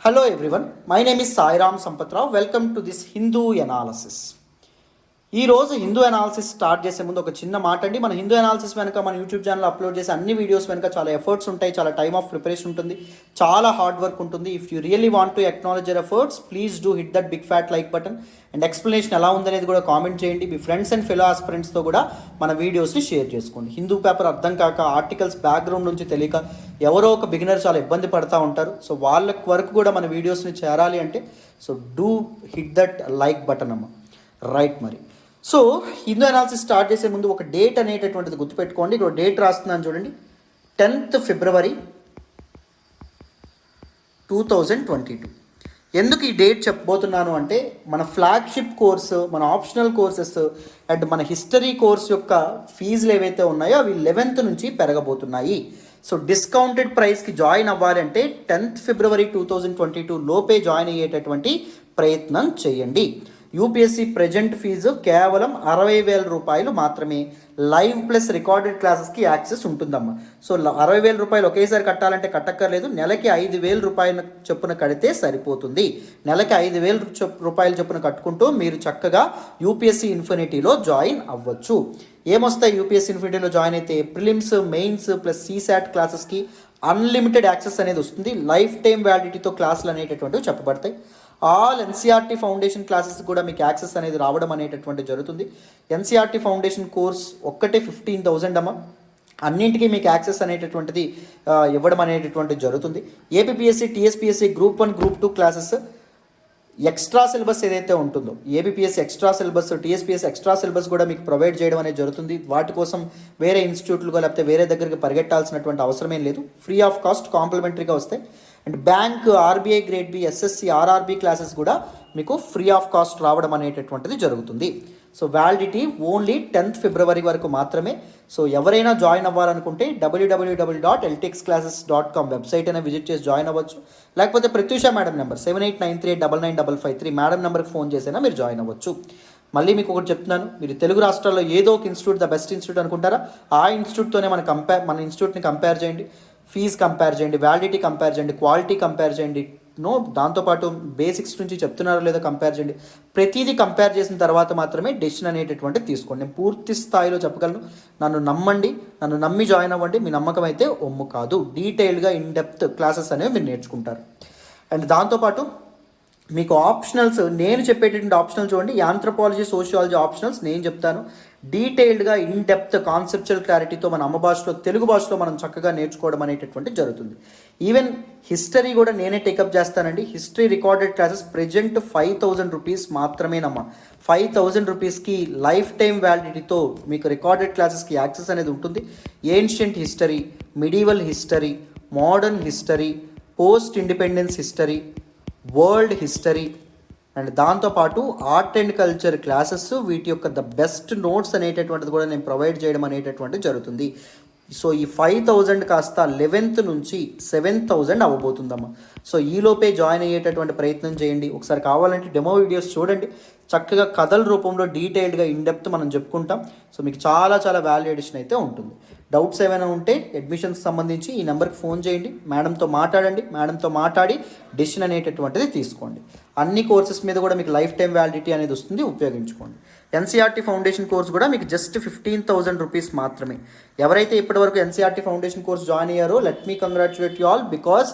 Hello everyone, my name is Sairam Sampatrao. Welcome to this Hindu analysis. ఈ రోజు Hindu analysis start చేసే ముందు ఒక చిన్న మాట అండి. మన హిందూ అనాలిసిస్ వెనక మన యూట్యూబ్ ఛానల్ అప్లోడ్ చేసే అన్ని వీడియోస్ వెనక చాలా ఎఫర్ట్స్ ఉంటాయి, చాలా టైమ్ ఆఫ్ ప్రిపరేషన్ ఉంటుంది, చాలా హార్డ్ వర్క్ ఉంటుంది. If you really want to acknowledge your efforts, please do hit that big fat like button and explanation ఎలా ఉందనేది కూడా కామెంట్ చేయండి. మీ ఫ్రెండ్స్ అండ్ ఫెలో ఆస్పిరెంట్స్తో కూడా మన వీడియోస్ని షేర్ చేసుకోండి. హిందూ పేపర్ అర్థం కాక, ఆర్టికల్స్ బ్యాక్గ్రౌండ్ నుంచి తెలియక ఎవరో ఒక బిగినర్ చాలా ఇబ్బంది పడుతూ ఉంటారు. సో వాళ్ళకి వరకు కూడా మన వీడియోస్ని చేరాలి అంటే so do hit that like button అమ్మ. రైట్, మరి సో హిందూ అనాలిసిస్ స్టార్ట్ చేసే ముందు ఒక డేట్ అనేటటువంటిది గుర్తుపెట్టుకోండి. ఇక్కడ డేట్ రాస్తున్నాను చూడండి, 10th February 2022. ఎందుకు ఈ డేట్ చెప్పబోతున్నాను అంటే మన ఫ్లాగ్షిప్ కోర్సు, మన ఆప్షనల్ కోర్సెస్ అండ్ మన హిస్టరీ కోర్స్ యొక్క ఫీజులు ఏవైతే ఉన్నాయో అవి 11th నుంచి పెరగబోతున్నాయి. సో డిస్కౌంటెడ్ ప్రైస్కి జాయిన్ అవ్వాలి అంటే 10th February 2022 లోపే జాయిన్ అయ్యేటటువంటి ప్రయత్నం చేయండి. యూపీఎస్సీ ప్రజెంట్ ఫీజు కేవలం 60,000 రూపాయలు మాత్రమే. లైవ్ ప్లస్ రికార్డెడ్ క్లాసెస్కి యాక్సెస్ ఉంటుందమ్మా. సో 60,000 రూపాయలు ఒకేసారి కట్టాలంటే కట్టక్కర్లేదు. నెలకి 5,000 రూపాయల చొప్పున కడితే సరిపోతుంది. నెలకి 5,000 రూపాయల చొప్పున కట్టుకుంటూ మీరు చక్కగా యూపీఎస్సీ ఇన్ఫినిటీలో జాయిన్ అవ్వచ్చు. ఏమొస్తాయి యూపీఎస్సీ ఇన్ఫినిటీలో జాయిన్ అయితే? ప్రిలిమ్స్, మెయిన్స్ ప్లస్ సీసాట్ క్లాసెస్కి అన్లిమిటెడ్ యాక్సెస్ అనేది వస్తుంది. లైఫ్ టైం వ్యాలిడిటీతో క్లాసులు అనేటటువంటివి చెప్పబడతాయి. ఆల్ ఎన్సీఆర్టీ ఫౌండేషన్ క్లాసెస్ కూడా మీకు యాక్సెస్ అనేది రావడం అనేటటువంటి జరుగుతుంది. ఎన్సీఆర్టీ ఫౌండేషన్ కోర్స్ ఒక్కటే 15,000 అమ్మ. అన్నింటికీ మీకు యాక్సెస్ అనేటటువంటిది ఇవ్వడం అనేటటువంటిది జరుగుతుంది. APPSC, TSPSC group 1, group 2 classes extra syllabus ఏదైతే ఉంటుందో, APPSC extra syllabus, TSPSC extra syllabus కూడా మీకు ప్రొవైడ్ చేయడం అనేది జరుగుతుంది. వాటి కోసం వేరే ఇన్స్టిట్యూట్లుగా లేకపోతే వేరే దగ్గరికి పరిగెట్టాల్సినటువంటి అవసరమేం లేదు. ఫ్రీ ఆఫ్ కాస్ట్ కాంప్లిమెంటరీగా వస్తాయి. And bank, RBI grade B, SSC, RRB classes కూడా మీకు ఫ్రీ ఆఫ్ కాస్ట్ రావడం అనేటటువంటిది జరుగుతుంది. So validity only 10th February వరకు మాత్రమే. సో ఎవరైనా జాయిన్ అవ్వాలనుకుంటే www.ltxclasses.com వెబ్సైట్ అయినా విజిట్ చేసి జాయిన్ అవ్వచ్చు. లేకపోతే ప్రత్యూష మేడం నెంబర్ 7893899553 మేడం నెంబర్కి ఫోన్ చేసైనా మీరు జాయిన్ అవ్వచ్చు. మళ్ళీ మీకు ఒకటి చెప్తున్నాను, మీరు తెలుగు రాష్ట్రాల్లో ఏదో ఒక ఇన్స్టిట్యూట్ ద బెస్ట్ ఇన్స్టిట్యూట్ అనుకుంటారా, ఆ ఇన్స్టిట్యూట్తోనే మన ఇన్స్టిట్యూట్ని కంపేర్ చేయండి. ఫీజ్ కంపేర్ చేయండి, వ్యాలిడిటీ కంపేర్ చేయండి, క్వాలిటీ కంపేర్ చేయండి, దాంతోపాటు బేసిక్స్ నుంచి చెప్తున్నారో లేదో కంపేర్ చేయండి. ప్రతిదీ కంపేర్ చేసిన తర్వాత మాత్రమే డెసిషన్ అనేటటువంటిది తీసుకోండి. నేను పూర్తి స్థాయిలో చెప్పగలను. నన్ను నమ్మండి, నన్ను నమ్మి జాయిన్ అవ్వండి. మీ నమ్మకం అయితే ఒమ్ము కాదు. డీటెయిల్గా ఇన్ డెప్త్ క్లాసెస్ అనేవి మీరు నేర్చుకుంటారు. అండ్ దాంతోపాటు మీకు ఆప్షనల్స్, నేను చెప్పేటటువంటి ఆప్షనల్ చూడండి. యాంథ్రోపాలజీ, సోషియాలజీ ఆప్షనల్స్ నేను చెప్తాను. డీటెయిల్డ్గా ఇన్ డెప్త్ కాన్సెప్చువల్ క్లారిటీతో మన అమ్మ భాషలో, తెలుగు భాషలో మనం చక్కగా నేర్చుకోవడం అనేటటువంటి జరుగుతుంది. ఈవెన్ హిస్టరీ కూడా నేనే టేకప్ చేస్తానండి. History recorded classes present 5,000 rupees మాత్రమేనమ్మా. 5,000 రూపీస్కి లైఫ్ టైం వ్యాలిడిటీతో మీకు రికార్డెడ్ క్లాసెస్కి యాక్సెస్ అనేది ఉంటుంది. Ancient history, medieval history, modern history, post independence history, world history and దాంతోపాటు ఆర్ట్ అండ్ కల్చర్ క్లాసెస్, వీటి యొక్క ద బెస్ట్ నోట్స్ అనేటటువంటిది కూడా నేను ప్రొవైడ్ చేయడం అనేటటువంటిది జరుగుతుంది. సో ఈ 5,000 కాస్త 11th నుంచి 7,000 అవ్వబోతుందమ్మా. సో ఈలోపే జాయిన్ అయ్యేటటువంటి ప్రయత్నం చేయండి. ఒకసారి కావాలంటే డెమో వీడియోస్ చూడండి. చక్కగా కథల రూపంలో డీటెయిల్డ్గా ఇన్ డెప్త్ మనం చెప్పుకుంటాం. సో మీకు చాలా చాలా వాల్యూ ఎడిషన్ అయితే ఉంటుంది. డౌట్స్ ఏమైనా ఉంటే అడ్మిషన్స్ సంబంధించి ఈ నెంబర్కి ఫోన్ చేయండి, మేడంతో మాట్లాడండి. మేడంతో మాట్లాడి డెసిషన్ అనేటటువంటిది తీసుకోండి. అన్ని కోర్సెస్ మీద కూడా మీకు లైఫ్ టైం వ్యాలిడిటీ అనేది వస్తుంది, ఉపయోగించుకోండి. ఎన్సీఆర్టీ ఫౌండేషన్ కోర్స్ కూడా మీకు జస్ట్ 15,000 రూపీస్ మాత్రమే. ఎవరైతే ఇప్పటివరకు ఎన్సీఆర్టీ ఫౌండేషన్ కోర్స్ జాయిన్ అయ్యారో let me congratulate you all. Because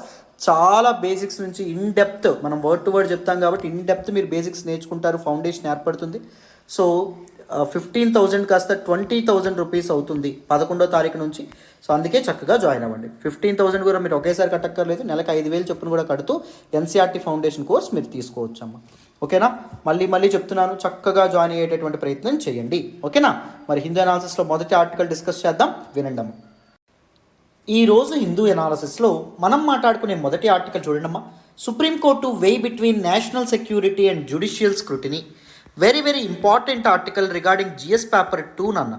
చాలా బేసిక్స్ నుంచి ఇన్ డెప్త్, మనం వర్డ్ టు వర్డ్ చెప్తాం కాబట్టి ఇన్ డెప్త్ మీరు బేసిక్స్ నేర్చుకుంటారు, ఫౌండేషన్ ఏర్పడుతుంది. సో 15,000 కాస్త 20,000 రూపీస్ అవుతుంది 11వ తారీఖు నుంచి. సో అందుకే చక్కగా జాయిన్ అవ్వండి. 15,000 కూడా మీరు ఒకేసారి కట్టక్కర్లేదు. నెలకు 5,000 చొప్పున కూడా కడుతూ ఎన్సీఆర్టీ ఫౌండేషన్ కోర్స్ మీరు తీసుకోవచ్చు అమ్మ. ఓకేనా? మళ్ళీ చెప్తున్నాను, చక్కగా జాయిన్ అయ్యేటటువంటి ప్రయత్నం చేయండి. ఓకేనా? మరి హిందూ అనాలిసిస్లో మొదటి ఆర్టికల్ డిస్కస్ చేద్దాం, వినండి అమ్మ. ఈరోజు హిందూ అనాలిసిస్లో మనం మాట్లాడుకునే మొదటి ఆర్టికల్ చూడండి అమ్మ. Supreme court weigh between national security and judicial scrutiny. Very important article regarding GS paper 2 నాన్న.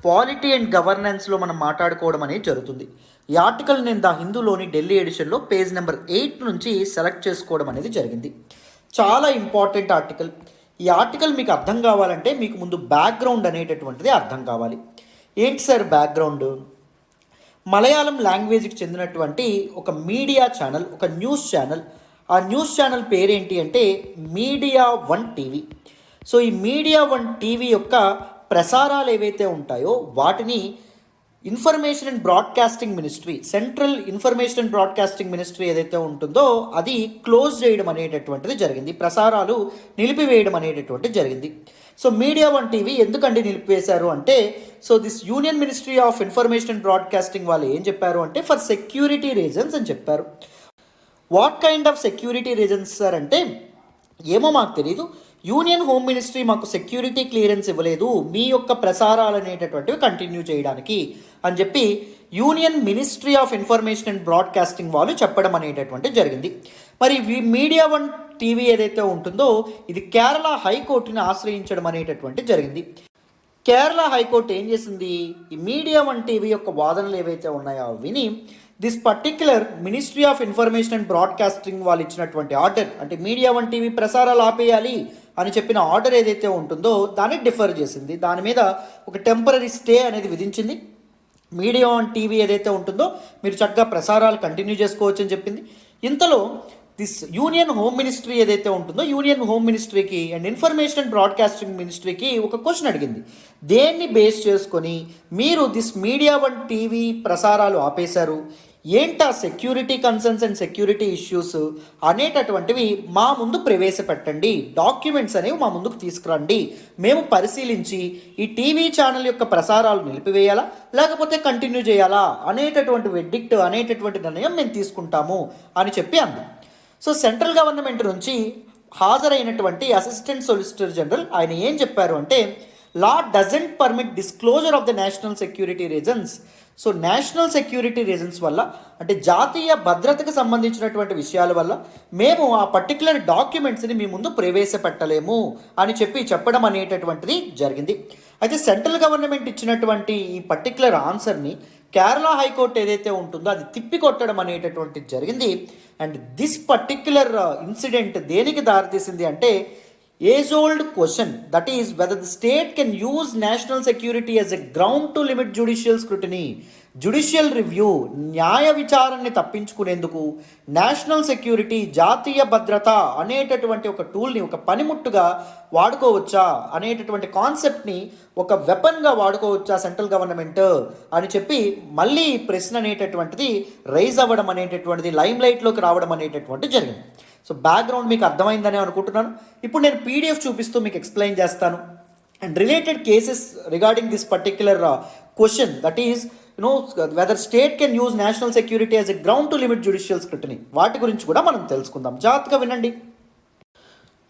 పాలిటీ అండ్ గవర్నెన్స్లో మనం మాట్లాడుకోవడం అనేది జరుగుతుంది. ఈ ఆర్టికల్ నేను ద హిందూలోని ఢిల్లీ ఎడిషన్లో పేజ్ నెంబర్ 8 నుంచి సెలెక్ట్ చేసుకోవడం అనేది జరిగింది. చాలా ఇంపార్టెంట్ ఆర్టికల్. ఈ ఆర్టికల్ మీకు అర్థం కావాలంటే మీకు ముందు బ్యాక్గ్రౌండ్ అనేటటువంటిది అర్థం కావాలి. ఏంటి సార్ బ్యాక్గ్రౌండ్? మలయాళం లాంగ్వేజ్కి చెందినటువంటి ఒక మీడియా ఛానల్, ఒక న్యూస్ ఛానల్ ఆ న్యూస్ ఛానల్ పేరేంటి అంటే మీడియా వన్ టీవీ. సో ఈ మీడియా వన్ టీవీ యొక్క ప్రసారాలు ఏవైతే ఉంటాయో వాటిని information and broadcasting ministry, central information and broadcasting ministry ఏదైతే ఉంటుందో అది క్లోజ్ చేయడం అనేటటువంటిది జరిగింది, ప్రసారాలు నిలిపివేయడం అనేటటువంటిది జరిగింది. సో మీడియా వన్ టీవీ ఎందుకండి నిలిపివేశారు అంటే, so this union ministry of information and broadcasting వాళ్ళు ఏం చెప్పారు అంటే ఫర్ సెక్యూరిటీ రీజన్స్ అని చెప్పారు. What kind of security reasons sir అంటే, ఏమో మాకు తెలీదు, యూనియన్ హోమ్ మినిస్ట్రీ మాకు సెక్యూరిటీ క్లియరెన్స్ ఇవ్వలేదు మీ యొక్క ప్రసారాలు అనేటటువంటివి కంటిన్యూ చేయడానికి అని చెప్పి union ministry of information and broadcasting వాళ్ళు చెప్పడం అనేటటువంటి జరిగింది. మరి మీడియా వన్ టీవీ ఏదైతే ఉంటుందో ఇది కేరళ హైకోర్టుని ఆశ్రయించడం అనేటటువంటి జరిగింది. కేరళ హైకోర్టు ఏం చేసింది, ఈ మీడియా వన్ టీవీ యొక్క వాదనలు ఏవైతే ఉన్నాయో విని this particular ministry of information and broadcasting వాళ్ళు ఇచ్చినటువంటి ఆర్డర్, అంటే మీడియా వన్ టీవీ ప్రసారాలు ఆపేయాలి అని చెప్పిన ఆర్డర్ ఏదైతే ఉంటుందో దాన్ని డిఫర్ చేసింది. దాని మీద ఒక టెంపరరీ స్టే అనేది విధించింది. మీడియా వన్ టీవీ ఏదైతే ఉంటుందో మీరు చక్కగా ప్రసారాలు కంటిన్యూ చేసుకోవచ్చు అని చెప్పింది. ఇంతలో దిస్ యూనియన్ హోమ్ మినిస్ట్రీ ఏదైతే ఉంటుందో యూనియన్ హోమ్ మినిస్ట్రీకి అండ్ ఇన్ఫర్మేషన్ అండ్ బ్రాడ్కాస్టింగ్ మినిస్ట్రీకి ఒక క్వశ్చన్ అడిగింది, దేన్ని బేస్ చేసుకొని మీరు దిస్ మీడియా వన్ టీవీ ప్రసారాలు ఆపేశారు, ఏంటా security concerns and security issues అనేటటువంటివి మా ముందు ప్రవేశపెట్టండి, డాక్యుమెంట్స్ అనేవి మా ముందుకు తీసుకురండి, మేము పరిశీలించి ఈ టీవీ ఛానల్ యొక్క ప్రసారాలు నిలిపివేయాలా లేకపోతే కంటిన్యూ చేయాలా అనేటటువంటి వెర్డిక్ట్ అనేటటువంటి నిర్ణయం మేము తీసుకుంటాము అని చెప్పి అంది. సో సెంట్రల్ గవర్నమెంట్ నుంచి హాజరైనటువంటి అసిస్టెంట్ సొలిసిటర్ జనరల్ ఆయన ఏం చెప్పారు అంటే, law doesn't permit disclosure of the national security reasons. So national security reasons వల్ల అంటే జాతీయ భద్రతకు సంబంధించినటువంటి విషయాల వల్ల మేము ఆ పర్టికులర్ డాక్యుమెంట్స్ని మీ ముందు ప్రవేశపెట్టలేము అని చెప్పడం అనేటటువంటిది జరిగింది. అయితే సెంట్రల్ గవర్నమెంట్ ఇచ్చినటువంటి ఈ పర్టికులర్ ఆన్సర్ని కేరళ హైకోర్టు ఏదైతే ఉంటుందో అది తిప్పికొట్టడం అనేటటువంటిది జరిగింది. అండ్ దిస్ పర్టిక్యులర్ ఇన్సిడెంట్ దేనికి దారితీసింది అంటే, age old question, that is whether the state can use national security as a ground to limit judicial scrutiny, judicial review, న్యాయ విచారణని తప్పించుకునేందుకు నేషనల్ సెక్యూరిటీ, జాతీయ భద్రత అనేటటువంటి ఒక టూల్ని ఒక పనిముట్టుగా వాడుకోవచ్చా అనేటటువంటి కాన్సెప్ట్ని ఒక వెపన్గా వాడుకోవచ్చా సెంట్రల్ గవర్నమెంట్ అని చెప్పి మళ్ళీ ప్రశ్న అనేటటువంటిది రైజ్ అవ్వడం అనేటటువంటిది లైమ్ లైట్లోకి రావడం అనేటటువంటి జరిగింది. సో బ్యాక్గ్రౌండ్ మీకు అర్థమైందని అనుకుంటున్నాను. ఇప్పుడు నేను పీడిఎఫ్ చూపిస్తూ మీకు ఎక్స్ప్లెయిన్ చేస్తాను. And related cases regarding this particular question, that is whether state can use national security as a ground to limit judicial scrutiny, వాటి గురించి కూడా మనం తెలుసుకుందాం. జాగ్రత్తగా వినండి.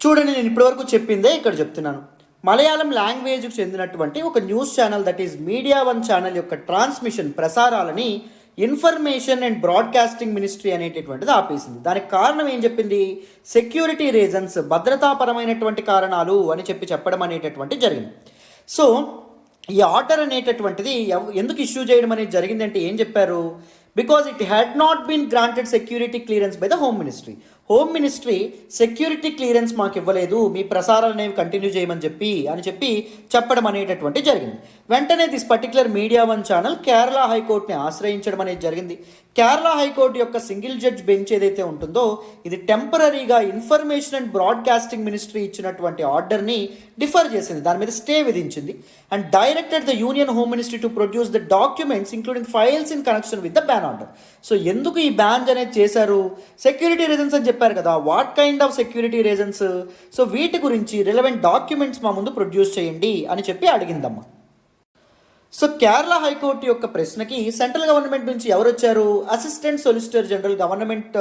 చూడండి, నేను ఇప్పటివరకు చెప్పిందే ఇక్కడ చెప్తున్నాను. మలయాళం లాంగ్వేజ్కి చెందినటువంటి ఒక news channel, that is media one channel యొక్క ట్రాన్స్మిషన్ ప్రసారాలని ఇన్ఫర్మేషన్ అండ్ బ్రాడ్కాస్టింగ్ మినిస్ట్రీ అనేటటువంటిది ఆపేసింది. దానికి కారణం ఏం చెప్పింది, సెక్యూరిటీ రీజన్స్, భద్రతాపరమైనటువంటి కారణాలు అని చెప్పడం అనేటటువంటి జరిగింది. సో ఈ ఆర్డర్ అనేటటువంటిది ఎందుకు ఇష్యూ చేయడం అనేది జరిగిందంటే ఏం చెప్పారు, because it had not been granted security clearance by the home ministry. Home ministry security clearance మాకు ఇవ్వలేదు, మీ ప్రసారాలు అనేవి కంటిన్యూ చేయమని చెప్పడం అనేటటువంటి జరిగింది. వెంటనే this particular media one channel Kerala హైకోర్టుని ఆశ్రయించడం అనేది జరిగింది. కేరళ హైకోర్టు యొక్క సింగిల్ జడ్జ్ బెంచ్ ఏదైతే ఉంటుందో ఇది టెంపరీగా ఇన్ఫర్మేషన్ అండ్ బ్రాడ్కాస్టింగ్ మినిస్ట్రీ ఇచ్చినటువంటి ఆర్డర్ని డిఫర్ చేసింది, దాని మీద స్టే విధించింది. And directed the union home ministry to produce the documents including files in connection with the ban order. So ఎందుకు ఈ బ్యాన్ అనేది చేశారు, సెక్యూరిటీ రీజన్స్ అని చెప్పారు కదా, what kind of security reasons, so వీటి గురించి రిలవెంట్ డాక్యుమెంట్స్ మా ముందు ప్రొడ్యూస్ చేయండి అని అడిగిందమ్మా. సో కేరళ హైకోర్టు యొక్క ప్రశ్నకి సెంట్రల్ గవర్నమెంట్ నుంచి ఎవరు వచ్చారు, assistant solicitor general government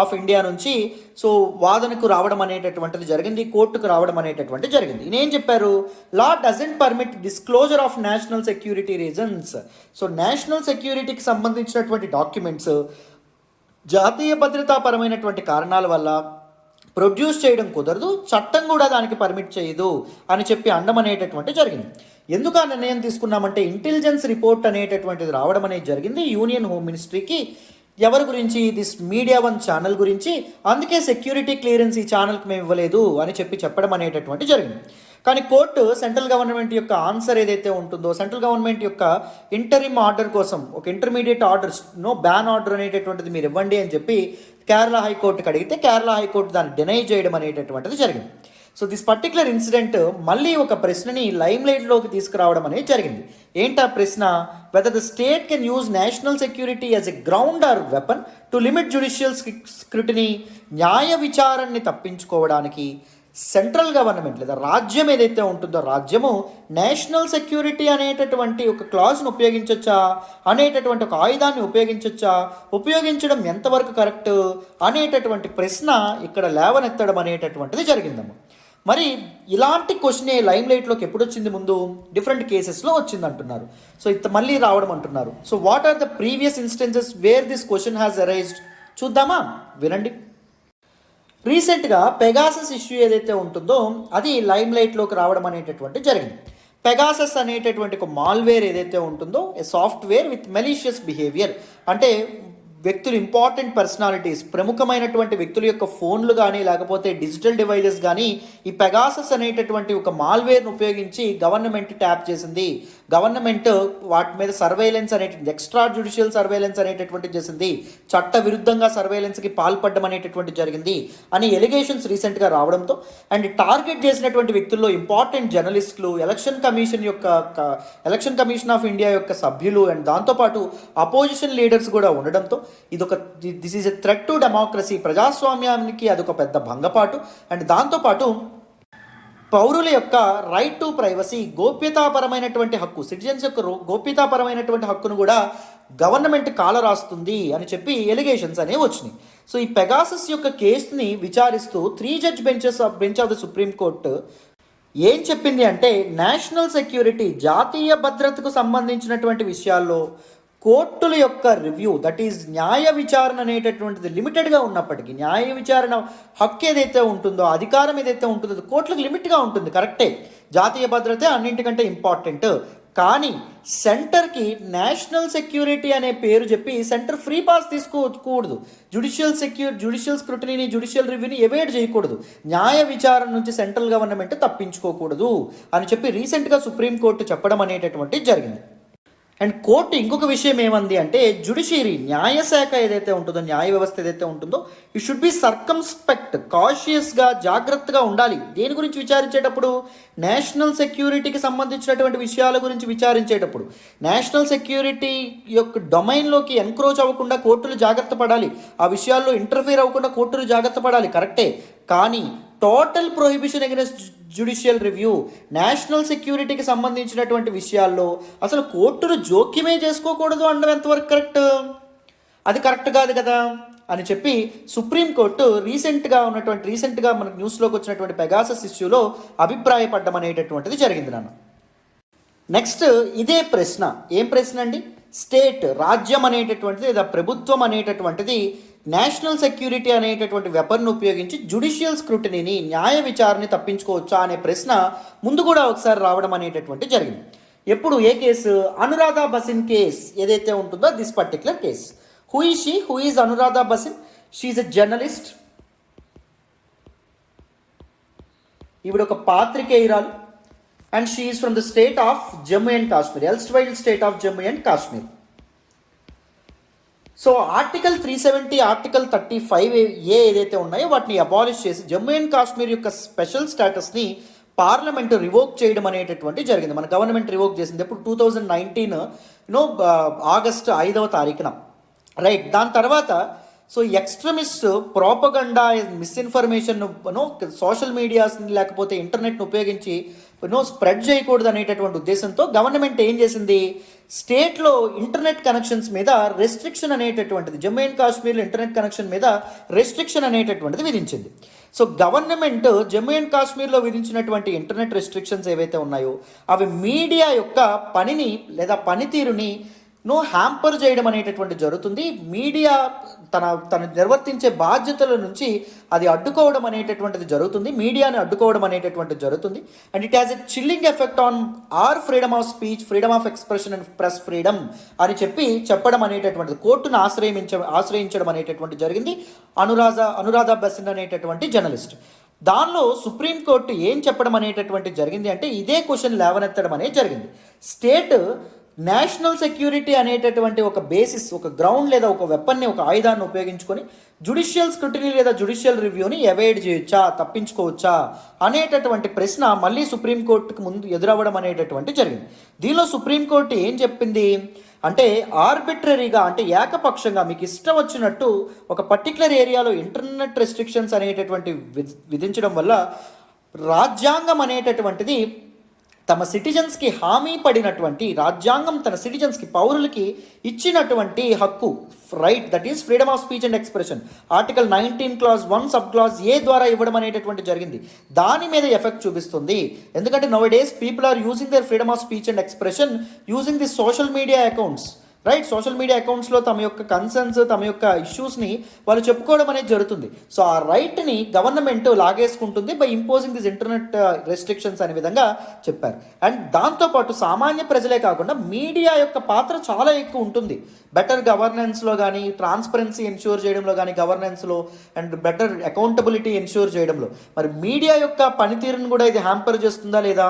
of India నుంచి సో వాదనకు రావడం అనేటటువంటిది జరిగింది, కోర్టుకు రావడం అనేటటువంటి జరిగింది. ఈయన ఏం చెప్పారు, law doesn't permit disclosure of national security reasons. So national సెక్యూరిటీకి సంబంధించినటువంటి డాక్యుమెంట్స్ జాతీయ భద్రతాపరమైనటువంటి కారణాల వల్ల ప్రొడ్యూస్ చేయడం కుదరదు, చట్టం కూడా దానికి పర్మిట్ చేయదు అని అండం అనేటటువంటి జరిగింది. ఎందుకు ఆ నిర్ణయం తీసుకున్నామంటే ఇంటెలిజెన్స్ రిపోర్ట్ అనేటటువంటిది రావడం అనేది జరిగింది యూనియన్ హోమ్ మినిస్ట్రీకి. ఎవరి గురించి, దిస్ మీడియా వన్ ఛానల్ గురించి, అందుకే సెక్యూరిటీ క్లియరెన్స్ ఈ ఛానల్కి మేము ఇవ్వలేదు అని చెప్పడం అనేటటువంటి జరిగింది. కానీ కోర్టు సెంట్రల్ గవర్నమెంట్ యొక్క ఆన్సర్ ఏదైతే ఉంటుందో, సెంట్రల్ గవర్నమెంట్ యొక్క ఇంటరిమ్ ఆర్డర్ కోసం ఒక ఇంటర్మీడియట్ ఆర్డర్, బ్యాన్ ఆర్డర్ అనేటటువంటిది మీరు ఇవ్వండి అని కేరళ హైకోర్టుకి అడిగితే కేరళ హైకోర్టు దాన్ని డినై చేయడం అనేటటువంటిది జరిగింది. సో దిస్ పర్టికులర్ ఇన్సిడెంట్ మళ్ళీ ఒక ప్రశ్నని లైమ్ లైట్లోకి తీసుకురావడం అనేది జరిగింది. ఏంటా ప్రశ్న? Whether the state can use national security as a ground or weapon to limit judicial scrutiny. న్యాయ విచారణని తప్పించుకోవడానికి సెంట్రల్ గవర్నమెంట్ లేదా రాజ్యం ఏదైతే ఉంటుందో రాజ్యము నేషనల్ సెక్యూరిటీ అనేటటువంటి ఒక క్లాజ్ను ఉపయోగించవచ్చా, అనేటటువంటి ఒక ఆయుధాన్ని ఉపయోగించవచ్చా, ఉపయోగించడం ఎంతవరకు కరెక్ట్ అనేటటువంటి ప్రశ్న ఇక్కడ లేవనెత్తడం అనేటటువంటిది జరిగిందమ్మ. మరి ఇలాంటి క్వశ్చనే లైమ్ లైట్లోకి ఎప్పుడు వచ్చింది? ముందు డిఫరెంట్ కేసెస్లో వచ్చింది అంటున్నారు. సో మళ్ళీ రావడం అంటున్నారు. So what are the previous instances where this question has arised? చూద్దామా? వినండి. రీసెంట్గా పెగాసస్ ఇష్యూ ఏదైతే ఉంటుందో అది లైమ్ లైట్లోకి రావడం అనేటటువంటి జరిగింది. పెగాసస్ అనేటటువంటి ఒక మాల్వేర్ ఏదైతే ఉంటుందో ఏ సాఫ్ట్వేర్ విత్ మెలీషియస్ బిహేవియర్, అంటే వ్యక్తులు ఇంపార్టెంట్ పర్సనాలిటీస్ ప్రముఖమైనటువంటి వ్యక్తుల యొక్క ఫోన్లు కానీ లేకపోతే డిజిటల్ డివైజెస్ కానీ ఈ పెగాసస్ అనేటటువంటి ఒక మాల్వేర్ను ఉపయోగించి గవర్నమెంట్ ట్యాప్ చేసింది. గవర్నమెంట్ వాటి మీద సర్వేలెన్స్ అనేటువంటి ఎక్స్ట్రా జ్యుడిషియల్ సర్వేలెన్స్ అనేటటువంటిది చేసింది, చట్ట విరుద్ధంగా సర్వేలెన్స్కి పాల్పడడం అనేటటువంటి జరిగింది అని ఎలిగేషన్స్ రీసెంట్గా రావడంతో అండ్ టార్గెట్ చేసినటువంటి వ్యక్తుల్లో ఇంపార్టెంట్ జర్నలిస్టులు, ఎలక్షన్ కమిషన్ ఆఫ్ ఇండియా యొక్క సభ్యులు అండ్ దాంతోపాటు అపోజిషన్ లీడర్స్ కూడా ఉండడంతో this is a threat to democracy, ప్రజాస్వామ్యానికి అదొక పెద్ద భంగపాటు. అండ్ దాంతోపాటు పౌరుల యొక్క రైట్ టు ప్రైవసీ, గోప్యతాపరమైనటువంటి హక్కు, సిటిజన్స్ యొక్క గోప్యతాపరమైనటువంటి హక్కును కూడా గవర్నమెంట్ కాలరాస్తుంది అని చెప్పి ఎలిగేషన్స్ అనేవి వచ్చినాయి. సో ఈ పెగాసస్ యొక్క కేసుని విచారిస్తూ 3 judge bench of the supreme court ఏం చెప్పింది అంటే నేషనల్ సెక్యూరిటీ, జాతీయ భద్రతకు సంబంధించినటువంటి విషయాల్లో కోర్టుల యొక్క రివ్యూ, దట్ ఈజ్ న్యాయ విచారణ అనేటటువంటిది లిమిటెడ్గా ఉన్నప్పటికీ, న్యాయ విచారణ హక్కు ఏదైతే ఉంటుందో, అధికారం ఏదైతే ఉంటుందో కోర్టులకు లిమిట్గా ఉంటుంది. కరెక్టే, జాతీయ భద్రతే అన్నింటికంటే ఇంపార్టెంట్. కానీ సెంటర్కి సెక్యూరిటీ అనే పేరు చెప్పి సెంటర్ ఫ్రీ పాస్ తీసుకోకూడదు. జ్యుడిషియల్ స్క్రూటినీని, జ్యుడిషియల్ రివ్యూని ఎవేడ్ చేయకూడదు. న్యాయ విచారణ నుంచి సెంట్రల్ గవర్నమెంట్ తప్పించుకోకూడదు అని చెప్పి రీసెంట్గా సుప్రీంకోర్టు చెప్పడం అనేటటువంటిది జరిగింది. అండ్ కోర్టు ఇంకొక విషయం ఏమంది అంటే జ్యుడిషియరీ, న్యాయశాఖ ఏదైతే ఉంటుందో, న్యాయ వ్యవస్థ ఏదైతే ఉంటుందో ఇట్ షుడ్ బి సర్కంస్పెక్ట్, కాషియస్గా, జాగ్రత్తగా ఉండాలి. దేని గురించి విచారించేటప్పుడు? నేషనల్ సెక్యూరిటీకి సంబంధించినటువంటి విషయాల గురించి విచారించేటప్పుడు నేషనల్ సెక్యూరిటీ యొక్క డొమైన్లోకి ఎన్క్రోచ్ అవ్వకుండా కోర్టులు జాగ్రత్త పడాలి, ఆ విషయాల్లో ఇంటర్ఫియర్ అవ్వకుండా కోర్టులు జాగ్రత్త పడాలి. కరెక్టే, కానీ total prohibition against judicial review, national సెక్యూరిటీకి సంబంధించినటువంటి విషయాల్లో అసలు కోర్టులు జోక్యమే చేసుకోకూడదు అనడం ఎంతవరకు కరెక్ట్? అది కరెక్ట్ కాదు కదా అని చెప్పి సుప్రీంకోర్టు రీసెంట్గా మనకు న్యూస్లోకి వచ్చినటువంటి పెగాసస్ ఇష్యూలో అభిప్రాయపడ్డం అనేటటువంటిది జరిగింది నాన్న. నెక్స్ట్ ఇదే ప్రశ్న, ఏం ప్రశ్న అండి? స్టేట్, రాజ్యం అనేటటువంటిది లేదా ప్రభుత్వం అనేటటువంటిది నేషనల్ సెక్యూరిటీ అనేటటువంటి వెపన్ను ఉపయోగించి జ్యుడిషియల్ స్క్రూటినీని, న్యాయ విచారణని తప్పించుకోవచ్చా అనే ప్రశ్న ముందు కూడా ఒకసారి రావడం అనేటటువంటి జరిగింది. ఎప్పుడు? ఏ కేసు? అనురాధా బసిన్ కేస్ ఏదైతే ఉంటుందో this particular case. Who is Anuradha Bhasin? She is a journalist. ఈవిడ ఒక పాత్రికేయురాలు and she is from the state of Jammu and Kashmir, erstwhile state of Jammu and Kashmir. So article 370, article 35 ఏదైతే ఉన్నాయో వాటిని అబాలిష్ చేసి జమ్మూ అండ్ కాశ్మీర్ యొక్క స్పెషల్ స్టేటస్ని పార్లమెంటు రివోక్ చేయడం అనేటటువంటి జరిగింది. మన గవర్నమెంట్ రివోక్ చేసింది ఎప్పుడు? 2019 ఆగస్టు 5వ తారీఖున, రైట్. దాని తర్వాత so extremist propaganda, misinformation social మీడియాస్ని లేకపోతే ఇంటర్నెట్ను ఉపయోగించి స్ప్రెడ్ చేయకూడదు అనేటటువంటి ఉద్దేశంతో గవర్నమెంట్ ఏం చేసింది? స్టేట్లో ఇంటర్నెట్ కనెక్షన్స్ మీద రెస్ట్రిక్షన్ అనేటటువంటిది, జమ్మూ అండ్ కాశ్మీర్లో ఇంటర్నెట్ కనెక్షన్ మీద రెస్ట్రిక్షన్ అనేటటువంటిది విధించింది. సో గవర్నమెంట్ జమ్మూ అండ్ కాశ్మీర్లో విధించినటువంటి ఇంటర్నెట్ రెస్ట్రిక్షన్స్ ఏవైతే ఉన్నాయో అవి మీడియా యొక్క పనిని లేదా పనితీరుని హ్యాంపర్ చేయడం అనేటటువంటి జరుగుతుంది. మీడియా తను నిర్వర్తించే బాధ్యతల నుంచి అది అడ్డుకోవడం అనేటటువంటిది జరుగుతుంది, మీడియాని అడ్డుకోవడం అనేటటువంటిది జరుగుతుంది. And it has a chilling effect on our freedom of speech, freedom of expression and press freedom అని చెప్పడం అనేటటువంటిది, కోర్టును ఆశ్రయించడం అనేటటువంటి జరిగింది అనురాధా బసిన్ అనేటటువంటి జర్నలిస్ట్. దానిలో సుప్రీంకోర్టు ఏం చెప్పడం అనేటటువంటి జరిగింది అంటే ఇదే క్వశ్చన్ లేవనెత్తడం అనేది జరిగింది. స్టేట్ నేషనల్ సెక్యూరిటీ అనేటటువంటి ఒక బేసిస్, ఒక గ్రౌండ్ లేదా ఒక వెపన్ని, ఒక ఆయుధాన్ని ఉపయోగించుకొని జుడిషియల్ స్క్రూటినీ లేదా జుడిషియల్ రివ్యూని అవాయిడ్ చేయొచ్చా, తప్పించుకోవచ్చా అనేటటువంటి ప్రశ్న మళ్ళీ సుప్రీంకోర్టుకు ముందు ఎదురవ్వడం అనేటటువంటి జరిగింది. దీనిలో సుప్రీంకోర్టు ఏం చెప్పింది అంటే, ఆర్బిట్రరీగా అంటే ఏకపక్షంగా మీకు ఇష్టం వచ్చినట్టు ఒక పర్టికులర్ ఏరియాలో ఇంటర్నెట్ రెస్ట్రిక్షన్స్ అనేటటువంటి విధించడం వల్ల రాజ్యాంగం అనేటటువంటిది తమ సిటిజన్స్కి హామీ పడినటువంటి, రాజ్యాంగం తన సిటిజన్స్కి, పౌరులకి ఇచ్చినటువంటి హక్కు, right, that is freedom of speech and expression, article 19 clause 1 sub clause A ద్వారా ఇవ్వడం అనేటటువంటి జరిగింది. దాని మీద ఎఫెక్ట్ చూపిస్తుంది. ఎందుకంటే nowadays people are using their freedom of speech and expression using the social media accounts, right. Social media అకౌంట్స్లో తమ యొక్క కన్సర్న్స్, తమ యొక్క ఇష్యూస్ని వాళ్ళు చెప్పుకోవడం అనేది జరుగుతుంది. సో ఆ రైట్ని గవర్నమెంట్ లాగేసుకుంటుంది by imposing this internet restrictions అనే విధంగా చెప్పారు. అండ్ దాంతోపాటు సామాన్య ప్రజలే కాకుండా మీడియా యొక్క పాత్ర చాలా ఎక్కువ ఉంటుంది. బెటర్ గవర్నెన్స్లో కానీ, ట్రాన్స్పరెన్సీ ఎన్ష్యూర్ చేయడంలో కానీ, గవర్నెన్స్లో అండ్ బెటర్ అకౌంటబిలిటీ ఎన్ష్యూర్ చేయడంలో మరి మీడియా యొక్క పనితీరును కూడా ఇది హ్యాంపర్ చేస్తుందా లేదా,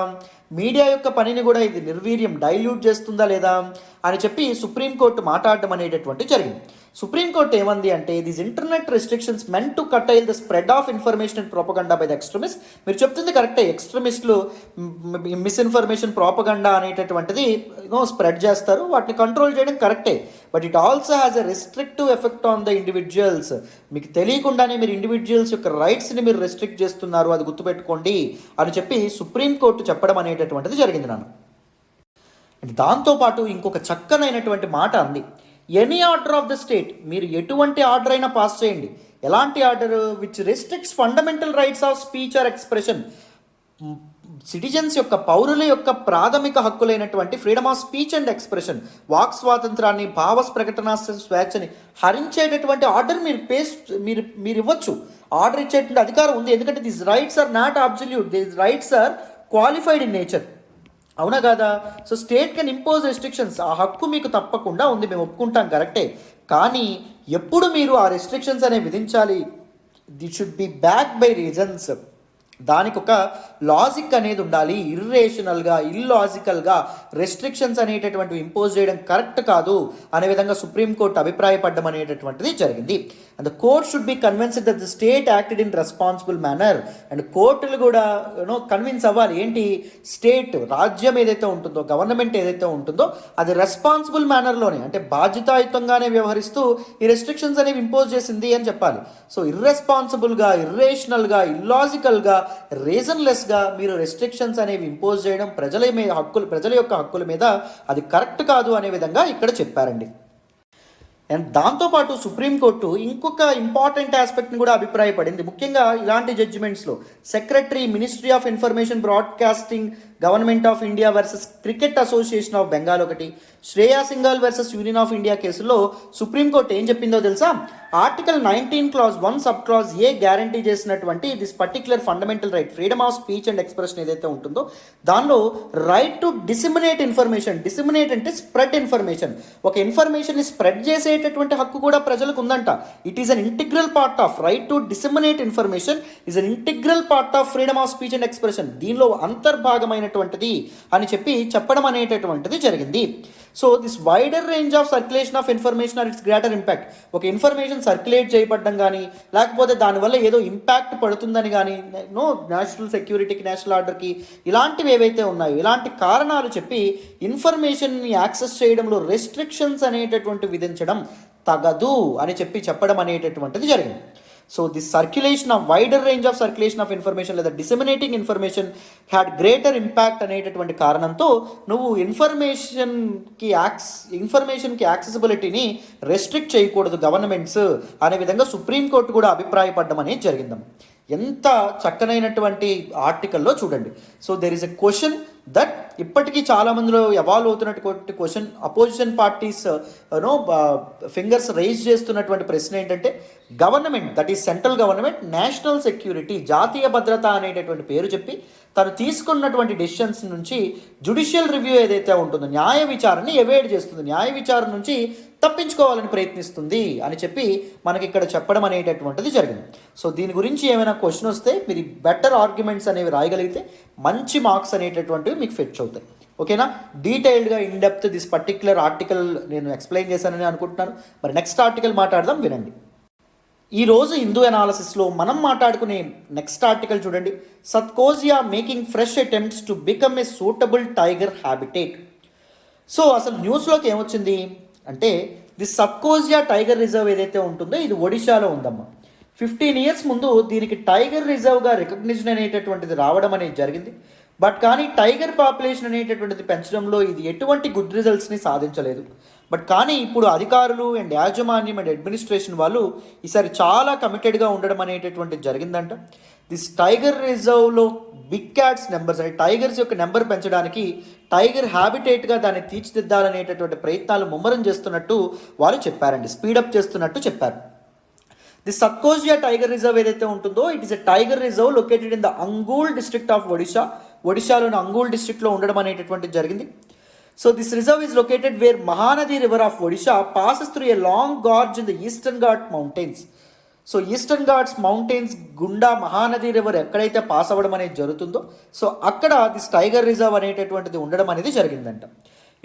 మీడియా యొక్క పనిని కూడా ఇది నిర్వీర్యం, డైల్యూట్ చేస్తుందా లేదా అని చెప్పి సుప్రీంకోర్టు మాట్లాడడం అనేటటువంటి జరిగింది. సుప్రీంకోర్టు ఏమంది అంటే, these internet restrictions meant to curtail the spread of information and propaganda by the extremist. మీరు చెప్తుంది కరెక్టే, ఎక్స్ట్రీమిస్టులు మిస్ఇన్ఫర్మేషన్, ప్రోపగండా అనేటటువంటిది స్ప్రెడ్ చేస్తారు, వాటిని కంట్రోల్ చేయడం కరెక్టే. But it also has a restrictive effect on the individuals. మీకు తెలియకుండానే మీరు ఇండివిజువల్స్ యొక్క రైట్స్ని మీరు రెస్ట్రిక్ట్ చేస్తున్నారు, అది గుర్తుపెట్టుకోండి అని చెప్పి సుప్రీంకోర్టు చెప్పడం అనేటటువంటిది జరిగింది నాన్న. దాంతోపాటు ఇంకొక చక్కనైనటువంటి మాట అంది, any order of the state, మీరు ఎటువంటి ఆర్డర్ అయినా పాస్ చేయండి. ఎలాంటి order? Which restricts fundamental rights of speech or expression. Citizens యొక్క, పౌరుల యొక్క ప్రాథమిక హక్కులైనటువంటి freedom of speech and expression, వాక్ స్వాతంత్రాన్ని, భావ ప్రకటన స్వేచ్ఛని హరించేటటువంటి ఆర్డర్ మీరు ఇవ్వచ్చు. ఆర్డర్ ఇచ్చేటువంటి అధికారం ఉంది. ఎందుకంటే these rights are not absolute, these rights are qualified in nature. అవునా కాదా? So state can impose restrictions. ఆ హక్కు మీకు తప్పకుండా ఉంది, మేము ఒప్పుకుంటాం, కరెక్టే. కానీ ఎప్పుడు మీరు ఆ రెస్ట్రిక్షన్స్ అనేవి విధించాలి, that should be back by reasons. దానికి ఒక లాజిక్ అనేది ఉండాలి. ఇర్రేషనల్గా, ఇల్లాజికల్గా రెస్ట్రిక్షన్స్ అనేటటువంటివి ఇంపోజ్ చేయడం కరెక్ట్ కాదు అనే విధంగా సుప్రీంకోర్టు అభిప్రాయపడడం అనేటటువంటిది జరిగింది. And the court should be convinced that the state acted in responsible manner. And కోర్టులు కూడా కన్విన్స్ అవ్వాలి. ఏంటి? స్టేట్, రాజ్యం ఏదైతే ఉంటుందో, గవర్నమెంట్ ఏదైతే ఉంటుందో అది రెస్పాన్సిబుల్ మేనర్లోనే, అంటే బాధ్యతాయుతంగానే వ్యవహరిస్తూ ఈ రెస్ట్రిక్షన్స్ అనేవి ఇంపోజ్ చేసింది అని చెప్పాలి. సో ఇర్రెస్పాన్సిబుల్గా, ఇర్రేషనల్గా, ఇల్లాజికల్గా, రీజన్లెస్గా మీరు రెస్ట్రిక్షన్స్ అనేవి ఇంపోజ్ చేయడం ప్రజల యొక్క హక్కుల మీద అది కరెక్ట్ కాదు అనే విధంగా ఇక్కడ చెప్పారండి. అండ్ దాంతోపాటు సుప్రీంకోర్టు ఇంకొక ఇంపార్టెంట్ ఆస్పెక్ట్ని కూడా అభిప్రాయపడింది. ముఖ్యంగా ఇలాంటి జడ్జిమెంట్స్లో secretary, ministry of information broadcasting, government of India versus cricket association of Bengal ఒకటి, Shreya Singhal versus union of India కేసులో సుప్రీంకోర్టు ఏం చెప్పిందో తెలుసా? Article 19 clause 1 sub clause A guarantee చేసినటువంటి this particular fundamental right, freedom of speech and expression ఏదైతే ఉంటుందో దానిలో right to disseminate information. Disseminate అంటే స్ప్రెడ్ ఇన్ఫర్మేషన్. ఒక ఇన్ఫర్మేషన్ని స్ప్రెడ్ చేసేటటువంటి హక్కు కూడా ప్రజలకు ఉందంట. It is an integral part of right to disseminate information is an integral part of freedom of speech and expression. దీనిలో అంతర్భాగమైనటువంటిది అని చెప్పడం అనేటటువంటిది జరిగింది. So this wider range of circulation of information or its greater impact. ఒక information circulate చేయబడ్డం కానీ, లేకపోతే దానివల్ల ఏదో ఇంపాక్ట్ పడుతుందని కానీ, నేషనల్ సెక్యూరిటీకి, నేషనల్ ఆర్డర్కి, ఇలాంటివి ఏవైతే ఉన్నాయో ఇలాంటి కారణాలు చెప్పి ఇన్ఫర్మేషన్ని యాక్సెస్ చేయడంలో రెస్ట్రిక్షన్స్ అనేటటువంటి విధించడం తగదు అని చెప్పడం అనేటటువంటిది జరిగింది. So the circulation of wider range of circulation of information లేదా డిసెమినేటింగ్ ఇన్ఫర్మేషన్ హ్యాడ్ గ్రేటర్ ఇంపాక్ట్ అనేటటువంటి కారణంతో నువ్వు ఇన్ఫర్మేషన్కి యాక్సెసిబిలిటీని రెస్ట్రిక్ట్ చేయకూడదు గవర్నమెంట్స్ అనే విధంగా సుప్రీంకోర్టు కూడా అభిప్రాయపడడం అనేది జరిగిందమ్మ. ఎంత చక్కనైనటువంటి ఆర్టికల్లో చూడండి. So there is a question that ఇప్పటికీ చాలామందిలో ఎవాల్వ్ అవుతున్నటువంటి question, opposition parties fingers raise చేస్తున్నటువంటి ప్రశ్న ఏంటంటే, government, that is central government, national security, జాతీయ భద్రత అనేటటువంటి పేరు చెప్పి తను తీసుకున్నటువంటి డెసిషన్స్ నుంచి జ్యుడిషియల్ రివ్యూ ఏదైతే ఉంటుందో, న్యాయ విచారణని ఎవేడ్ చేస్తుంది, న్యాయ విచారణ నుంచి తప్పించుకోవాలని ప్రయత్నిస్తుంది అని మనకి ఇక్కడ చెప్పడం అనేటటువంటిది జరిగింది. సో దీని గురించి ఏమైనా క్వశ్చన్ వస్తే మీరు బెటర్ ఆర్గ్యుమెంట్స్ అనేవి రాయగలిగితే మంచి మార్క్స్ అనేటటువంటివి మీకు ఫెచ్ అవుతాయి. ఓకేనా, డీటెయిల్డ్గా ఇన్డెప్త్ దిస్ పర్టిక్యులర్ ఆర్టికల్ నేను ఎక్స్ప్లెయిన్ చేశానని అనుకుంటున్నాను. మరి నెక్స్ట్ ఆర్టికల్ మాట్లాడదాం, వినండి. ఈరోజు హిందూ అనాలిసిస్లో మనం మాట్లాడుకునే నెక్స్ట్ ఆర్టికల్ చూడండి. Satkosia making fresh attempts to become a suitable tiger habitat. So అసలు న్యూస్లోకి ఏమొచ్చింది అంటే, ది సత్కోజియా టైగర్ రిజర్వ్ ఏదైతే ఉంటుందో ఇది ఒడిశాలో ఉందమ్మా. 15 years ముందు దీనికి టైగర్ రిజర్వ్గా రికగ్నిషన్ అనేటటువంటిది రావడం అనేది జరిగింది. బట్ కానీ టైగర్ పాపులేషన్ అనేటటువంటిది పెంచడంలో ఇది ఎటువంటి గుడ్ రిజల్ట్స్ని సాధించలేదు. బట్ కానీ ఇప్పుడు అధికారులు అండ్ యాజమాన్యం అండ్ అడ్మినిస్ట్రేషన్ వాళ్ళు ఈసారి చాలా కమిటెడ్గా ఉండడం అనేటటువంటిది జరిగిందంట. దిస్ టైగర్ రిజర్వ్లో బిగ్ క్యాట్స్ నెంబర్స్ అంటే టైగర్స్ యొక్క నెంబర్ పెంచడానికి టైగర్ హ్యాబిటేట్గా దాన్ని తీర్చిదిద్దాలనేటటువంటి ప్రయత్నాలు ముమ్మరం చేస్తున్నట్టు వాళ్ళు చెప్పారండి, స్పీడప్ చేస్తున్నట్టు చెప్పారు. ది సత్కోజియా టైగర్ రిజర్వ్ ఏదైతే ఉంటుందో it is a tiger reserve located in the Angul district of Odisha. ఒడిశాలోని అంగూల్ డిస్ట్రిక్ట్లో ఉండడం అనేటటువంటిది జరిగింది. So this reserve is located where Mahanadi river of Odisha passes through a long gorge in the Eastern Ghat mountains. So Eastern Ghats mountains గుండా Mahanadi river ఎక్కడైతే pass అవ్వడం అనేది జరుగుతుందో సో అక్కడ దిస్ టైగర్ రిజర్వ్ అనేటటువంటిది ఉండడం అనేది జరిగిందంట.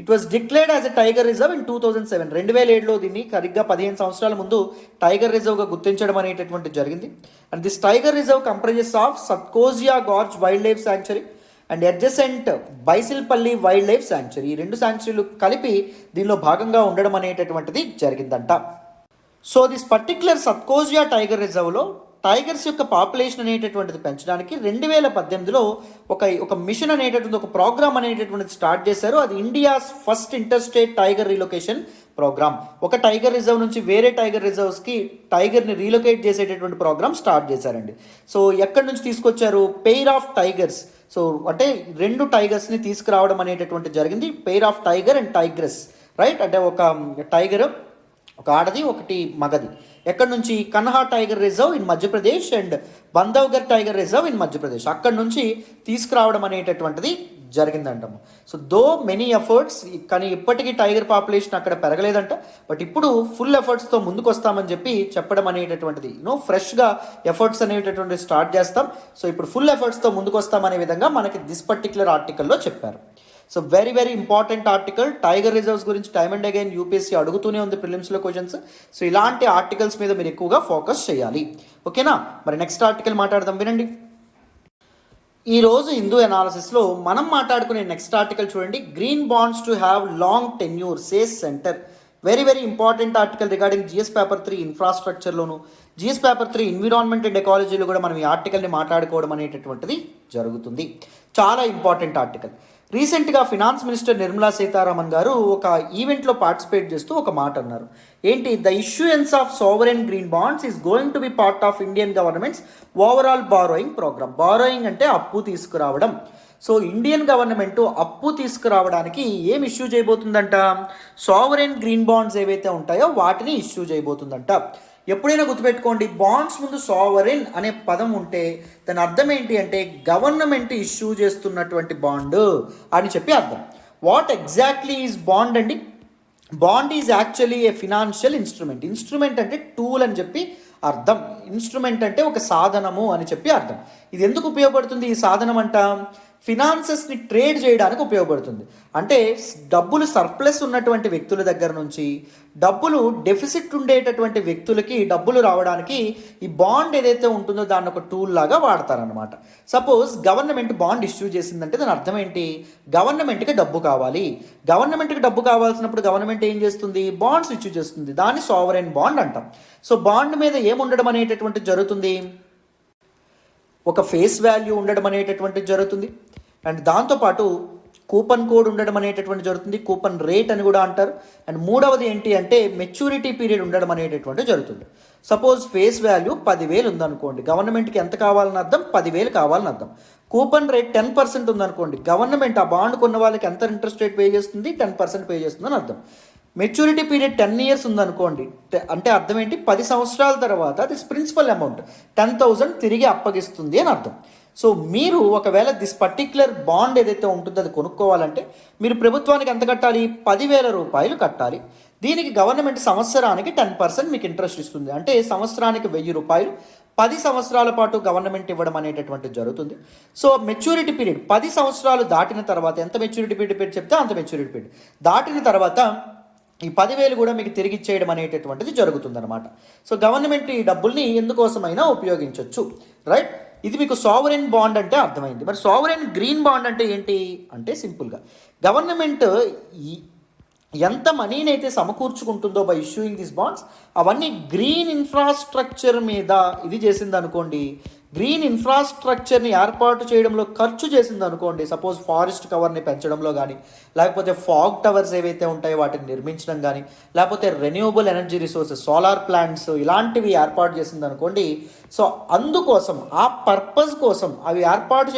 It was declared as a tiger reserve in 2007. 2007లో దీన్ని సరిగ్గా 15 సంవత్సరాల ముందు టైగర్ రిజర్వ్గా గుర్తించడం అనేటటువంటి జరిగింది. And this tiger reserve comprises of Satkosia gorge wild life sanctuary and adjacent Baisipalli wild life sanctuary. ఈ 2 శాంక్చురీలు కలిపి దీనిలో భాగంగా ఉండడం అనేటటువంటిది జరిగిందంట. So this particular Satkosia tiger రిజర్వ్లో టైగర్స్ యొక్క పాపులేషన్ అనేటటువంటిది పెంచడానికి 2018లో ఒక మిషన్ అనేటటువంటి ఒక ప్రోగ్రామ్ అనేటటువంటిది స్టార్ట్ చేశారు. అది India's first interstate tiger relocation programme. ఒక టైగర్ రిజర్వ్ నుంచి వేరే టైగర్ రిజర్వ్స్కి టైగర్ని రీలొకేట్ చేసేటటువంటి ప్రోగ్రామ్ స్టార్ట్ చేశారండి. సో ఎక్కడి నుంచి తీసుకొచ్చారు? Pair of tigers. సో అంటే 2 టైగర్స్ని తీసుకురావడం అనేటటువంటి జరిగింది. Pair of tiger and tigress, right? అంటే ఒక టైగర్, ఒక ఆడది, ఒకటి మగది. ఎక్కడి నుంచి? Kanha tiger reserve in Madhya Pradesh and Bandhavgarh tiger reserve in Madhya Pradesh. అక్కడి నుంచి తీసుకురావడం అనేటటువంటిది జరిగిందంటాము. సో దో మెనీ ఎఫర్ట్స్, కానీ ఇప్పటికీ టైగర్ పాపులేషన్ అక్కడ పెరగలేదంట. బట్ ఇప్పుడు ఫుల్ ఎఫర్ట్స్తో ముందుకు వస్తామని చెప్పి చెప్పడం అనేటటువంటిది ఫ్రెష్గా ఎఫర్ట్స్ అనేటటువంటిది స్టార్ట్ చేస్తాం. సో ఇప్పుడు ఫుల్ ఎఫర్ట్స్తో ముందుకు వస్తామనే విధంగా మనకి దిస్ పర్టిక్యులర్ ఆర్టికల్లో చెప్పారు. So very very important article. Tiger reserves గురించి టైమ్ అండ్ అగైన్ యూపీఎస్సీ అడుగుతూనే ఉంది ప్రిలిమ్స్లో క్వశ్చన్స్. సో ఇలాంటి ఆర్టికల్స్ మీద మీరు ఎక్కువగా ఫోకస్ చేయాలి, ఓకేనా? మరి నెక్స్ట్ ఆర్టికల్ మాట్లాడదాం, వినండి. ఈరోజు హిందూ అనాలిసిస్లో మనం మాట్లాడుకునే నెక్స్ట్ ఆర్టికల్ చూడండి. Green bonds to have long tenure says centre. Very very important article regarding GS paper 3 ఇన్ఫ్రాస్ట్రక్చర్లోను, జిఎస్ పేపర్ 3 ఎన్విరాన్మెంట్ అండ్ ఎకాలజీలో కూడా మనం ఈ ఆర్టికల్ని మాట్లాడుకోవడం అనేటటువంటిది జరుగుతుంది. చాలా ఇంపార్టెంట్ ఆర్టికల్. రీసెంట్గా ఫినాన్స్ మినిస్టర్ నిర్మలా సీతారామన్ గారు ఒక ఈవెంట్లో పార్టిసిపేట్ చేస్తూ ఒక మాట అన్నారు. ఏంటి? The issuance of sovereign green bonds is going to be part of Indian government's overall borrowing programme. Borrowing అంటే అప్పు తీసుకురావడం. సో ఇండియన్ గవర్నమెంట్ అప్పు తీసుకురావడానికి ఏం ఇష్యూ చేయబోతుందంట? సోవరెన్ గ్రీన్ బాండ్స్ ఏవైతే ఉంటాయో వాటిని ఇష్యూ చేయబోతుందంట. ఎప్పుడైనా గుర్తుపెట్టుకోండి, బాండ్స్ ముందు సావరెన్ అనే పదం ఉంటే దాని అర్థం ఏంటి అంటే గవర్నమెంట్ ఇష్యూ చేస్తున్నటువంటి బాండ్ అని చెప్పి అర్థం. వాట్ ఎగ్జాక్ట్లీ ఈజ్ బాండ్ అండి? Bond is actually A financial instrument. Instrument అంటే టూల్ అని చెప్పి అర్థం. ఇన్స్ట్రుమెంట్ అంటే ఒక సాధనము అని చెప్పి అర్థం. ఇది ఎందుకు ఉపయోగపడుతుంది ఈ సాధనం అంట? ఫినాన్సెస్ని ట్రేడ్ చేయడానికి ఉపయోగపడుతుంది. అంటే డబ్బులు సర్ప్లస్ ఉన్నటువంటి వ్యక్తుల దగ్గర నుంచి డబ్బులు డెఫిసిట్ ఉండేటటువంటి వ్యక్తులకి డబ్బులు రావడానికి ఈ బాండ్ ఏదైతే ఉంటుందో దాన్ని ఒక టూల్ లాగా వాడతారనమాట. సపోజ్ గవర్నమెంట్ బాండ్ ఇష్యూ చేసిందంటే దాని అర్థం ఏంటి? గవర్నమెంట్కి డబ్బు కావాలి. గవర్నమెంట్కి డబ్బు కావాల్సినప్పుడు గవర్నమెంట్ ఏం చేస్తుంది? బాండ్స్ ఇష్యూ చేస్తుంది. దాన్ని సావరెన్ బాండ్ అంటాం. సో బాండ్ మీద ఏముండడం అనేటటువంటి జరుగుతుంది? ఒక ఫేస్ వాల్యూ ఉండడం అనేటటువంటి జరుగుతుంది. అండ్ దాంతోపాటు కూపన్ కోడ్ ఉండడం అనేటటువంటి జరుగుతుంది. కూపన్ రేట్ అని కూడా అంటారు. అండ్ మూడవది ఏంటి అంటే మెచ్యూరిటీ పీరియడ్ ఉండడం అనేటటువంటి జరుగుతుంది. సపోజ్ ఫేస్ వాల్యూ 10,000 ఉందనుకోండి, గవర్నమెంట్కి ఎంత కావాలని అర్థం? 10,000 కావాలని అర్థం. కూపన్ రేట్ 10% ఉందనుకోండి, గవర్నమెంట్ ఆ బాండ్ కొన్న వాళ్ళకి ఎంత ఇంట్రెస్ట్ రేట్ పే చేస్తుంది? 10% పే చేస్తుందని అర్థం. మెచ్యూరిటీ పీరియడ్ 10 years ఉందనుకోండి, అంటే అర్థం ఏంటి? 10 సంవత్సరాల తర్వాత దిస్ ప్రిన్సిపల్ అమౌంట్ 10,000 తిరిగి అప్పగిస్తుంది అని అర్థం. సో మీరు ఒకవేళ దిస్ పర్టిక్యులర్ బాండ్ ఏదైతే ఉంటుందో అది కొనుక్కోవాలంటే మీరు ప్రభుత్వానికి ఎంత కట్టాలి? 10,000 రూపాయలు కట్టాలి. దీనికి గవర్నమెంట్ సంవత్సరానికి 10% మీకు ఇంట్రెస్ట్ ఇస్తుంది. అంటే సంవత్సరానికి 1,000 రూపాయలు 10 సంవత్సరాల పాటు గవర్నమెంట్ ఇవ్వడం అనేటటువంటి జరుగుతుంది. సో మెచ్యూరిటీ పీరియడ్ 10 సంవత్సరాలు దాటిన తర్వాత ఎంత మెచ్యూరిటీ పీరియడ్ చెప్తే అంత మెచ్యూరిటీ పీరియడ్ దాటిన తర్వాత ఈ 10,000 కూడా మీకు తిరిగి ఇచ్చేయడం అనేటటువంటిది జరుగుతుందన్నమాట. సో గవర్నమెంట్ ఈ డబ్బుల్ని ఎందుకోసమైనా ఉపయోగించవచ్చు, రైట్. ఇది మీకు సావరెన్ బాండ్ అంటే అర్థమైంది. మరి సావరెన్ గ్రీన్ బాండ్ అంటే ఏంటి అంటే సింపుల్గా గవర్నమెంట్ ఎంత మనీని అయితే సమకూర్చుకుంటుందో బై ఇష్యూయింగ్ దిస్ బాండ్స్ అవన్నీ గ్రీన్ ఇన్ఫ్రాస్ట్రక్చర్ మీద ఇది చేసింది అనుకోండి, గ్రీన్ ఇన్ఫ్రాస్ట్రక్చర్ని ఏర్పాటు చేయడంలో ఖర్చు చేసింది అనుకోండి, సపోజ్ ఫారెస్ట్ కవర్ని పెంచడంలో కానీ, లేకపోతే ఫాగ్ టవర్స్ ఏవైతే ఉంటాయో వాటిని నిర్మించడం కానీ, లేకపోతే renewable energy resources solar plants ఇలాంటివి ఏర్పాటు చేసింది అనుకోండి. సో అందుకోసం ఆ పర్పస్ కోసం అవి ఏర్పాటు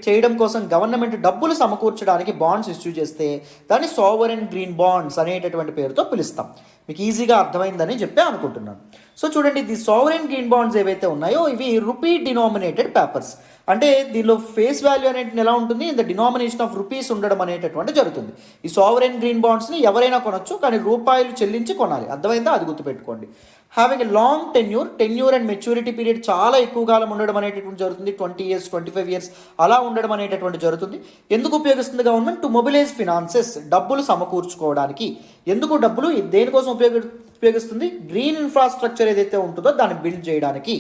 చేయడం కోసం గవర్నమెంట్ డబ్బులు సమకూర్చడానికి బాండ్స్ ఇష్యూ చేస్తే దాన్ని సావరెన్ గ్రీన్ బాండ్స్ అనేటటువంటి పేరుతో పిలుస్తాం. మీకు ఈజీగా అర్థమైందని చెప్పి అనుకుంటున్నాను. సో చూడండి, ది సావరెన్ గ్రీన్ బాండ్స్ ఏవైతే ఉన్నాయో ఇవి రూపీ డినామినేటెడ్ పేపర్స్. అంటే దీనిలో ఫేస్ వాల్యూ అనేది ఎలా ఉంటుంది, in the denomination of rupees ఉండడం అనేటటువంటి జరుగుతుంది. ఈ సావరెన్ గ్రీన్ బాండ్స్ని ఎవరైనా కొనొచ్చు, కానీ రూపాయలు చెల్లించి కొనాలి. అర్థమైందా? అది గుర్తుపెట్టుకోండి. Having a long tenure and maturity period చాలా ఎక్కువ కాలం ఉండడం అనేటటువంటి జరుగుతుంది. 20 years 25 years అలా ఉండడం అనేటటువంటి జరుగుతుంది. ఎందుకు ఉపయోగిస్తుంది గవర్నమెంట్? టు మొబిలైజ్ ఫినాన్సెస్, డబ్బులు సమకూర్చుకోవడానికి. ఎందుకు డబ్బులు దేనికోసం ఉపయోగిస్తుంది? గ్రీన్ ఇన్ఫ్రాస్ట్రక్చర్ ఏదైతే ఉంటుందో దాన్ని బిల్డ్ చేయడానికి.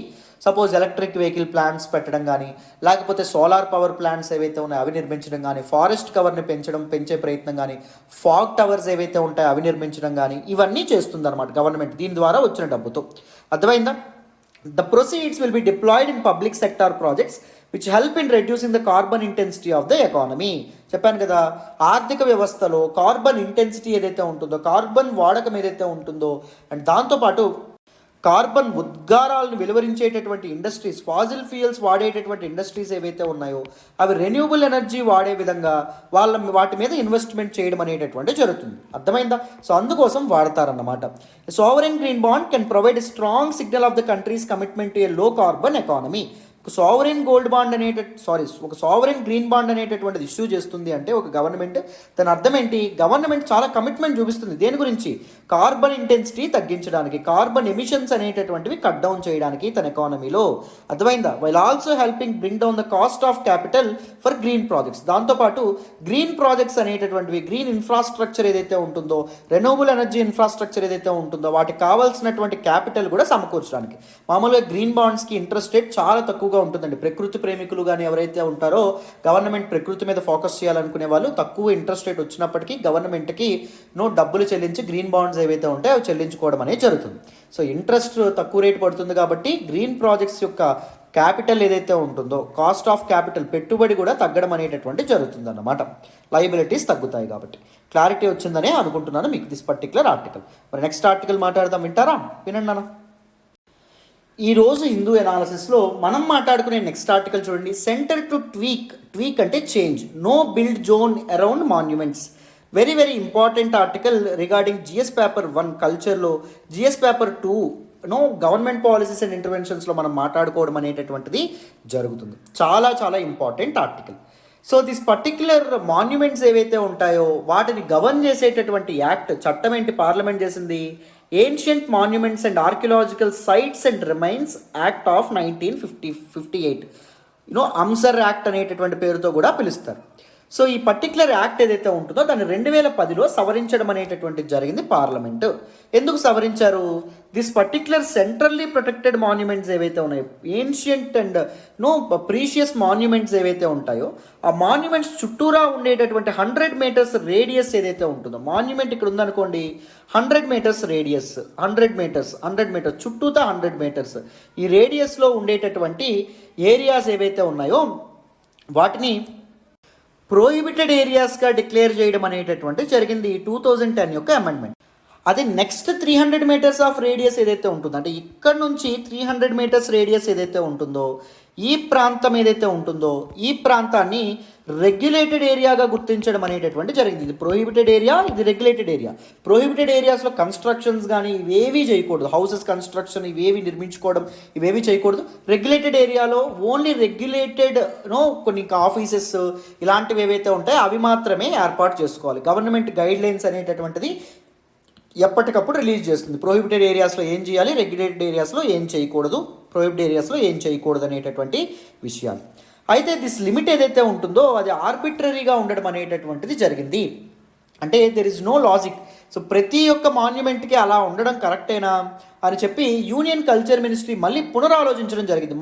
సపోజ్ ఎలక్ట్రిక్ వెహికల్ ప్లాంట్స్ పెట్టడం కానీ, లేకపోతే సోలార్ పవర్ ప్లాంట్స్ ఏవైతే ఉన్నాయో అవి నిర్మించడం కానీ, ఫారెస్ట్ కవర్ని పెంచే ప్రయత్నం కానీ, ఫాగ్ టవర్స్ ఏవైతే ఉంటాయో అవి నిర్మించడం కానీ, ఇవన్నీ చేస్తుంది అనమాట గవర్నమెంట్ దీని ద్వారా వచ్చిన డబ్బుతో. అర్థమైందా? The proceeds will be deployed in public sector projects which help in reducing the carbon intensity of the economy. చెప్పాను కదా, ఆర్థిక వ్యవస్థలో కార్బన్ ఇంటెన్సిటీ ఏదైతే ఉంటుందో, కార్బన్ వాడకం ఏదైతే ఉంటుందో, అండ్ దాంతోపాటు కార్బన్ ఉద్గారాలను వెలువరించేటటువంటి ఇండస్ట్రీస్, ఫాజిల్ ఫ్యూయల్స్ వాడేటటువంటి ఇండస్ట్రీస్ ఏవైతే ఉన్నాయో అవి రెన్యూవబుల్ ఎనర్జీ వాడే విధంగా వాటి మీద ఇన్వెస్ట్మెంట్ చేయడం అనేటటువంటి జరుగుతుంది. అర్థమైందా? సో అందుకోసం వాడతారన్నమాట. Sovereign green bond can provide a strong signal of the country's commitment to a low carbon economy. ఒక సావరెన్ గ్రీన్ బాండ్ అనేటటువంటిది ఇష్యూ చేస్తుంది అంటే ఒక గవర్నమెంట్, దాని అర్థం ఏంటి? గవర్నమెంట్ చాలా కమిట్మెంట్ చూపిస్తుంది. దేని గురించి? కార్బన్ ఇంటెన్సిటీ తగ్గించడానికి, కార్బన్ ఎమిషన్స్ అనేటటువంటివి కట్ డౌన్ చేయడానికి తన ఎకానమీలో. అర్థమైందా? While also helping bring down the cost of capital for green projects. దాంతోపాటు గ్రీన్ ప్రాజెక్ట్స్ అనేటటువంటివి, గ్రీన్ ఇన్ఫ్రాస్ట్రక్చర్ ఏదైతే ఉంటుందో, రెన్యూవబుల్ ఎనర్జీ ఇన్ఫ్రాస్ట్రక్చర్ ఏదైతే ఉంటుందో వాటికి కావాల్సినటువంటి క్యాపిటల్ కూడా సమకూర్చడానికి. మామూలుగా గ్రీన్ బాండ్స్కి ఇంట్రెస్ట్ రేట్ చాలా తక్కువ ఉంటుందండి. ప్రకృతి ప్రేమికులు కానీ ఎవరైతే ఉంటారో, గవర్నమెంట్ ప్రకృతి మీద ఫోకస్ చేయాలనుకునే వాళ్ళు, తక్కువ ఇంట్రెస్ట్ రేట్ వచ్చినప్పటికీ గవర్నమెంట్కి డబ్బులు చెల్లించి గ్రీన్ బాండ్స్ ఏవైతే ఉంటాయో అవి చెల్లించుకోవడం అనేది జరుగుతుంది. సో ఇంట్రెస్ట్ తక్కువ రేట్ పడుతుంది కాబట్టి గ్రీన్ ప్రాజెక్ట్స్ యొక్క క్యాపిటల్ ఏదైతే ఉంటుందో, కాస్ట్ ఆఫ్ క్యాపిటల్, పెట్టుబడి కూడా తగ్గడం అనేటటువంటి జరుగుతుంది అన్నమాట. లయబిలిటీస్ తగ్గుతాయి కాబట్టి. క్లారిటీ వచ్చిందనే అనుకుంటున్నాను మీకు దిస్ పర్టికులర్ ఆర్టికల్. మరి నెక్స్ట్ ఆర్టికల్ మాట్లాడదాం, వింటారా? వినండి అన్న. ఈరోజు హిందూ ఎనాలిసిస్లో మనం మాట్లాడుకునే నెక్స్ట్ ఆర్టికల్ చూడండి. సెంటర్ టు ట్వీక్ అంటే change, no build zone around monuments. Very very important article regarding GS paper 1 కల్చర్లో, GS paper 2 government policies and ఇంటర్వెన్షన్స్లో మనం మాట్లాడుకోవడం అనేటటువంటిది జరుగుతుంది. చాలా చాలా important article. So this particular monuments ఏవైతే ఉంటాయో వాటిని గవర్న్ చేసేటటువంటి యాక్ట్, చట్టం ఏంటి పార్లమెంట్ చేసింది? Ancient monuments and archaeological sites and remains act of 1958. AMASR act అనేటటువంటి పేరుతో కూడా పిలుస్తారు. సో ఈ పర్టికులర్ యాక్ట్ ఏదైతే ఉంటుందో దాన్ని 2010లో సవరించడం అనేటటువంటిది జరిగింది పార్లమెంటు. ఎందుకు సవరించారు? This particular centrally protected monuments ఏవైతే ఉన్నాయో, ఏన్షియంట్ అండ్ ప్రీషియస్ మాన్యుమెంట్స్ ఏవైతే ఉంటాయో ఆ మాన్యుమెంట్స్ చుట్టూరా ఉండేటటువంటి 100 meters రేడియస్ ఏదైతే ఉంటుందో, మాన్యుమెంట్ ఇక్కడ ఉందనుకోండి, 100 meters రేడియస్, 100 meters చుట్టూతా 100 meters ఈ రేడియస్లో ఉండేటటువంటి ఏరియాస్ ఏవైతే ఉన్నాయో వాటిని ప్రోహిబిటెడ్ ఏరియాస్గా డిక్లేర్ చేయడం అనేటటువంటి జరిగింది 2010 యొక్క అమెండ్మెంట్. అది నెక్స్ట్ 300 meters ఆఫ్ రేడియస్ ఏదైతే ఉంటుందో, అంటే ఇక్కడ నుంచి 300 meters రేడియస్ ఏదైతే ఉంటుందో, ఈ ప్రాంతం ఏదైతే ఉంటుందో ఈ ప్రాంతాన్ని రెగ్యులేటెడ్ ఏరియాగా గుర్తించడం అనేటటువంటి జరిగింది. ఇది ప్రోహిబిటెడ్ ఏరియా, ఇది రెగ్యులేటెడ్ ఏరియా. ప్రోహిబిటెడ్ ఏరియాస్లో కన్స్ట్రక్షన్స్ కానీ ఇవేవి చేయకూడదు, హౌసెస్ కన్స్ట్రక్షన్ ఇవేవి నిర్మించుకోవడం ఇవేవి చేయకూడదు. రెగ్యులేటెడ్ ఏరియాలో ఓన్లీ రెగ్యులేటెడ్ కొన్ని ఆఫీసెస్ ఇలాంటివి ఏవైతే ఉంటాయో అవి మాత్రమే ఏర్పాటు చేసుకోవాలి. గవర్నమెంట్ గైడ్ లైన్స్ అనేటటువంటిది ఎప్పటికప్పుడు రిలీజ్ చేస్తుంది. ప్రొహిబిటెడ్ ఏరియాస్లో ఏం చేయాలి, రెగ్యులేటెడ్ ఏరియాస్లో ఏం చేయకూడదు, ప్రొహిబిటెడ్ ఏరియాస్లో ఏం చేయకూడదు అనేటటువంటి విషయాలు. అయితే దిస్ లిమిట్ ఏదైతే ఉంటుందో అది ఆర్బిట్రరీగా ఉండడం అనేటటువంటిది జరిగింది. అంటే there is no logic. So ప్రతి ఒక్క మాన్యుమెంట్కి అలా ఉండడం కరెక్టేనా అని చెప్పి యూనియన్ కల్చర్ మినిస్ట్రీ మళ్ళీ పునరాలోచించడం జరిగింది.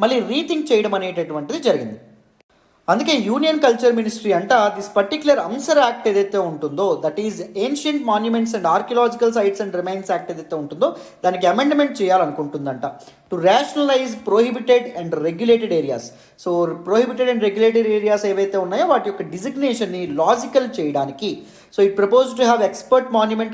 మళ్ళీ రీథింక్ చేయడం అనేటటువంటిది జరిగింది. అందుకే యూనియన్ కల్చర్ మినిస్ట్రీ అంట దిస్ పర్టిక్యులర్ అంసర్ యాక్ట్ ఏదైతే ఉంటుందో, that is ancient monuments and archaeological sites and remains act ఏదైతే ఉంటుందో దానికి అమెండ్మెంట్ చేయాలనుకుంటుందంట to rationalise prohibited and regulated areas. So prohibited and regulated areas ఏవైతే ఉన్నాయో వాటి యొక్క డిజిగ్నేషన్ని లాజికల్ చేయడానికి. So it propose to have expert monument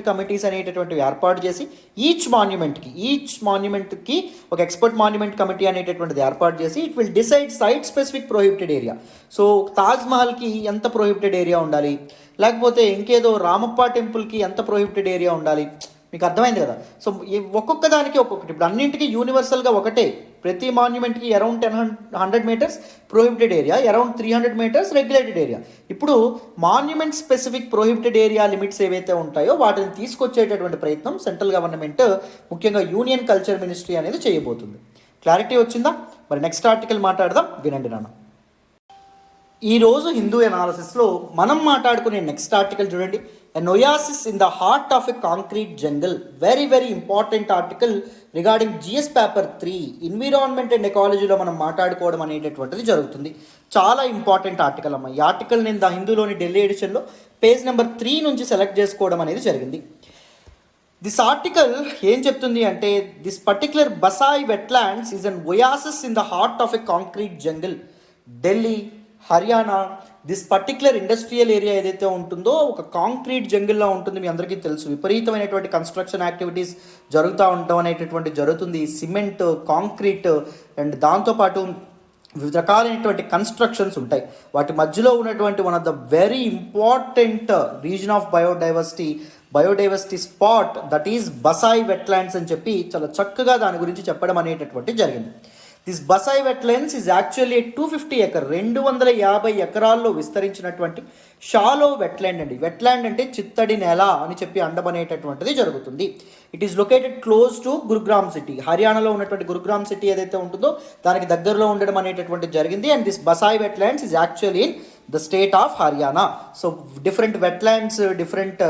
committees అనేటటువంటివి ఏర్పాటు చేసి ఈచ్ మాన్యుమెంట్కి ఒక ఎక్స్పర్ట్ మాన్యుమెంట్ కమిటీ అనేటటువంటిది ఏర్పాటు చేసి it will decide site specific prohibited area. So Taj మహల్కి ఎంత ప్రొహిబిటెడ్ ఏరియా ఉండాలి, లేకపోతే ఇంకేదో రామప్ప టెంపుల్కి ఎంత ప్రొహిబిటెడ్ ఏరియా ఉండాలి, మీకు అర్థమైంది కదా. సో ఒక్కొక్క దానికి ఒక్కొక్కటి. ఇప్పుడు అన్నింటికి యూనివర్సల్గా ఒకటే, ప్రతి మాన్యుమెంట్కి around 100 metres prohibited area, around 300 metres regulated area. ఇప్పుడు monument specific prohibited area limits ఏవైతే ఉంటాయో వాటిని తీసుకొచ్చేటటువంటి ప్రయత్నం సెంట్రల్ గవర్నమెంట్, ముఖ్యంగా యూనియన్ కల్చర్ మినిస్ట్రీ అనేది చేయబోతుంది. క్లారిటీ వచ్చిందా? మరి నెక్స్ట్ ఆర్టికల్ మాట్లాడదాం, వినండి నాన్న. ఈరోజు హిందూ ఎనాలిసిస్లో మనం మాట్లాడుకునే నెక్స్ట్ ఆర్టికల్ చూడండి, an oasis in the heart of a concrete jungle. Very very important article regarding GS paper 3 environment and ఎకాలజీలో మనం మాట్లాడుకోవడం అనేటటువంటిది జరుగుతుంది. చాలా ఇంపార్టెంట్ ఆర్టికల్ అమ్మ. ఈ ఆర్టికల్ నేను ద హిందూలోని ఢిల్లీ ఎడిషన్లో పేజ్ నెంబర్ 3 నుంచి సెలెక్ట్ చేసుకోవడం అనేది జరిగింది. దిస్ ఆర్టికల్ ఏం చెప్తుంది అంటే, this particular Basai wetlands is an oasis in the heart of a concrete jungle. Delhi, Haryana, this particular industrial area ఏదైతే ఉంటుందో ఒక కాంక్రీట్ జంగిల్లో ఉంటుంది. మీ అందరికీ తెలుసు, విపరీతమైనటువంటి కన్స్ట్రక్షన్ యాక్టివిటీస్ జరుగుతూ ఉండడం అనేటటువంటి జరుగుతుంది. సిమెంట్, కాంక్రీట్ అండ్ దాంతోపాటు వివిధ రకాలైనటువంటి కన్స్ట్రక్షన్స్ ఉంటాయి. వాటి మధ్యలో ఉన్నటువంటి one of the very important region of biodiversity spot that is Basai wetlands అని చెప్పి చాలా చక్కగా దాని గురించి చెప్పడం అనేటటువంటి జరిగింది. This Basai wetlands is actually 250 acre 250 ఎకరాల్లో విస్తరించినటువంటి షాలో వెట్లాండ్ అండి. వెట్లాండ్ అంటే చిత్తడి నేల అని చెప్పి అండమనేటటువంటిది జరుగుతుంది. It is located close to Gurugram city. హర్యానాలో ఉన్నటువంటి గురుగ్రామ్ సిటీ ఏదైతే ఉంటుందో దానికి దగ్గరలో ఉండడం అనేటటువంటిది జరిగింది. And this Basai wetlands is actually in the state of Haryana. So different wetlands, different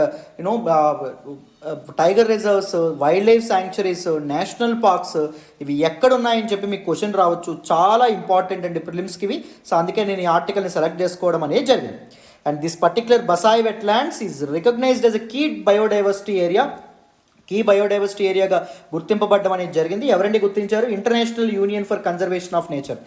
tiger reserves, wild life sanctuaries, national parks ఇవి ఎక్కడున్నాయని చెప్పి మీకు క్వశ్చన్ రావచ్చు. చాలా ఇంపార్టెంట్ అండి ప్రిలిమ్స్కి ఇవి. సో అందుకే నేను ఈ ఆర్టికల్ని సెలెక్ట్ చేసుకోవడం అనేది జరిగింది. And this particular Basai wetlands is recognized as a key biodiversity ఏరియాగా గుర్తింపబడడం అనేది జరిగింది. ఎవరండి గుర్తించారు? International union for conservation of nature,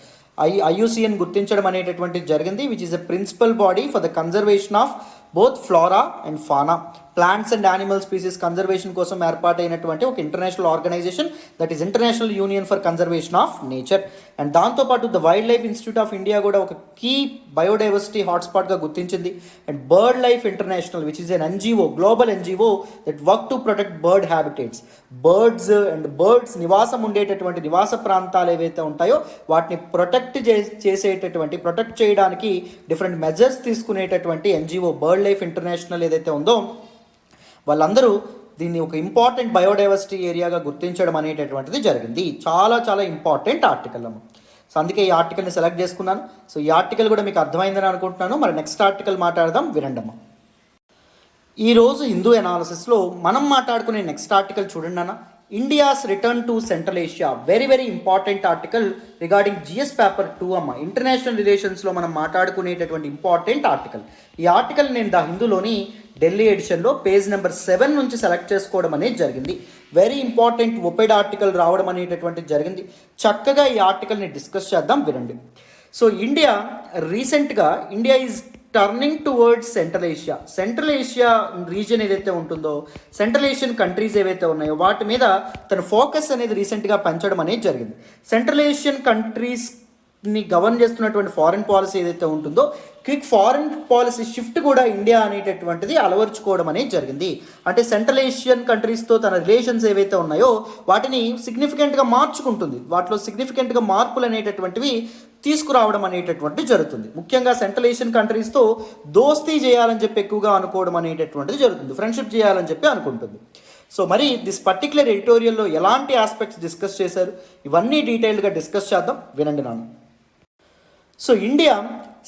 IUCN గుర్తించడం అనేటటువంటిది జరిగింది. Which is a principal body for the conservation of both flora and fauna, plants and animal species conservation కోసం ఏర్పాటైనటువంటి ఒక international organization that is international union for conservation of nature. And దాంతోపాటు the wildlife institute of India కూడా ఒక key biodiversity హాట్స్పాట్గా గుర్తించింది. And Bird Life International which is an NGO, global NGO that work to protect bird habitats. Birds నివాసం ఉండేటటువంటి నివాస ప్రాంతాలు ఏవైతే ఉంటాయో వాటిని ప్రొటెక్ట్ చేయడానికి డిఫరెంట్ మెజర్స్ తీసుకునేటటువంటి NGO బర్డ్ లైఫ్ ఇంటర్నేషనల్ ఏదైతే ఉందో వాళ్ళందరూ దీన్ని ఒక ఇంపార్టెంట్ బయోడైవర్సిటీ ఏరియాగా గుర్తించడం అనేటటువంటిది జరిగింది. చాలా చాలా ఇంపార్టెంట్ ఆర్టికల్ అమ్మ. సో అందుకే ఈ ఆర్టికల్ని సెలెక్ట్ చేసుకున్నాను. సో ఈ ఆర్టికల్ కూడా మీకు అర్థమైందని అనుకుంటున్నాను. మరి నెక్స్ట్ ఆర్టికల్ మాట్లాడదాం, వినండమ్మా. ఈరోజు హిందూ ఎనాలిసిస్లో మనం మాట్లాడుకునే నెక్స్ట్ ఆర్టికల్ చూడండి అన్న, India's return to Central Asia. Very very important article regarding GS paper 2 అమ్మ. ఇంటర్నేషనల్ రిలేషన్స్లో మనం మాట్లాడుకునేటటువంటి ఇంపార్టెంట్ ఆర్టికల్. ఈ ఆర్టికల్ నేను ద హిందూలోని ఢిల్లీ ఎడిషన్లో పేజ్ నెంబర్ 7 నుంచి సెలెక్ట్ చేసుకోవడం అనేది జరిగింది. వెరీ ఇంపార్టెంట్ ఒపెడ్ ఆర్టికల్ రావడం అనేటటువంటిది జరిగింది. చక్కగా ఈ ఆర్టికల్ని డిస్కస్ చేద్దాం, వినండి. So India is turning towards central Asia region ఏదైతే ఉంటుందో, సెంట్రల్ ఏషియన్ కంట్రీస్ ఏవైతే ఉన్నాయో వాటి మీద తన ఫోకస్ అనేది రీసెంట్గా పెంచడం అనేది జరిగింది. సెంట్రల్ ఏషియన్ కంట్రీస్ ని గవర్న్ చేస్తున్నటువంటి ఫారిన్ పాలసీ ఏదైతే ఉంటుందో క్విక్ ఫారిన్ పాలసీ షిఫ్ట్ కూడా ఇండియా అనేటటువంటిది అలవరుచుకోవడం అనేది జరిగింది. అంటే సెంట్రల్ ఏషియన్ కంట్రీస్తో తన రిలేషన్స్ ఏవైతే ఉన్నాయో వాటిని సిగ్నిఫికెంట్గా మార్చుకుంటుంది. వాటిలో సిగ్నిఫికెంట్గా మార్పులు అనేటటువంటివి తీసుకురావడం అనేటటువంటిది జరుగుతుంది. ముఖ్యంగా సెంట్రల్ ఏషియన్ కంట్రీస్తో దోస్తీ చేయాలని చెప్పి ఎక్కువగా అనుకోవడం అనేటటువంటిది జరుగుతుంది, ఫ్రెండ్షిప్ చేయాలని చెప్పి అనుకుంటుంది. సో మరి దిస్ పర్టికులర్ ఎడిటోరియల్లో ఎలాంటి ఆస్పెక్ట్స్ డిస్కస్ చేశారు, ఇవన్నీ డీటెయిల్డ్గా డిస్కస్ చేద్దాం, వినండి నాన్న. సో ఇండియా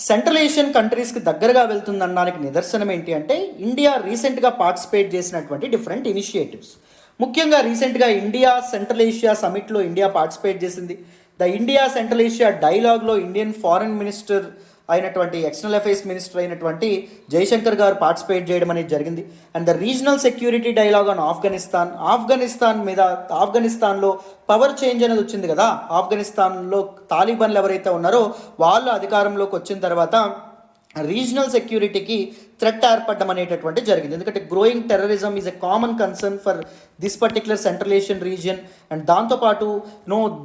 సెంట్రల్ ఏషియన్ కంట్రీస్కి దగ్గరగా వెళ్తుందనడానికి నిదర్శనం ఏంటి అంటే ఇండియా రీసెంట్గా పార్టిసిపేట్ చేసినటువంటి డిఫరెంట్ ఇనిషియేటివ్స్. ముఖ్యంగా రీసెంట్గా ఇండియా సెంట్రల్ ఏషియా సమిట్లో ఇండియా పార్టిసిపేట్ చేసింది. ద ఇండియా సెంట్రల్ ఏషియా డైలాగ్లో ఇండియన్ ఫారెన్ మినిస్టర్ అయినటువంటి ఎక్స్టర్నల్ అఫైర్స్ మినిస్టర్ అయినటువంటి జైశంకర్ గారు పార్టిసిపేట్ చేయడం అనేది జరిగింది. And the regional security dialogue on Afghanistan మీద ఆఫ్ఘనిస్తాన్లో పవర్ చేంజ్ అనేది వచ్చింది కదా. ఆఫ్ఘనిస్తాన్లో తాలిబాన్లు ఎవరైతే ఉన్నారో వాళ్ళు అధికారంలోకి వచ్చిన తర్వాత రీజనల్ సెక్యూరిటీకి థ్రెట్ ఏర్పడడం అనేటటువంటి జరిగింది. ఎందుకంటే growing terrorism is a common concern for this particular Central Asian region. And దాంతోపాటు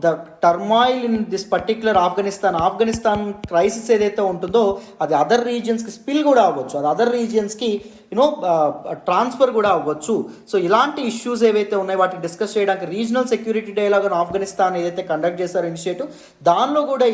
the turmoil in this particular Afghanistan crisis ఏదైతే ఉంటుందో అది అదర్ రీజియన్స్కి స్పిల్ కూడా అవ్వచ్చు, అది అదర్ రీజియన్స్కి ట్రాన్స్ఫర్ కూడా అవ్వచ్చు. సో ఇలాంటి ఇష్యూస్ ఏవైతే ఉన్నాయో వాటిని డిస్కస్ చేయడానికి regional security dialogue on Afghanistan ఏదైతే కండక్ట్ చేశారో ఇనిషియేటివ్, దానిలో కూడా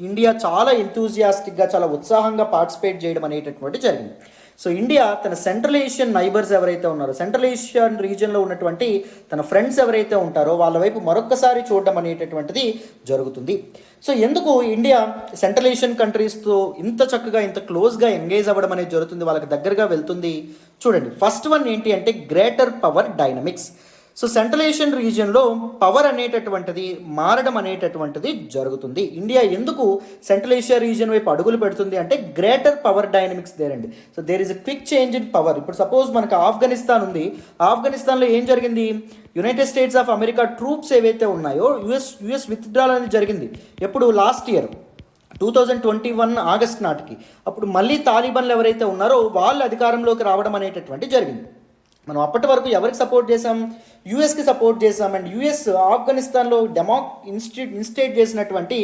ఇండియా చాలా ఎంతూజియాస్టిక్గా చాలా ఉత్సాహంగా పార్టిసిపేట్ చేయడం అనేటటువంటి జరిగింది. సో ఇండియా తన సెంట్రల్ ఏషియన్ నైబర్స్ ఎవరైతే ఉన్నారో, సెంట్రల్ ఏషియన్ రీజియన్లో ఉన్నటువంటి తన ఫ్రెండ్స్ ఎవరైతే ఉంటారో వాళ్ళ వైపు మరొకసారి చూడడం అనేటటువంటిది జరుగుతుంది. సో ఎందుకు ఇండియా సెంట్రల్ ఏషియన్ కంట్రీస్తో ఇంత చక్కగా ఇంత క్లోజ్గా ఎంగేజ్ అవ్వడం అనేది జరుగుతుంది, వాళ్ళకి దగ్గరగా వెళ్తుంది? చూడండి, ఫస్ట్ వన్ ఏంటి అంటే greater power dynamics. So Central Asian రీజియన్లో పవర్ అనేటటువంటిది మారడం అనేటటువంటిది జరుగుతుంది. ఇండియా ఎందుకు సెంట్రల్ ఏషియా రీజియన్ వైపు అడుగులు పెడుతుంది అంటే గ్రేటర్ పవర్ డైనమిక్స్ దేరండి. So there is a quick change in power. ఇప్పుడు సపోజ్ మనకు ఆఫ్ఘనిస్తాన్ ఉంది, ఆఫ్ఘనిస్తాన్లో ఏం జరిగింది, United States of America troops ఏవైతే ఉన్నాయో యుఎస్ విత్డ్రాల్ అనేది జరిగింది. ఎప్పుడు లాస్ట్ ఇయర్ 2021 ఆగస్ట్ నాటికి. అప్పుడు మళ్ళీ తాలిబాన్లు ఎవరైతే ఉన్నారో వాళ్ళు అధికారంలోకి రావడం అనేటటువంటి జరిగింది. మనం అప్పటి వరకు ఎవరికి సపోర్ట్ చేసాం, యూఎస్కి సపోర్ట్ చేసాం. అండ్ యూఎస్ ఆఫ్ఘనిస్తాన్లో ఇన్స్టిగేట్ చేసినటువంటి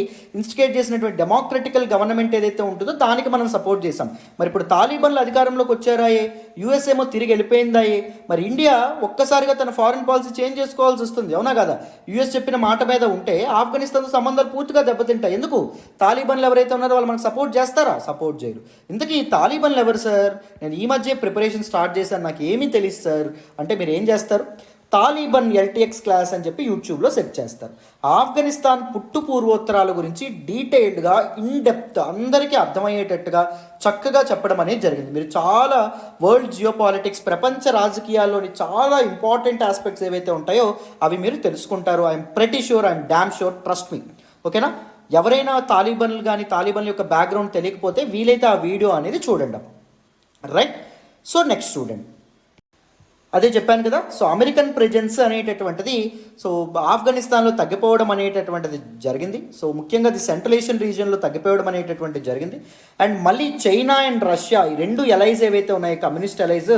డెమోక్రటికల్ గవర్నమెంట్ ఏదైతే ఉంటుందో దానికి మనం సపోర్ట్ చేసాం. మరి ఇప్పుడు తాలిబాన్లు అధికారంలోకి వచ్చారాయే, యూఎస్ ఏమో తిరిగి వెళ్ళిపోయిందాయే. మరి ఇండియా ఒక్కసారిగా తన ఫారిన్ పాలసీ చేంజ్ చేసుకోవాల్సి వస్తుంది, అవునా కదా? యూఎస్ చెప్పిన మాట మీద ఉంటే ఆఫ్ఘనిస్తాన్తో సంబంధాలు పూర్తిగా దెబ్బతింటాయి. ఎందుకు? తాలిబాన్లు ఎవరైతే ఉన్నారో వాళ్ళు మనకు సపోర్ట్ చేస్తారా? సపోర్ట్ చేయరు. ఇంతకీ తాలిబాన్లు ఎవరు సార్? నేను ఈ మధ్య ప్రిపరేషన్ స్టార్ట్ చేశాను, నాకు ఏమీ తెలియదు సార్ అంటే మీరు ఏం చేస్తారు, తాలిబాన్ ఎల్టీఎక్స్ క్లాస్ అని చెప్పి యూట్యూబ్లో సెర్చ్ చేస్తారు. ఆఫ్ఘనిస్తాన్ పుట్టు పూర్వోత్తరాల గురించి డీటెయిల్డ్గా ఇన్డెప్త్ అందరికీ అర్థమయ్యేటట్టుగా చక్కగా చెప్పడం అనేది జరిగింది. మీరు చాలా వరల్డ్ జియోపాలిటిక్స్, ప్రపంచ రాజకీయాల్లోని చాలా ఇంపార్టెంట్ ఆస్పెక్ట్స్ ఏవైతే ఉంటాయో అవి మీరు తెలుసుకుంటారు. I'm pretty sure, I'm damn sure, trust me. ఓకేనా? ఎవరైనా తాలిబాన్లు కానీ తాలిబాన్ల యొక్క బ్యాక్గ్రౌండ్ తెలియకపోతే వీలైతే ఆ వీడియో అనేది చూడండి, రైట్? సో నెక్స్ట్ చూడండి, అదే చెప్పాను కదా. సో అమెరికన్ ప్రెజెన్స్ అనేటటువంటిది సో ఆఫ్ఘనిస్తాన్లో తగ్గిపోవడం అనేటటువంటిది జరిగింది. సో ముఖ్యంగా అది సెంట్రల్ ఏషియన్ రీజియన్లో తగ్గిపోవడం అనేటటువంటిది జరిగింది. అండ్ మళ్ళీ చైనా అండ్ రష్యా, ఈ రెండు ఎలైజ్ ఏవైతే ఉన్నాయో కమ్యూనిస్ట్ ఎలైజ్,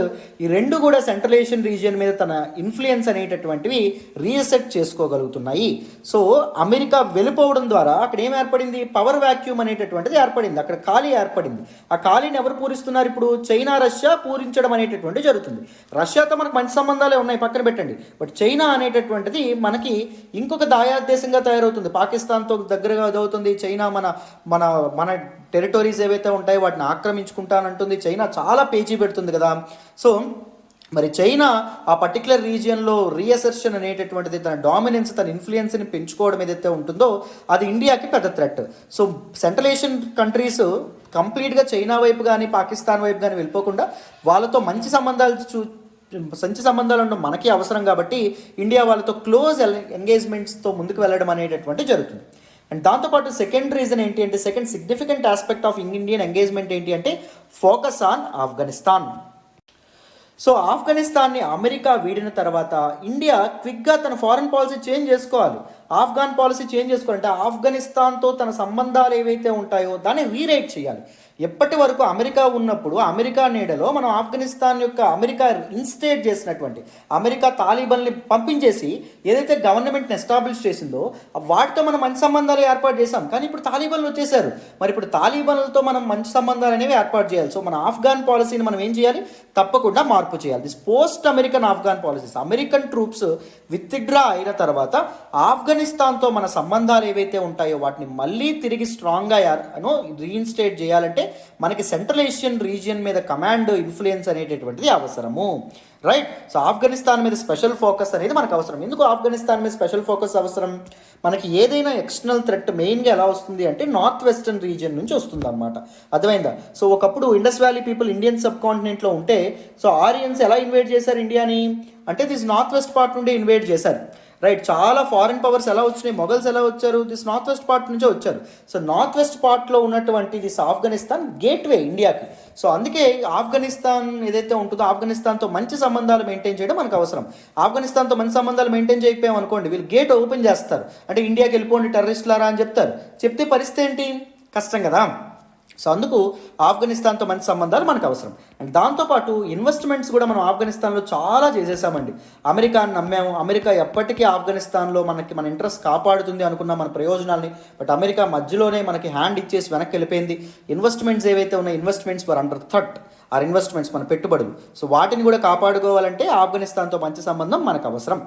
ఈ రెండు కూడా సెంట్రల్ ఏషియన్ రీజియన్ మీద తన ఇన్ఫ్లుయెన్స్ అనేటటువంటివి రీసెట్ చేసుకోగలుగుతున్నాయి. సో అమెరికా వెళ్ళిపోవడం ద్వారా అక్కడ ఏం ఏర్పడింది, పవర్ వ్యాక్యూమ్ అనేటటువంటిది ఏర్పడింది, అక్కడ ఖాళీ ఏర్పడింది. ఆ ఖాళీని ఎవరు పూరిస్తున్నారు ఇప్పుడు? చైనా రష్యా పూరించడం అనేటటువంటి జరుగుతుంది. రష్యాతో మనకు మంచి సంబంధాలే ఉన్నాయి, పక్కన పెట్టండి. బట్ చైనా అనేటటువంటిది మనకి ఇంకొక దాయాదేశంగా తయారవుతుంది, పాకిస్తాన్తో దగ్గరగా అవుతుంది. చైనా మన మన మన టెరిటరీస్ ఏవైతే ఉంటాయో వాటిని ఆక్రమించుకుంటానంటుంది. చైనా చాలా పేచీ పెడుతుంది కదా. సో మరి చైనా ఆ పర్టికులర్ రీజియన్లో రీఅసర్షన్ అనేటటువంటిది, తన డామినెన్స్, తన ఇన్ఫ్లుయెన్స్ని పెంచుకోవడం ఏదైతే ఉంటుందో అది ఇండియాకి పెద్ద threat. So Central Asian countries కంప్లీట్గా చైనా వైపు కానీ పాకిస్తాన్ వైపు కానీ వెళ్ళిపోకుండా వాళ్ళతో మంచి సంబంధాలు ఉండడం మనకి అవసరం కాబట్టి ఇండియా వాళ్ళతో క్లోజ్ ఎంగేజ్మెంట్స్తో ముందుకు వెళ్ళడం అనేటటువంటి జరుగుతుంది. అండ్ దాంతోపాటు సెకండ్ రీజన్ ఏంటి అంటే, second significant aspect of Indian engagement ఏంటి అంటే ఫోకస్ ఆన్ ఆఫ్ఘనిస్తాన్. సో ఆఫ్ఘనిస్తాన్ని అమెరికా వీడిన తర్వాత ఇండియా క్విక్గా తన ఫారెన్ పాలసీ చేంజ్ చేసుకోవాలి. ఆఫ్ఘాన్ పాలసీ చేంజ్ చేసుకోవాలంటే ఆఫ్ఘనిస్తాన్తో తన సంబంధాలు ఏవైతే ఉంటాయో దాన్ని రీరైట్ చేయాలి. ఎప్పటి వరకు అమెరికా ఉన్నప్పుడు అమెరికా నీడలో మనం ఆఫ్ఘనిస్తాన్ యొక్క అమెరికా ఇన్స్టేట్ చేసినటువంటి అమెరికా తాలిబాన్ని పంపించేసి ఏదైతే గవర్నమెంట్ని ఎస్టాబ్లిష్ చేసిందో వాటితో మనం మంచి సంబంధాలు ఏర్పాటు చేసాం. కానీ ఇప్పుడు తాలిబాన్లు వచ్చేసారు. మరి ఇప్పుడు తాలిబాన్లతో మనం మంచి సంబంధాలు అనేవి ఏర్పాటు చేయాలి. సో మన ఆఫ్ఘాన్ పాలసీని మనం ఏం చేయాలి? తప్పకుండా మార్పు చేయాలి. This post American Afghan policies, American troops withdraw అయిన తర్వాత ఆఫ్ఘనిస్తాన్తో మన సంబంధాలు ఏవైతే ఉంటాయో వాటిని మళ్ళీ తిరిగి స్ట్రాంగ్గా రీఇన్స్టేట్ చేయాలంటే మనకి సెంట్రల్ ఏషియన్ రీజియన్ మీద కమాండ్ ఇన్ఫ్లుయెన్స్ అనేటటువంటిది అవసరము. రైట్. సో ఆఫ్ఘనిస్తాన్ మీద స్పెషల్ ఫోకస్ అనేది మనకు అవసరం. ఎందుకు ఆఫ్ఘనిస్తాన్ మీద స్పెషల్ ఫోకస్ అవసరం? మనకి ఏదైనా ఎక్స్టర్నల్ థ్రెట్ మెయిన్గా ఎలా వస్తుంది అంటే నార్త్ వెస్టర్న్ రీజియన్ నుంచి వస్తుంది అన్నమాట. అర్థమైందా? సో ఒకప్పుడు ఇండస్ వ్యాలీ పీపుల్ ఇండియన్ సబ్ కాంటినెంట్లో ఉంటే సో ఆరియన్స్ ఎలా ఇన్వైట్ చేశారు ఇండియాని అంటే దిస్ నార్త్ వెస్ట్ పార్ట్ నుండి ఇన్వైట్ చేశారు. రైట్. చాలా ఫారిన్ పవర్స్ ఎలా వచ్చినాయి, మొఘల్స్ ఎలా వచ్చారు? దిస్ నార్త్ వెస్ట్ పార్ట్ నుంచే వచ్చారు. సో నార్త్ వెస్ట్ పార్ట్లో ఉన్నటువంటి దిస్ ఆఫ్ఘనిస్తాన్ గేట్వే ఇండియాకి. సో అందుకే ఆఫ్ఘనిస్తాన్ ఏదైతే ఉంటుందో ఆఫ్ఘనిస్తాన్తో మంచి సంబంధాలు మెయింటైన్ చేయడం మనకు అవసరం. ఆఫ్ఘనిస్తాన్తో మంచి సంబంధాలు మెయింటైన్ చేయకపోయాం అనుకోండి, వీళ్ళు గేట్ ఓపెన్ చేస్తారు. అంటే ఇండియాకి వెళ్ళిపోండి టెర్రరిస్టులారా అని చెప్తారు. చెప్తే పరిస్థితి ఏంటి? కష్టం కదా. సో అందుకు ఆఫ్ఘనిస్తాన్తో మంచి సంబంధాలు మనకు అవసరం. అండ్ దాంతోపాటు ఇన్వెస్ట్మెంట్స్ కూడా మనం ఆఫ్ఘనిస్తాన్లో చాలా చేసేసామండి. అమెరికాని నమ్మాము. అమెరికా ఎప్పటికీ ఆఫ్ఘనిస్తాన్లో మన ఇంట్రెస్ట్ కాపాడుతుంది అనుకున్న మన ప్రయోజనాల్ని. బట్ అమెరికా మధ్యలోనే మనకి హ్యాండ్ ఇచ్చేసి వెనక్కి వెళ్ళిపోయింది. ఇన్వెస్ట్మెంట్స్ ఏవైతే ఉన్నాయో investments for under threat are investments మన పెట్టుబడులు. సో వాటిని కూడా కాపాడుకోవాలంటే ఆఫ్ఘనిస్తాన్తో మంచి సంబంధం మనకు అవసరం.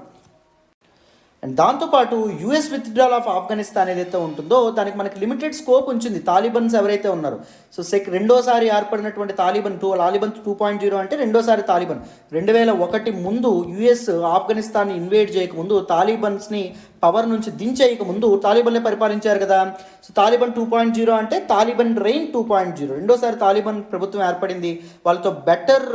అండ్ దాంతోపాటు యూఎస్ విత్డ్రాల్ ఆఫ్ ఆఫ్ఘనిస్తాన్ ఏదైతే ఉంటుందో దానికి మనకి లిమిటెడ్ స్కోప్ ఉంచింది. తాలిబన్స్ ఎవరైతే ఉన్నారో సో రెండోసారి ఏర్పడినటువంటి తాలిబన్ 2.0 అంటే రెండోసారి తాలిబన్ 2001 ముందు యూఎస్ ఆఫ్ఘనిస్తాన్ని ఇన్వేడ్ చేయకముందు తాలిబన్స్ని పవర్ నుంచి దించేయక ముందు తాలిబన్లే పరిపాలించారు కదా. సో తాలిబన్ 2.0 అంటే తాలిబన్ రెయిన్ 2.0. రెండోసారి తాలిబన్ ప్రభుత్వం ఏర్పడింది. వాళ్ళతో బెటర్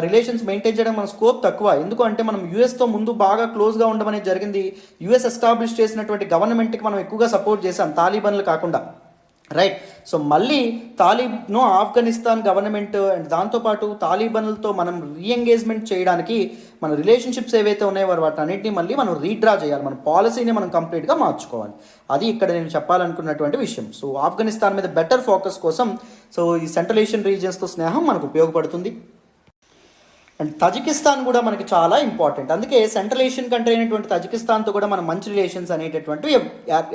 రిలేషన్స్ మెయింటైన్ చేయడం మన స్కోప్ తక్కువ. ఎందుకు అంటే మనం యూఎస్తో ముందు బాగా క్లోజ్గా ఉండడం అనేది జరిగింది. యూఎస్ ఎస్టాబ్లిష్ చేసినటువంటి గవర్నమెంట్కి మనం ఎక్కువగా సపోర్ట్ చేశాం తాలిబన్లు కాకుండా. రైట్. సో మళ్ళీ ఆఫ్ఘనిస్తాన్ గవర్నమెంట్ అండ్ దాంతోపాటు తాలిబన్లతో మనం రీఎంగేజ్మెంట్ చేయడానికి మన రిలేషన్షిప్స్ ఏవైతే ఉన్నాయో వాటి అన్నింటినీ మళ్ళీ మనం రీడ్రా చేయాలి. మన పాలసీని మనం కంప్లీట్గా మార్చుకోవాలి. అది ఇక్కడ నేను చెప్పాలనుకున్నటువంటి విషయం. సో ఆఫ్ఘనిస్తాన్ మీద బెటర్ ఫోకస్ కోసం సో ఈ సెంట్రల్ ఏషియన్ రీజియన్స్తో స్నేహం మనకు ఉపయోగపడుతుంది. అండ్ తజికిస్తాన్ కూడా మనకి చాలా ఇంపార్టెంట్. అందుకే సెంట్రల్ ఏషియన్ కంట్రీ అయినటువంటి తజికిస్తాన్తో కూడా మనం మంచి రిలేషన్స్ అనేటటువంటివి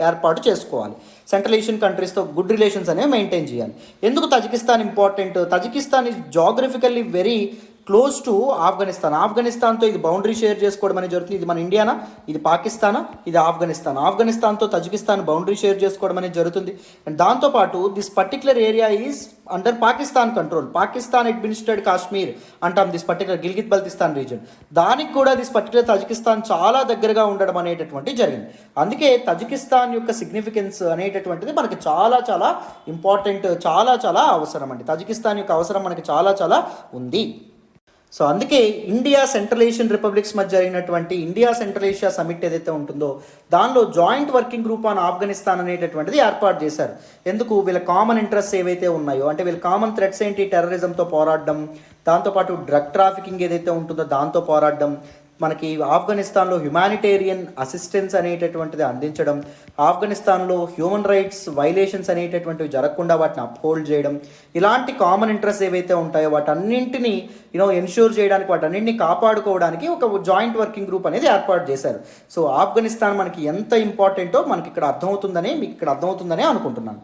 ఏర్పాటు చేసుకోవాలి. సెంట్రల్ ఏషియన్ కంట్రీస్తో గుడ్ రిలేషన్స్ అనేవి మెయింటైన్ చేయాలి. ఎందుకు Tajikistan important? Tajikistan is geographically very close to Afghanistan. ఆఫ్ఘనిస్తాన్తో ఇది బౌండరీ షేర్ చేసుకోవడం అనేది జరుగుతుంది. ఇది మన ఇండియానా, ఇది పాకిస్తానా, ఇది ఆఫ్ఘనిస్తాన్. ఆఫ్ఘనిస్తాన్తో తజికిస్తాన్ బౌండరీ షేర్ చేసుకోవడం అనేది జరుగుతుంది. అండ్ దాంతోపాటు this particular area is under Pakistan control. Pakistan administrated Kashmir అంటాం this particular Gilgit Baltistan reason. దానికి కూడా దిస్ పర్టికులర్ తజికిస్తాన్ చాలా దగ్గరగా ఉండడం అనేటటువంటి జరిగింది. అందుకే తజికిస్తాన్ యొక్క సిగ్నిఫికెన్స్ అనేటటువంటిది మనకి చాలా చాలా ఇంపార్టెంట్, చాలా చాలా అవసరం అండి. తజికిస్తాన్ యొక్క అవసరం మనకి చాలా చాలా ఉంది. సో అందుకే ఇండియా సెంట్రల్ ఏషియన్ రిపబ్లిక్స్ మధ్య జరిగినటువంటి ఇండియా సెంట్రల్ ఏషియా సమిట్ ఏదైతే ఉంటుందో దానిలో joint working group on Afghanistan అనేటటువంటిది ఏర్పాటు చేశారు. ఎందుకు? వీళ్ళ కామన్ ఇంట్రెస్ట్ ఏవైతే ఉన్నాయో అంటే వీళ్ళ కామన్ థ్రెట్స్ ఏంటి? టెర్రరిజంతో పోరాడడం, దాంతోపాటు డ్రగ్ ట్రాఫికింగ్ ఏదైతే ఉంటుందో దాంతో పోరాడడం, మనకి ఆఫ్ఘనిస్తాన్లో హ్యుమానిటేరియన్ అసిస్టెన్స్ అనేటటువంటిది అందించడం, ఆఫ్ఘనిస్తాన్లో హ్యూమన్ రైట్స్ వైలేషన్స్ అనేటటువంటివి జరగకుండా వాటిని అప్హోల్డ్ చేయడం, ఇలాంటి కామన్ ఇంట్రెస్ట్ ఏవైతే ఉంటాయో వాటన్నింటినీ ఎన్ష్యూర్ చేయడానికి, వాటన్నింటినీ కాపాడుకోవడానికి ఒక జాయింట్ వర్కింగ్ గ్రూప్ అనేది ఏర్పాటు చేశారు. సో ఆఫ్ఘనిస్తాన్ మనకి ఎంత ఇంపార్టెంటో మనకి ఇక్కడ మీకు ఇక్కడ అర్థమవుతుందనే అనుకుంటున్నాను.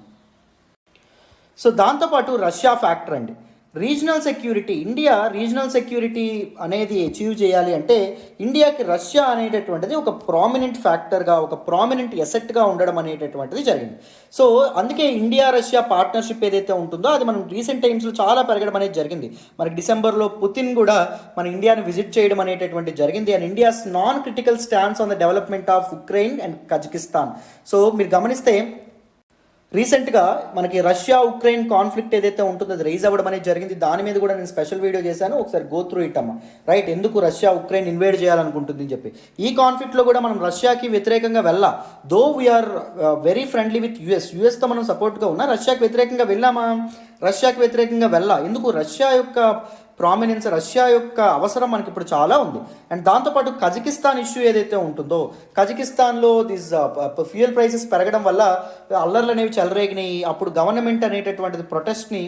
సో దాంతోపాటు రష్యా ఫ్యాక్టర్ అండి. Regional security, India regional security అనేది అచీవ్ చేయాలి అంటే ఇండియాకి రష్యా అనేటటువంటిది ఒక ప్రామినెంట్ ఫ్యాక్టర్గా, ఒక ప్రామినెంట్ ఎసెట్గా ఉండడం అనేటటువంటిది జరిగింది. సో అందుకే ఇండియా రష్యా పార్ట్నర్షిప్ ఏదైతే ఉంటుందో అది మనం రీసెంట్ టైమ్స్లో చాలా పెరగడం అనేది జరిగింది. మనకి డిసెంబర్లో పుతిన్ కూడా మన ఇండియాని విజిట్ చేయడం అనేటటువంటిది జరిగింది. And India's non critical stands on the development of Ukraine and Kazakhstan. So మీరు గమనిస్తే రీసెంట్గా మనకి రష్యా ఉక్రెయిన్ కాన్ఫ్లిక్ట్ ఏదైతే ఉంటుందో అది రైజ్ అవ్వడం అనేది జరిగింది. దాని మీద కూడా నేను స్పెషల్ వీడియో చేశాను, ఒకసారి గో త్రూ ఇట్ అమ్మ. రైట్. ఎందుకు రష్యా ఉక్రెయిన్ ఇన్వేడ్ చేయాలనుకుంటుంది అని చెప్పి. ఈ కాన్ఫ్లిక్ట్లో కూడా మనం రష్యాకి వ్యతిరేకంగా వెళ్ళా. దో వీఆర్ వెరీ ఫ్రెండ్లీ విత్ యూఎస్తో మనం సపోర్ట్గా ఉన్నా రష్యాకి వ్యతిరేకంగా వెళ్ళామా? రష్యాకి వ్యతిరేకంగా వెళ్ళా. ఎందుకు? రష్యా యొక్క ప్రామినెన్స్, రష్యా యొక్క అవసరం మనకి ఇప్పుడు చాలా ఉంది. అండ్ దాంతోపాటు కజకిస్తాన్ ఇష్యూ ఏదైతే ఉంటుందో, కజకిస్తాన్లో దిస్ ఫ్యూయల్ ప్రైసెస్ పెరగడం వల్ల అల్లర్లు అనేవి చెలరేగినాయి. అప్పుడు గవర్నమెంట్ అనేటటువంటిది ప్రొటెస్ట్ని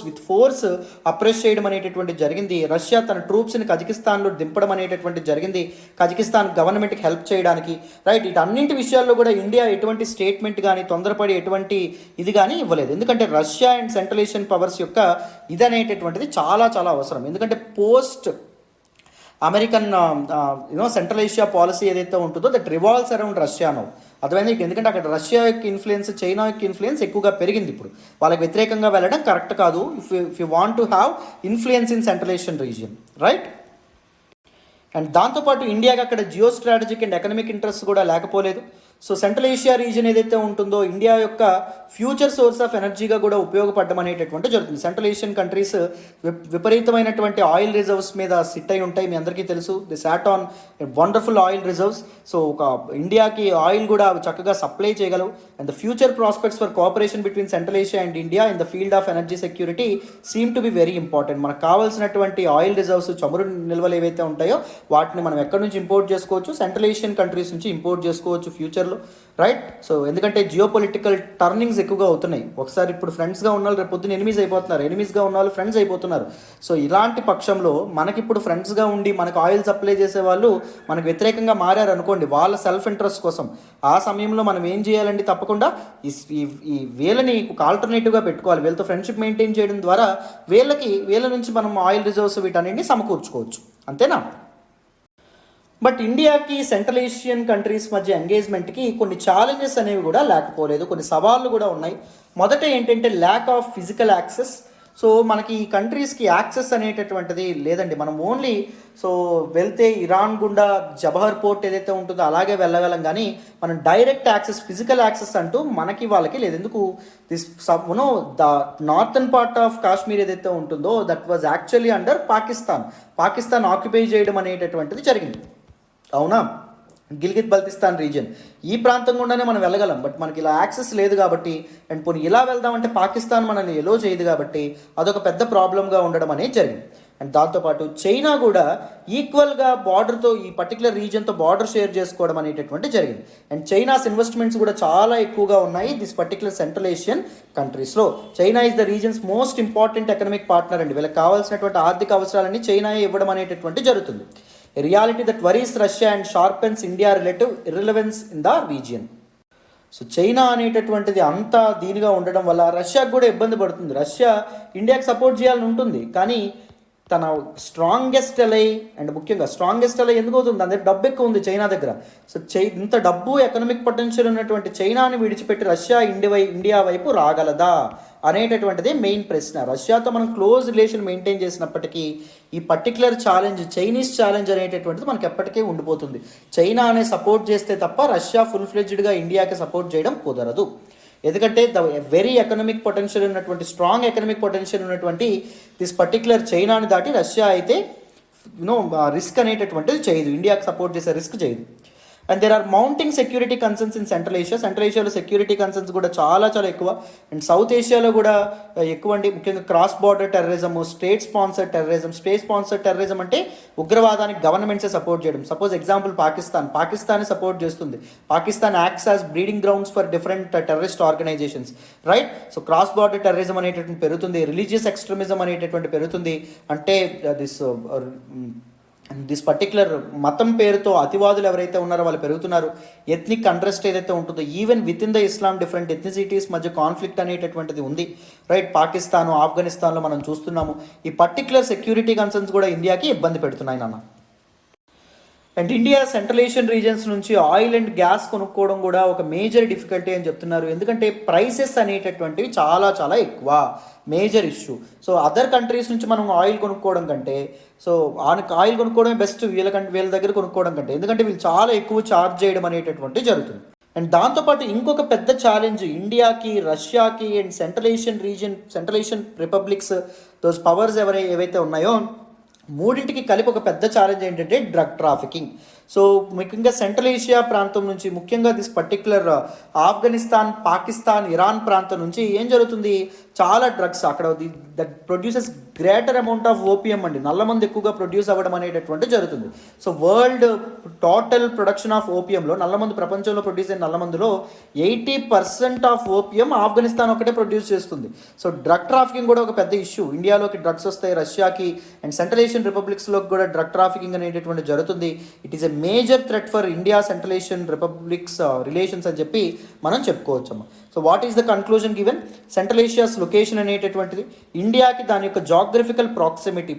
విత్ ఫోర్స్ అప్రెస్ చేయడం అనేటటువంటిది జరిగింది. రష్యా తన ట్రూప్స్ని కజకిస్తాన్లో దింపడం అనేటటువంటిది జరిగింది, కజకిస్తాన్ గవర్నమెంట్కి హెల్ప్ చేయడానికి. రైట్, వీటన్నింటి విషయాల్లో కూడా ఇండియా ఎటువంటి స్టేట్మెంట్ కానీ తొందరపడి ఎటువంటి ఇది కానీ ఇవ్వలేదు. ఎందుకంటే Russia and Central Asian powers యొక్క ఇది అనేటటువంటిది చాలా చాలా అవసరం. ఎందుకంటే post American central Asia policy ఏదైతే ఉంటుందో దట్ రివాల్వ్స్ అరౌండ్ రష్యానో, అర్థమైంది. ఎందుకంటే అక్కడ రష్యా యొక్క ఇన్ఫ్లుయెన్స్, చైనా యొక్క ఇన్ఫ్లుయెన్స్ ఎక్కువగా పెరిగింది. ఇప్పుడు వాళ్ళకి వ్యతిరేకంగా వెళ్ళడం కరెక్ట్ కాదు if you want to have influence in Central Asian region, right. And దాంతోపాటు ఇండియాకి అక్కడ geo strategic and economic interest కూడా లేకపోలేదు. సో సెంట్రల్ ఏషియా రీజన్ ఏదైతే ఉంటుందో ఇండియా యొక్క ఫ్యూచర్ సోర్స్ ఆఫ్ ఎనర్జీగా కూడా ఉపయోగపడడం అనేటటువంటి జరుగుతుంది. సెంట్రల్ ఏషియన్ కంట్రీస్ విపరీతమైనటువంటి ఆయిల్ రిజర్వ్స్ మీద సిట్ అయి ఉంటాయి, మీ అందరికీ తెలుసు. The sat on wonderful oil reserves. So ఒక ఇండియాకి ఆయిల్ కూడా చక్కగా సప్లై చేయగలవు. And the future prospects for cooperation between central Asia and India in the field of energy security seem to be very important. మనకు కావాల్సినటువంటి oil reserves, చమురు నిల్వలు ఏవైతే ఉంటాయో వాటిని మనం ఎక్కడి నుంచి ఇంపోర్ట్ చేసుకోవచ్చు, సెంట్రల్ ఏషియన్ కంట్రీస్ నుంచి ఇంపోర్ట్ చేసుకోవచ్చు ఫ్యూచర్లో, రైట్. సో ఎందుకంటే జియో పొలిటికల్ టర్నింగ్స్ ఎక్కువగా అవుతున్నాయి. ఒకసారి ఇప్పుడు ఫ్రెండ్స్గా ఉన్న వాళ్ళు రేపు పొద్దున్న ఎనిమీస్ అయిపోతున్నారు, ఎనిమీస్గా ఉన్న వాళ్ళు ఫ్రెండ్స్ అయిపోతున్నారు. సో ఇలాంటి పక్షంలో మనకిప్పుడు ఫ్రెండ్స్గా ఉండి మనకు ఆయిల్ సప్లై చేసే వాళ్ళు మనకు వ్యతిరేకంగా మారారు అనుకోండి, వాళ్ళ సెల్ఫ్ ఇంట్రెస్ట్ కోసం, ఆ సమయంలో మనం ఏం చేయాలండి, తప్పకుండా ఈ వీళ్ళని ఒక ఆల్టర్నేటివ్గా పెట్టుకోవాలి. వీళ్ళతో ఫ్రెండ్షిప్ మెయింటైన్ చేయడం ద్వారా వీళ్ళ నుంచి మనం ఆయిల్ రిజర్వ్స్ వీటన్నిటిని సమకూర్చుకోవచ్చు, అంతేనా. బట్ ఇండియాకి సెంట్రల్ ఏషియన్ కంట్రీస్ మధ్య ఎంగేజ్మెంట్కి కొన్ని ఛాలెంజెస్ అనేవి కూడా లేకపోలేదు, కొన్ని సవాళ్ళు కూడా ఉన్నాయి. మొదట ఏంటంటే lack of physical access. So మనకి ఈ కంట్రీస్కి యాక్సెస్ అనేటటువంటిది లేదండి. మనం ఓన్లీ వెళ్తే ఇరాన్ గుండా జబహర్ పోర్ట్ ఏదైతే ఉంటుందో అలాగే వెళ్ళగలం, కానీ మనం డైరెక్ట్ యాక్సెస్, ఫిజికల్ యాక్సెస్ అంటూ మనకి వాళ్ళకి లేదు. ఎందుకు the northern part of Kashmir ఏదైతే ఉంటుందో that was actually under Pakistan occupy చేయడం అనేటటువంటిది జరిగింది, అవునా. గిల్గిత్ బల్తిస్తాన్ రీజియన్ ఈ ప్రాంతం గుండానే మనం వెళ్ళగలం, బట్ మనకి ఇలా యాక్సెస్ లేదు కాబట్టి, అండ్ పోనీ ఇలా వెళ్దామంటే పాకిస్తాన్ మనల్ని ఎలో చేయదు కాబట్టి అదొక పెద్ద ప్రాబ్లంగా ఉండడం అనేది జరిగింది. అండ్ దాంతోపాటు చైనా కూడా ఈక్వల్గా బార్డర్తో ఈ పర్టికులర్ రీజియన్తో బార్డర్ షేర్ చేసుకోవడం అనేటటువంటి జరిగింది. అండ్ చైనాస్ ఇన్వెస్ట్మెంట్స్ కూడా చాలా ఎక్కువగా ఉన్నాయి దిస్ పర్టికులర్ సెంట్రల్ ఏషియన్ కంట్రీస్లో. China is the reasons most important economic partner అండి. వీళ్ళకి కావాల్సినటువంటి ఆర్థిక అవసరాలన్నీ చైనా ఇవ్వడం అనేటటువంటి జరుగుతుంది. Reality that worries Russia and sharpens India relative irrelevance in the region. So China అనేటటువంటిది అంతా దీనిగా ఉండడం వల్ల రష్యాకు కూడా ఇబ్బంది పడుతుంది. రష్యా ఇండియాకి సపోర్ట్ చేయాలని ఉంటుంది, కానీ తన స్ట్రాంగెస్ట్ అలై అండ్ ముఖ్యంగా స్ట్రాంగెస్ట్ అలై ఎందుకు అవుతుంది, అందరి డబ్బు ఎక్కువ ఉంది చైనా దగ్గర. సో ఇంత డబ్బు, ఎకనామిక్ పొటెన్షియల్ ఉన్నటువంటి చైనాని విడిచిపెట్టి రష్యా ఇండియా వైపు రాగలదా అనేటటువంటిదే మెయిన్ ప్రశ్న. రష్యాతో మనం క్లోజ్ రిలేషన్ మెయింటైన్ చేసినప్పటికీ ఈ పర్టికులర్ ఛాలెంజ్, చైనీస్ ఛాలెంజ్ అనేటటువంటిది మనకి ఎప్పటికీ ఉండిపోతుంది. చైనా అనే సపోర్ట్ చేస్తే తప్ప రష్యా ఫుల్ ఫ్లెడ్జ్డ్గా ఇండియాకి సపోర్ట్ చేయడం కుదరదు. ఎందుకంటే ద వెరీ ఎకనామిక్ పొటెన్షియల్ ఉన్నటువంటి, స్ట్రాంగ్ ఎకనామిక్ పొటెన్షియల్ ఉన్నటువంటి దిస్ పర్టికులర్ చైనాని దాటి రష్యా అయితే రిస్క్ అనేటటువంటిది చేయదు, ఇండియాకి సపోర్ట్ చేసే రిస్క్ చేయదు. And there are mounting security concerns in Central Asia. Central ఏషియాలో సెక్యూరిటీ కన్సర్న్స్ కూడా చాలా చాలా ఎక్కువ. అండ్ సౌత్ ఏషియాలో కూడా ఎక్కువ అండి. ముఖ్యంగా cross border terrorism, state sponsor terrorism అంటే ఉగ్రవాదానికి గవర్నమెంట్సే సపోర్ట్ చేయడం. సపోజ్ ఎగ్జాంపుల్ పాకిస్తాన్ సపోర్ట్ చేస్తుంది. Pakistan acts as breeding grounds for different terrorist organisations, right. So cross border terrorism అనేటటువంటి పెరుగుతుంది, రిలీజియస్ ఎక్స్ట్రీమిజం అనేటటువంటి పెరుగుతుంది. అంటే దిస్ పర్టికులర్ మతం పేరుతో అతివాదులు ఎవరైతే ఉన్నారో వాళ్ళు పెరుగుతున్నారు. ఎథ్నిక్ అండ్రెస్ట్ ఏదైతే ఉంటుందో, even with in the Islam different ethnicities మధ్య కాన్ఫ్లిక్ట్ అనేటటువంటిది ఉంది, రైట్. పాకిస్తాన్, ఆఫ్ఘనిస్తాన్లో మనం చూస్తున్నాము. ఈ పర్టికులర్ సెక్యూరిటీ కన్సర్న్స్ కూడా ఇండియాకి ఇబ్బంది పెడుతున్నాయి నాన్న. And India Central Asian reasons నుంచి ఆయిల్ అండ్ గ్యాస్ కొనుక్కోవడం కూడా ఒక మేజర్ డిఫికల్టీ అని చెప్తున్నారు. ఎందుకంటే ప్రైసెస్ అనేటటువంటివి చాలా చాలా ఎక్కువ, major issue. So other countries నుంచి మనం ఆయిల్ కొనుక్కోవడం కంటే, సో ఆయిల్ కొనుక్కోవడమే బెస్ట్ వీళ్ళ దగ్గర కొనుక్కోవడం కంటే, ఎందుకంటే వీళ్ళు చాలా ఎక్కువ ఛార్జ్ చేయడం అనేటటువంటి జరుగుతుంది. అండ్ దాంతోపాటు ఇంకొక పెద్ద ఛాలెంజ్ ఇండియాకి, రష్యాకి and Central Asian republics, those powers ఏవైతే ఉన్నాయో మూడింటికి కలిపి ఒక పెద్ద ఛాలెంజ్ ఏంటంటే డ్రగ్ ట్రాఫికింగ్. సో ముఖ్యంగా సెంట్రల్ ఏషియా ప్రాంతం నుంచి, ముఖ్యంగా this particular Afghanistan, Pakistan, Iran ప్రాంతం నుంచి ఏం జరుగుతుంది, చాలా డ్రగ్స్ అక్కడ that produces greater amount of opium అండి, నల్లమందు ఎక్కువగా ప్రొడ్యూస్ అవ్వడం అనేటటువంటి జరుగుతుంది. So world total production of ఓపియంలో, నల్లమందు ప్రపంచంలో ప్రొడ్యూస్ అయిన నల్లమందులో 80% ఆఫ్ ఓపియం ఆఫ్ఘనిస్తాన్ ఒకటే ప్రొడ్యూస్ చేస్తుంది. సో డ్రగ్ ట్రాఫికింగ్ కూడా ఒక పెద్ద ఇష్యూ. ఇండియాలోకి డ్రగ్స్ వస్తాయి, రష్యాకి అండ్ సెంట్రల్ ఏషియన్ రిపబ్లిక్స్లోకి కూడా డ్రగ్ ట్రాఫికింగ్ అనేటటువంటి జరుగుతుంది. It is a major threat for India Central Asian republics relations అని చెప్పి మనం చెప్పుకోవచ్చమ్మా. So what is the conclusion given? Central Asia's location అనేటటువంటిది ఇండియాకి దాని యొక్క జాగ్రఫికల్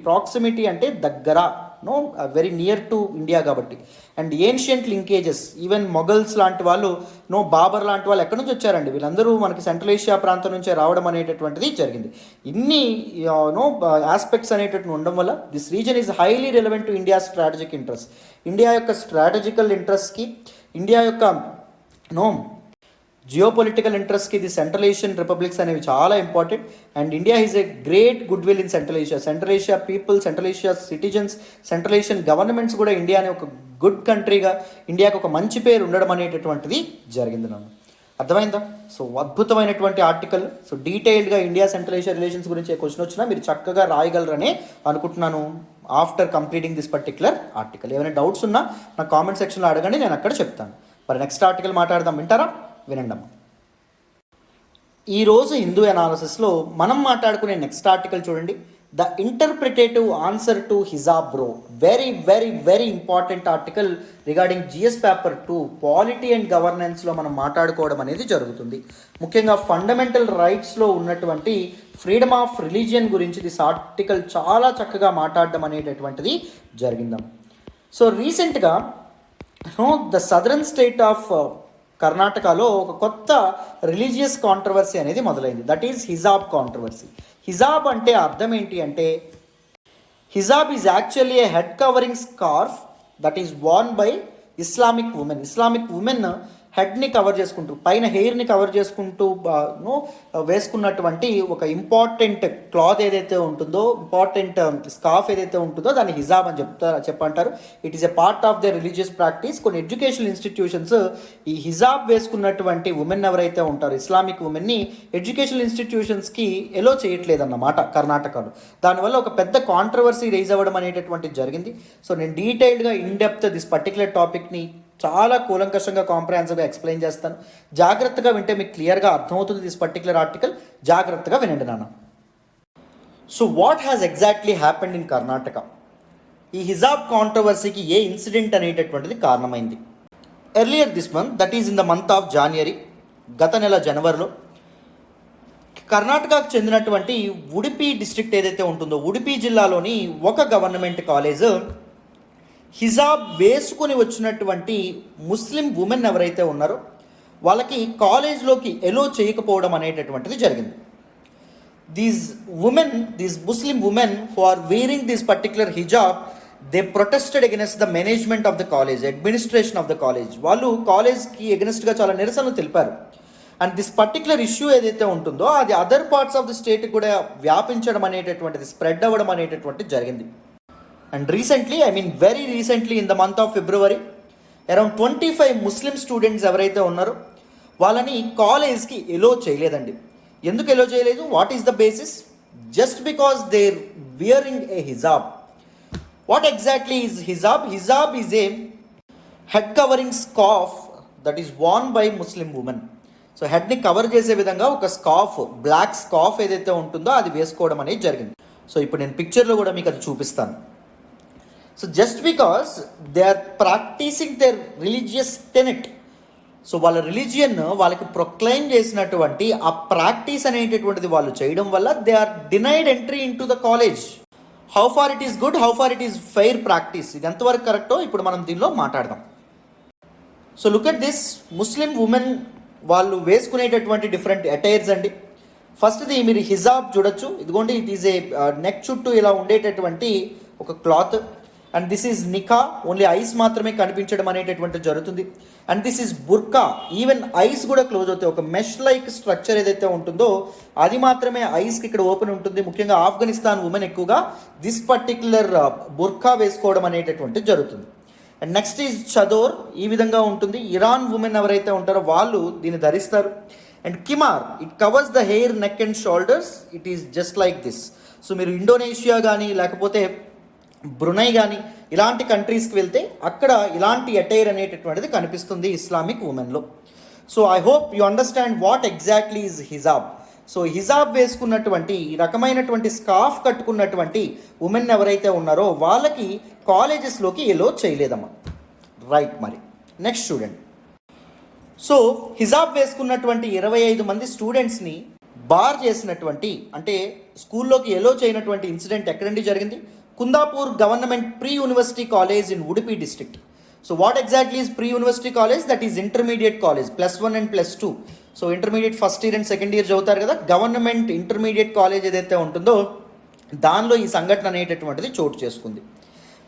ప్రాక్సిమిటీ అంటే దగ్గర, no very near to India కాబట్టి, and ancient linkages, even Mughals లాంటి వాళ్ళు, నో బాబర్ లాంటి వాళ్ళు ఎక్కడి నుంచి వచ్చారండి, వీళ్ళందరూ మనకి సెంట్రల్ ఏషియా ప్రాంతం నుంచే రావడం అనేటటువంటిది జరిగింది. ఇన్ని నో ఆస్పెక్ట్స్ అనేటటువంటి ఉండడం వల్ల this reason is highly relevant to India strategic interest. India యొక్క స్ట్రాటజికల్ ఇంట్రెస్ట్కి, ఇండియా యొక్క నో జియోపొలిటికల్ ఇంట్రెస్ట్కి ఇది సెంట్రల్ ఏషియన్ రిపబ్లిక్స్ అనేవి చాలా important. And India is a great good will in Central Asia. Central Asia people, central Asia citizens, central Asian governments కూడా ఇండియాని ఒక good కంట్రీగా, ఇండియాకి ఒక మంచి పేరు ఉండడం అనేటటువంటిది జరిగింది. నన్ను అర్థమైందా? సో అద్భుతమైనటువంటి ఆర్టికల్. సో డీటెయిల్డ్గా ఇండియా సెంట్రల్ ఏషియా రిలేషన్స్ గురించి ఏ క్వశ్చన్ వచ్చినా మీరు చక్కగా రాయగలరని అనుకుంటున్నాను after completing this particular article. ఏమైనా డౌట్స్ ఉన్నా నా కామెంట్ సెక్షన్లో అడగండి, నేను అక్కడ చెప్తాను. మరి నెక్స్ట్ ఆర్టికల్ మాట్లాడదాం, వింటారా? వినండమ్మా. ఈరోజు హిందూ అనాలిసిస్లో మనం మాట్లాడుకునే నెక్స్ట్ ఆర్టికల్ చూడండి, the interpretative answer to hijab bro. Very very very important article regarding GS paper 2 polity and గవర్నెన్స్లో మనం మాట్లాడుకోవడం అనేది జరుగుతుంది. ముఖ్యంగా ఫండమెంటల్ రైట్స్లో ఉన్నటువంటి ఫ్రీడమ్ ఆఫ్ రిలీజియన్ గురించి దిస్ ఆర్టికల్ చాలా చక్కగా మాట్లాడడం అనేటటువంటిది జరిగిందమ్మ. సో రీసెంట్గా ద సదరన్ స్టేట్ ఆఫ్ కర్ణాటకలో ఒక కొత్త రిలీజియస్ కాంట్రవర్సీ అనేది మొదలైంది. That is hijab controversy. Hijab అంటే అర్థం ఏంటి అంటే, hijab is actually A head covering scarf that is worn by Islamic women. Islamic women హెడ్ని కవర్ చేసుకుంటూ, పైన హెయిర్ని కవర్ చేసుకుంటూ వేసుకున్నటువంటి ఒక ఇంపార్టెంట్ క్లాత్ ఏదైతే ఉంటుందో, ఇంపార్టెంట్ స్కార్ఫ్ ఏదైతే ఉంటుందో దాన్ని హిజాబ్ అని చెప్పంటారు. It is a part of the religious practice. కొన్ని ఎడ్యుకేషనల్ ఇన్స్టిట్యూషన్స్ ఈ హిజాబ్ వేసుకున్నటువంటి ఉమెన్ ఎవరైతే ఉంటారో, ఇస్లామిక్ ఉమెన్ని ఎడ్యుకేషనల్ ఇన్స్టిట్యూషన్స్కి ఎలో చేయట్లేదన్నమాట కర్ణాటకలో. దానివల్ల ఒక పెద్ద కాంట్రవర్సీ రైజ్ అవ్వడం అనేటటువంటిది జరిగింది. సో నేను డీటెయిల్డ్గా ఇన్డెప్త్ దిస్ పర్టికులర్ టాపిక్ని చాలా కూలంకషంగా కాంప్రహెన్సివ్గా ఎక్స్ప్లెయిన్ చేస్తాను. జాగ్రత్తగా వింటే మీకు క్లియర్గా అర్థమవుతుంది దిస్ పర్టికులర్ ఆర్టికల్. జాగ్రత్తగా వినండి నాన్న. So what has exactly happened in Karnataka? ఈ హిజాబ్ కాంట్రవర్సీకి ఏ ఇన్సిడెంట్ అనేటటువంటిది కారణమైంది? Earlier this month, that is in the month of January, గత నెల జనవరిలో కర్ణాటకకు చెందినటువంటి ఉడిపి డిస్ట్రిక్ట్ ఏదైతే ఉంటుందో, ఉడిపి జిల్లాలోని ఒక గవర్నమెంట్ కాలేజ్ హిజాబ్ వేసుకొని వచ్చినటువంటి ముస్లిం ఉమెన్ ఎవరైతే ఉన్నారో వాళ్ళకి కాలేజ్లోకి ఎలో చేయకపోవడం అనేటటువంటిది జరిగింది. These Muslim women who are wearing this particular hijab, they protested against the management of the college, administration of the college. వాళ్ళు కాలేజ్కి ఎగెన్స్ట్గా చాలా నిరసనలు తెలిపారు. అండ్ దిస్ పర్టికులర్ ఇష్యూ ఏదైతే ఉంటుందో అది అదర్ పార్ట్స్ ఆఫ్ ద స్టేట్కి కూడా వ్యాపించడం అనేటటువంటిది, స్ప్రెడ్ అవ్వడం అనేటటువంటిది జరిగింది. And recently, very recently in the month of February, around 25 Muslim students ఎవరైతే ఉన్నారో వాళ్ళని కాలేజ్కి ఎలో చేయలేదండి. ఎందుకు ఎలో చేయలేదు? What is the basis? Just because there wearing a hijab. What exactly is hijab? Hijab is a head covering scarf that is worn by Muslim women. So హెడ్ని cover చేసే విధంగా ఒక స్కార్ఫ్, బ్లాక్ స్కార్ఫ్ ఏదైతే ఉంటుందో అది వేసుకోవడం అనేది జరిగింది. సో ఇప్పుడు నేను పిక్చర్లో కూడా మీకు అది చూపిస్తాను. So just because they are practising their religious tenet, so వాళ్ళ రిలీజియన్ వాళ్ళకి ప్రొక్లైమ్ చేసినటువంటి ఆ ప్రాక్టీస్ అనేటటువంటిది వాళ్ళు చేయడం వల్ల they are denied entry into the college. How far it is good, how far it is fair practice, ఇది ఎంతవరకు కరెక్టో ఇప్పుడు మనం దీనిలో మాట్లాడదాం. So look at this Muslim women వాళ్ళు వేసుకునేటటువంటి డిఫరెంట్ అటైర్స్ అండి. ఫస్ట్ది మీరు హిజాబ్ చూడొచ్చు, ఇదిగోండి ఇట్ ఈజ్ ఏ నెక్ చుట్టూ ఇలా ఉండేటటువంటి ఒక cloth. And this is niqab, only eyes మాత్రమే కనిపించడం అనేటటువంటి జరుగుతుంది. And this is burqa, even eyes కూడా క్లోజ్ అవుతాయి. ఒక మెష్ లైక్ స్ట్రక్చర్ ఏదైతే ఉంటుందో అది మాత్రమే ఐస్కి ఇక్కడ ఓపెన్ ఉంటుంది. ముఖ్యంగా ఆఫ్ఘనిస్తాన్ ఉమెన్ ఎక్కువగా దిస్ పర్టిక్యులర్ బుర్కా వేసుకోవడం అనేటటువంటి జరుగుతుంది. అండ్ నెక్స్ట్ ఈజ్ చదోర్, ఈ విధంగా ఉంటుంది. ఇరాన్ ఉమెన్ ఎవరైతే ఉంటారో వాళ్ళు దీన్ని ధరిస్తారు. And khimar, it covers the hair, neck and shoulders, it is just like this. So మీరు ఇండోనేషియా కానీ లేకపోతే బ్రునై కానీ ఇలాంటి కంట్రీస్కి వెళ్తే అక్కడ ఇలాంటి అటైర్ అనేటటువంటిది కనిపిస్తుంది ఇస్లామిక్ ఉమెన్లో. So I hope you understand what exactly is hijab. So hijab వేసుకున్నటువంటి ఈ రకమైనటువంటి స్కార్ఫ్ కట్టుకున్నటువంటి ఉమెన్ ఎవరైతే ఉన్నారో వాళ్ళకి కాలేజెస్లోకి ఎలో చేయలేదమ్మా. రైట్, మరి నెక్స్ట్ చూడండి. సో హిజాబ్ వేసుకున్నటువంటి 25 మంది స్టూడెంట్స్ని బార్ చేసినటువంటి, అంటే స్కూల్లోకి ఎలో చేయనటువంటి ఇన్సిడెంట్ ఎక్కడండి జరిగింది? Kundapur government pre university college in Udupi district. So what exactly is pre university college? That is intermediate college, +1 and +2. So intermediate first year and second year చదువుతారు కదా, గవర్నమెంట్ ఇంటర్మీడియట్ కాలేజ్ ఏదైతే ఉంటుందో దానిలో ఈ సంఘటన అనేటటువంటిది చోటు చేసుకుంది.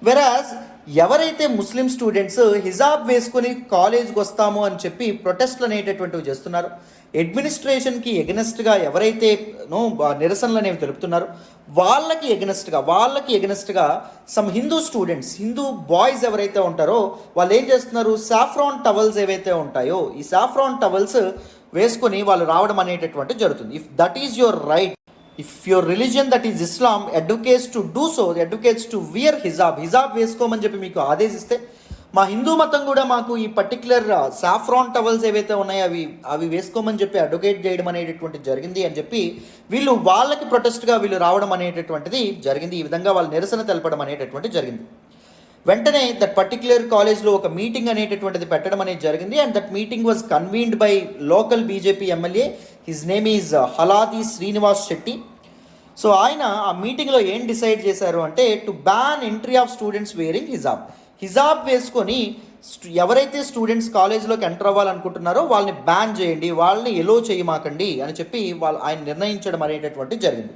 వెరాజ్ ఎవరైతే ముస్లిం స్టూడెంట్స్ హిజాబ్ వేసుకొని కాలేజ్కి వస్తాము అని చెప్పి ప్రొటెస్ట్లు అనేటటువంటివి చేస్తున్నారు, అడ్మినిస్ట్రేషన్కి ఎగనెస్ట్గా ఎవరైతే నిరసనలు అనేవి తెలుపుతున్నారో వాళ్ళకి ఎగనెస్ట్గా some Hindu students, Hindu boys ఎవరైతే ఉంటారో వాళ్ళు ఏం చేస్తున్నారు, సాఫ్రాన్ టవల్స్ ఏవైతే ఉంటాయో ఈ సాఫ్రాన్ టవల్స్ వేసుకొని వాళ్ళు రావడం అనేటటువంటి జరుగుతుంది. If that is your right, if your religion that is Islam advocates to do so, advocates to wear hijab వేసుకోమని చెప్పి మీకు ఆదేశిస్తే, మా హిందూ మతం కూడా మాకు ఈ పర్టిక్యులర్ సాఫ్రాన్ టవల్స్ ఏవైతే ఉన్నాయో అవి వేసుకోమని చెప్పి అడ్వకేట్ చేయడం అనేటటువంటి జరిగింది అని చెప్పి వీళ్ళు వాళ్ళకి ప్రొటెస్ట్గా వీళ్ళు రావడం అనేటటువంటిది జరిగింది. ఈ విధంగా వాళ్ళు నిరసన తెలపడం అనేటటువంటి జరిగింది. వెంటనే దట్ పర్టిక్యులర్ కాలేజ్లో ఒక మీటింగ్ అనేటటువంటిది పెట్టడం అనేది జరిగింది. And that meeting was convened by local BJP MLA, his name is Haladi Srinivas Shetty. So ఆయన ఆ మీటింగ్లో ఏం డిసైడ్ చేశారు అంటే to ban entry of students wearing hijab వేసుకొని ఎవరైతే స్టూడెంట్స్ కాలేజ్లోకి ఎంటర్ అవ్వాలనుకుంటున్నారో వాళ్ళని బ్యాన్ చేయండి, వాళ్ళని ఎలో చేయమాకండి అని చెప్పి ఆయన నిర్ణయించడం అనేటటువంటి జరిగింది.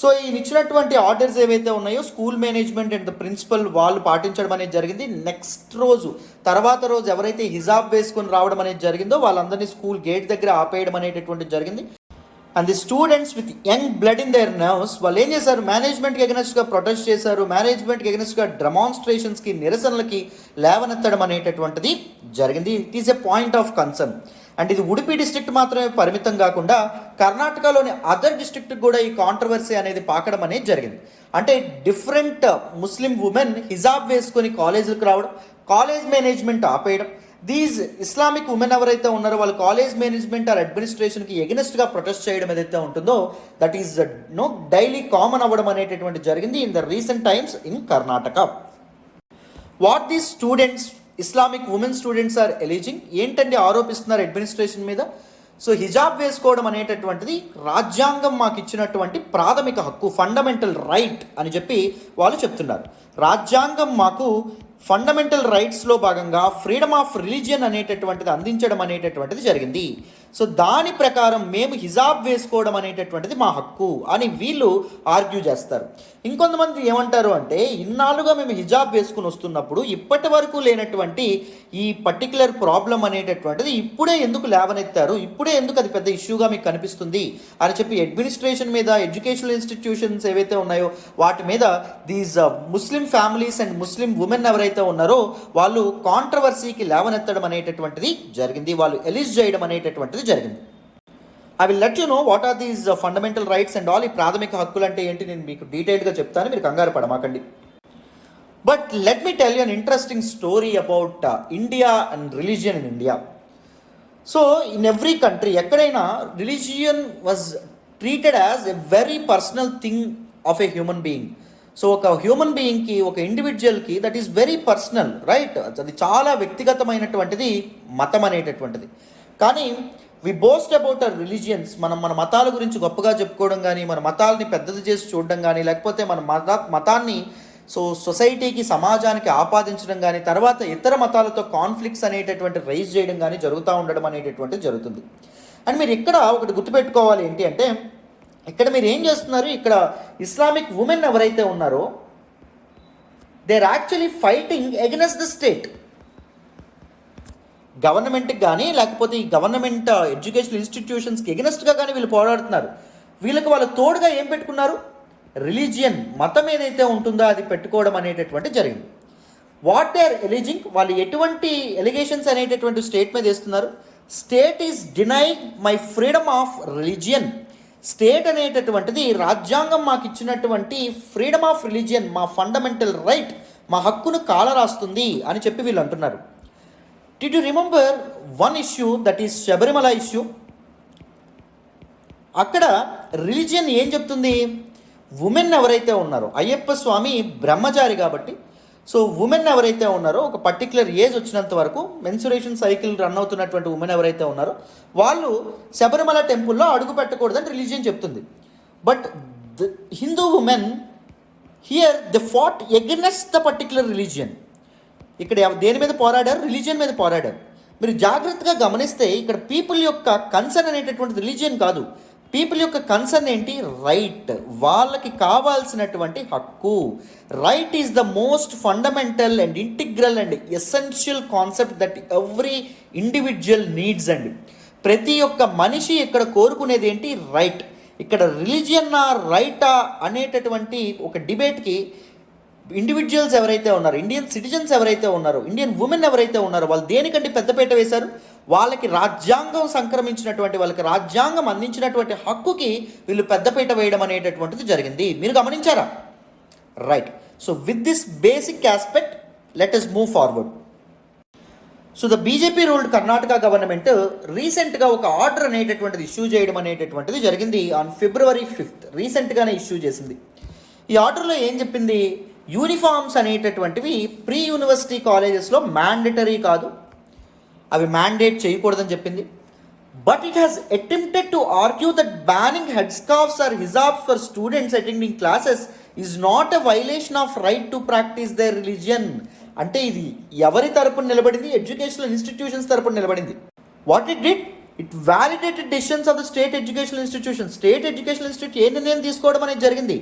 సో ఈయన ఇచ్చినటువంటి ఆర్డర్స్ ఏవైతే ఉన్నాయో school management and the principal వాళ్ళు పాటించడం అనేది జరిగింది. నెక్స్ట్ రోజు తర్వాత రోజు ఎవరైతే హిజాబ్ వేసుకొని రావడం అనేది జరిగిందో వాళ్ళందరినీ స్కూల్ గేట్ దగ్గర ఆపేయడం అనేటటువంటి జరిగింది. And the students with young blood in there nerves వాళ్ళు ఏం చేశారు, మేనేజ్మెంట్కి ఎగనెస్ట్గా ప్రొటెస్ట్ చేశారు, మేనేజ్మెంట్కి ఎగనెస్ట్గా డెమాన్స్ట్రేషన్స్కి నిరసనలకి లేవనెత్తడం అనేటటువంటిది జరిగింది. It is a point of concern. And ఇది ఉడిపి డిస్ట్రిక్ట్ మాత్రమే పరిమితం కాకుండా కర్ణాటకలోని అదర్ డిస్ట్రిక్ట్కి కూడా ఈ కాంట్రవర్సీ అనేది పాకడం అనేది జరిగింది. అంటే డిఫరెంట్ ముస్లిం ఉమెన్ హిజాబ్ వేసుకొని కాలేజీలకు రావడం, కాలేజ్ మేనేజ్మెంట్ ఆపేయడం, దీస్ ఇస్లామిక్ ఉమెన్ ఎవరైతే ఉన్నారో వాళ్ళు కాలేజ్ మేనేజ్మెంట్ ఆర్ అడ్మినిస్ట్రేషన్కి ఎగనెస్ట్గా ప్రొటెస్ట్ చేయడం ఏదైతే ఉంటుందో దట్ ఈస్ డైలీ కామన్ అవ్వడం అనేటటువంటి జరిగింది in the recent times in Karnataka. What these students Islamic women students are alleging ఏంటంటే ఆరోపిస్తున్నారు అడ్మినిస్ట్రేషన్ మీద. సో హిజాబ్ వేసుకోవడం అనేటటువంటిది రాజ్యాంగం మాకు ఇచ్చినటువంటి ప్రాథమిక హక్కు, ఫండమెంటల్ రైట్ అని చెప్పి వాళ్ళు చెప్తున్నారు. రాజ్యాంగం మాకు ఫండమెంటల్ రైట్స్లో భాగంగా ఫ్రీడమ్ ఆఫ్ రిలీజియన్ అనేటటువంటిది అందించడం అనేటటువంటిది జరిగింది. సో దాని ప్రకారం మేము హిజాబ్ వేసుకోవడం అనేటటువంటిది మా హక్కు అని వీళ్ళు ఆర్గ్యూ చేస్తారు. ఇంకొంతమంది ఏమంటారు అంటే ఇన్నాళ్ళుగా మేము హిజాబ్ వేసుకుని వస్తున్నప్పుడు ఇప్పటి వరకు లేనటువంటి ఈ పర్టికులర్ ప్రాబ్లం అనేటటువంటిది ఇప్పుడే ఎందుకు లేవనెత్తారు, ఇప్పుడే ఎందుకు అది పెద్ద ఇష్యూగా మీకు కనిపిస్తుంది అని చెప్పి అడ్మినిస్ట్రేషన్ మీద, ఎడ్యుకేషనల్ ఇన్స్టిట్యూషన్స్ ఏవైతే ఉన్నాయో వాటి మీద these Muslim families and Muslim women ఎవరైతే ఉన్నారో వాళ్ళు కాంట్రవర్సీకి లేవనెత్తడం అనేటటువంటిది జరిగింది, వాళ్ళు ఎలిజ్ చేయడం అనేటటువంటిది జరిగింది. I will let you know what are these fundamental rights and all. ఈ ప్రాథమిక హక్కులు అంటే ఏంటి నేను మీకు డీటెయిల్గా చెప్తాను, మీరు కంగారు పడమాకండి. But let me tell you an interesting story about India and religion in India. So in every country ఎక్కడైనా religion was treated as a very personal thing of a human being. So ఒక human బీయింగ్కి, ఒక ఇండివిజువల్కి that is very personal right, అది చాలా వ్యక్తిగతమైనటువంటిది మతం అనేటటువంటిది. కానీ we boast about our religions, మన మతాల గురించి గొప్పగా చెప్పుకోవడం కానీ, మన మతాలని పెద్దది చేసి చూడడం కానీ, లేకపోతే మన మతాన్ని సొసైటీకి, సమాజానికి ఆపాదించడం కానీ, తర్వాత ఇతర మతాలతో కాన్ఫ్లిక్ట్స్ అనేటటువంటి రైజ్ చేయడం కానీ జరుగుతూ ఉండడం అనేటటువంటిది జరుగుతుంది. అండ్ మీరు ఇక్కడ ఒకటి గుర్తుపెట్టుకోవాలి ఏంటి అంటే ఇక్కడ మీరు ఏం చేస్తున్నారు, ఇక్కడ ఇస్లామిక్ ఉమెన్ ఎవరైతే ఉన్నారో they are actually fighting against the state. గవర్నమెంట్కి కానీ లేకపోతే ఈ గవర్నమెంట్ ఎడ్యుకేషనల్ ఇన్స్టిట్యూషన్స్కి ఎగనెస్ట్గా కానీ వీళ్ళు పోరాడుతున్నారు. వీళ్ళకి వాళ్ళ తోడుగా ఏం పెట్టుకున్నారు, రిలీజియన్, మతం ఏదైతే ఉంటుందో అది పెట్టుకోవడం అనేటటువంటి జరిగింది. వాట్ దే ఆర్ ఎలిజింగ్, వాళ్ళు ఎటువంటి ఎలిగేషన్స్ అనేటటువంటి స్టేట్ మీద వేస్తున్నారు. State is denying my freedom of religion, state అనేటటువంటిది రాజ్యాంగం మాకు ఇచ్చినటువంటి ఫ్రీడమ్ ఆఫ్ రిలీజియన్, మా ఫండమెంటల్ రైట్, మా హక్కును కాలరాస్తుంది అని చెప్పి వీళ్ళు అంటున్నారు. Did you remember one issue, that is Sabarimala issue? అక్కడ రిలీజియన్ ఏం చెప్తుంది? ఉమెన్ ఎవరైతే ఉన్నారో, అయ్యప్ప స్వామి బ్రహ్మచారి కాబట్టి, సో ఉమెన్ ఎవరైతే ఉన్నారో ఒక పర్టికులర్ ఏజ్ వచ్చినంత వరకు మెన్సురేషన్ సైకిల్ రన్ అవుతున్నటువంటి ఉమెన్ ఎవరైతే ఉన్నారో వాళ్ళు శబరిమల టెంపుల్లో అడుగు పెట్టకూడదని రిలీజియన్ చెప్తుంది. But the Hindu women here the fought against the particular religion. ఇక్కడ దేని మీద పోరాడారు? రిలీజియన్ మీద పోరాడారు. మీరు జాగ్రత్తగా గమనిస్తే ఇక్కడ పీపుల్ యొక్క కన్సర్న్ అనేటటువంటి రిలీజియన్ కాదు. పీపుల్ యొక్క కన్సర్న్ ఏంటి? రైట్. వాళ్ళకి కావాల్సినటువంటి హక్కు. Right is the most fundamental and integral and essential concept that every individual needs అండి. ప్రతి ఒక్క మనిషి ఇక్కడ కోరుకునేది ఏంటి? రైట్. ఇక్కడ రిలీజియన్నా రైటా అనేటటువంటి ఒక డిబేట్కి ఇండివిజువల్స్ ఎవరైతే ఉన్నారో, ఇండియన్ సిటిజన్స్ ఎవరైతే ఉన్నారో, ఇండియన్ ఉమెన్ ఎవరైతే ఉన్నారో వాళ్ళు దేనికంటే పెద్దపీట వేశారు? వాళ్ళకి రాజ్యాంగం సంక్రమించినటువంటి, వాళ్ళకి రాజ్యాంగం అందించినటువంటి హక్కుకి వీళ్ళు పెద్దపీట వేయడం అనేటటువంటిది జరిగింది. మీరు గమనించారా? Right. So with this basic aspect let us move forward. So the BJP ruled Karnataka government రీసెంట్గా ఒక ఆర్డర్ అనేటటువంటిది ఇష్యూ చేయడం అనేటటువంటిది జరిగింది ఆన్ February 5th. రీసెంట్గానే ఇష్యూ చేసింది. ఈ ఆర్డర్లో ఏం చెప్పింది? యూనిఫామ్స్ అనేటటువంటివి ప్రీ యూనివర్సిటీ కాలేజెస్లో మ్యాండేటరీ కాదు, అవి మ్యాండేట్ చేయకూడదని చెప్పింది. But it has attempted to argue that banning head scarfs or hijabs for students attending classes is not a violation of right to practice their religion. అంటే ఇది ఎవరి తరపున నిలబడింది? ఎడ్యుకేషనల్ ఇన్స్టిట్యూషన్స్ తరపున నిలబడింది. What it did? It validated decisions of the state educational institution. State educational institute ఏ నిర్ణయం తీసుకోవడం అనేది జరిగింది?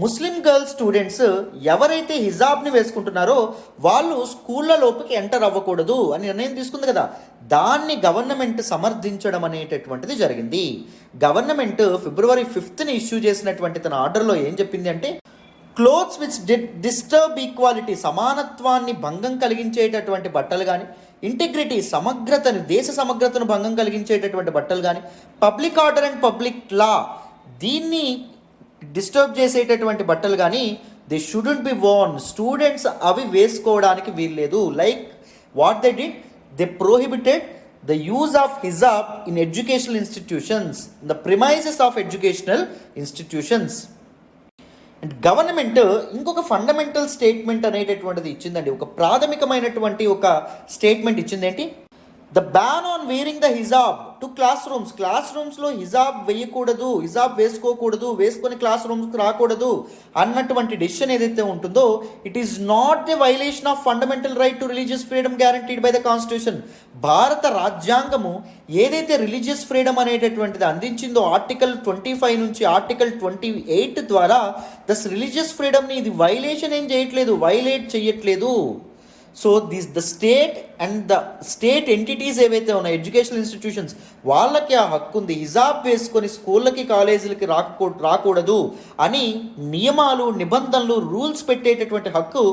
ముస్లిం గర్ల్స్ స్టూడెంట్స్ ఎవరైతే హిజాబ్ని వేసుకుంటున్నారో వాళ్ళు స్కూళ్ళ లోపలికి ఎంటర్ అవ్వకూడదు అని నిర్ణయం తీసుకుంది కదా, దాన్ని గవర్నమెంట్ సమర్థించడం అనేటటువంటిది జరిగింది. గవర్నమెంట్ February 5th ఇష్యూ చేసినటువంటి తన ఆర్డర్లో ఏం చెప్పింది అంటే, క్లోత్స్ విచ్ డిస్టర్బ్ ఈక్వాలిటీ, సమానత్వాన్ని భంగం కలిగించేటటువంటి బట్టలు కానీ, ఇంటిగ్రిటీ, సమగ్రతను, దేశ సమగ్రతను భంగం కలిగించేటటువంటి బట్టలు కానీ, public order and public law, దీన్ని డిస్టర్బ్ చేసేటటువంటి బట్టలు కానీ they shouldn't be worn. Students అవి వేసుకోవడానికి వీల్లేదు. Like what they did, they prohibited the use of hijab in educational institutions, the premises of educational institutions. And government ఇంకొక fundamental statement అనేటటువంటిది ఇచ్చిందండి. ఒక ప్రాథమికమైనటువంటి ఒక స్టేట్మెంట్ ఇచ్చింది. ఏంటి? The ban on wearing the hijab to class rooms రూమ్స్లో hijab వేయకూడదు, హిజాబ్ వేసుకోకూడదు, వేసుకొని క్లాస్ రూమ్స్కి రాకూడదు అన్నటువంటి డెసిషన్ ఏదైతే ఉంటుందో, it is not a violation of fundamental right to religious freedom guaranteed by the constitution. భారత రాజ్యాంగము ఏదైతే రిలీజియస్ ఫ్రీడమ్ అనేటటువంటిది అందించిందో Article 25 నుంచి Article 28 ద్వారా దస్ రిలీజియస్ ఫ్రీడమ్ని ఇది వైలేషన్ ఏం చేయట్లేదు, వైలేట్ చేయట్లేదు. So the state and the state entities ఏవైతే ఉన్నాయో, ఎడ్యుకేషనల్ ఇన్స్టిట్యూషన్స్, వాళ్ళకి ఆ హక్కు ఉంది. హిజాబ్ వేసుకొని స్కూళ్ళకి కాలేజీలకి రాకూడదు అని నియమాలు, నిబంధనలు, రూల్స్ పెట్టేటటువంటి హక్కు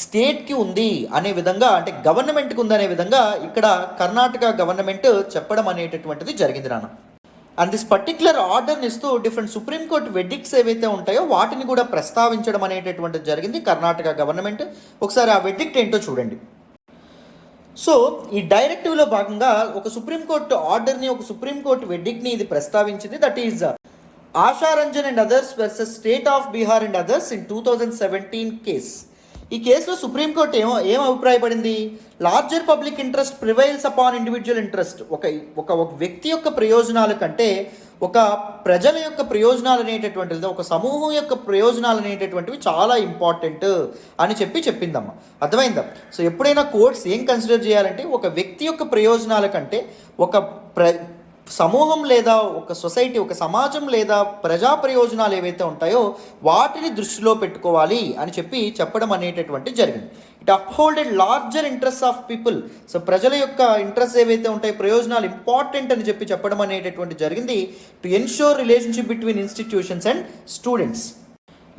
స్టేట్కి ఉంది అనే విధంగా, అంటే గవర్నమెంట్కి ఉంది అనే విధంగా ఇక్కడ కర్ణాటక గవర్నమెంట్ చెప్పడం అనేటటువంటిది జరిగింది నాన్న. అండ్ దిస్ పర్టిక్యులర్ ఆర్డర్ని ఇస్తూ డిఫరెంట్ సుప్రీంకోర్టు వెడ్డిక్ట్స్ ఏవైతే ఉంటాయో వాటిని కూడా ప్రస్తావించడం అనేటటువంటిది జరిగింది కర్ణాటక గవర్నమెంట్. ఒకసారి ఆ వెడ్డిక్ట్ ఏంటో చూడండి. సో ఈ డైరెక్టివ్లో భాగంగా ఒక సుప్రీంకోర్టు ఆర్డర్ని, ఒక సుప్రీంకోర్టు వెడ్డిక్ట్ని ఇది ప్రస్తావించింది. That is Asha Ranjan and others versus state of Bihar and others in 2017 case. ఈ కేసులో సుప్రీంకోర్టు ఏం అభిప్రాయపడింది? Larger public interest prevails upon individual interest. ఒక వ్యక్తి యొక్క ప్రయోజనాల కంటే ఒక ప్రజల యొక్క ప్రయోజనాలు అనేటటువంటిది, ఒక సమూహం యొక్క ప్రయోజనాలు అనేటటువంటివి చాలా ఇంపార్టెంట్ అని చెప్పిందమ్మా. అర్థమైందా? సో ఎప్పుడైనా కోర్ట్స్ ఏం కన్సిడర్ చేయాలంటే, ఒక వ్యక్తి యొక్క ప్రయోజనాల కంటే ఒక సమూహం లేదా ఒక సొసైటీ, ఒక సమాజం లేదా ప్రజా ప్రయోజనాలు ఏవైతే ఉంటాయో వాటిని దృష్టిలో పెట్టుకోవాలి అని చెప్పడం అనేటటువంటి జరిగింది. It upholded larger interest of people. So ప్రజల యొక్క ఇంట్రెస్ట్ ఏవైతే ఉంటాయో, ప్రయోజనాలు ఇంపార్టెంట్ అని చెప్పడం అనేటటువంటి జరిగింది. To ensure relationship between institutions and students.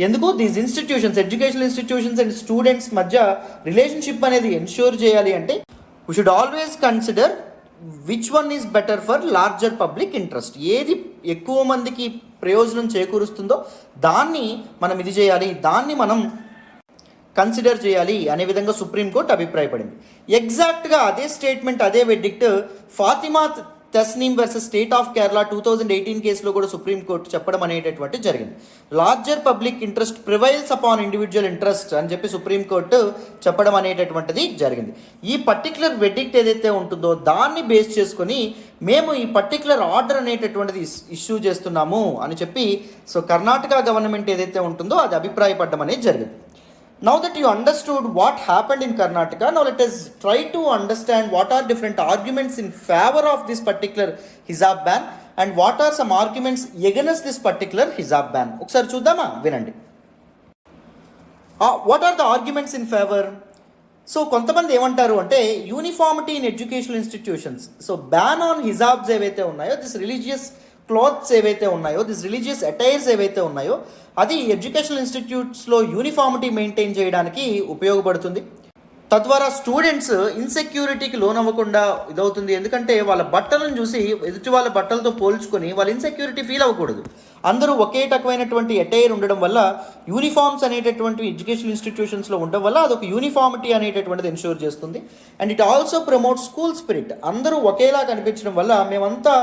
ఎందుకు? These institutions, educational institutions and students మధ్య రిలేషన్షిప్ అనేది ఎన్షూర్ చేయాలి అంటే we should always consider which one is better for larger public interest, ఏది ఎక్కువ మందికి ప్రయోజనం చేకూరుస్తుందో దాన్ని మనం ఇది చేయాలి, దాన్ని మనం కన్సిడర్ చేయాలి అనే విధంగా సుప్రీంకోర్టు అభిప్రాయపడింది. ఎగ్జాక్ట్గా అదే స్టేట్మెంట్, అదే verdict Fathima Tasneem versus state of Kerala 2018 కేసులో కూడా సుప్రీంకోర్టు చెప్పడం అనేటటువంటి జరిగింది. Larger public interest prevails upon individual interest అని చెప్పి సుప్రీంకోర్టు చెప్పడం అనేటటువంటిది జరిగింది. ఈ పర్టికులర్ వెర్డిక్ట్ ఏదైతే ఉంటుందో దాన్ని బేస్ చేసుకొని మేము ఈ పర్టికులర్ ఆర్డర్ అనేటటువంటిది ఇష్యూ చేస్తున్నాము అని చెప్పి సో కర్ణాటక గవర్నమెంట్ ఏదైతే ఉంటుందో అది అభిప్రాయపడడం అనేది జరిగింది. Now that you understood what happened in Karnataka, now let us try to understand what are different arguments in favor of this particular hijab ban and what are some arguments against this particular hijab ban. Okkasari chuddama, vinandi. What are the arguments in favor? So కొంతమంది ఏమంటారు అంటే uniformity in educational institutions, so ban on hijabs ఏవైతే ఉన్నాయో, this religious clothes ఏవైతే ఉన్నాయో, this religious attires ఏవైతే ఉన్నాయో అది ఎడ్యుకేషనల్ ఇన్స్టిట్యూట్స్లో యూనిఫార్మిటీ మెయింటైన్ చేయడానికి ఉపయోగపడుతుంది. తద్వారా స్టూడెంట్స్ ఇన్సెక్యూరిటీకి లోనవ్వకుండా ఇదవుతుంది. ఎందుకంటే వాళ్ళ బట్టలను చూసి ఎదుటి వాళ్ళ బట్టలతో పోల్చుకొని వాళ్ళు ఇన్సెక్యూరిటీ ఫీల్ అవ్వకూడదు. అందరూ ఒకే రకమైనటువంటి అటైర్ ఉండడం వల్ల, యూనిఫామ్స్ అనేటటువంటి ఎడ్యుకేషన్ ఇన్స్టిట్యూషన్స్లో ఉండడం వల్ల అదొక యూనిఫార్మిటీ అనేటటువంటిది ఎన్ష్యూర్ చేస్తుంది. And it also promote school spirit. అందరూ ఒకేలా కనిపించడం వల్ల మేమంతా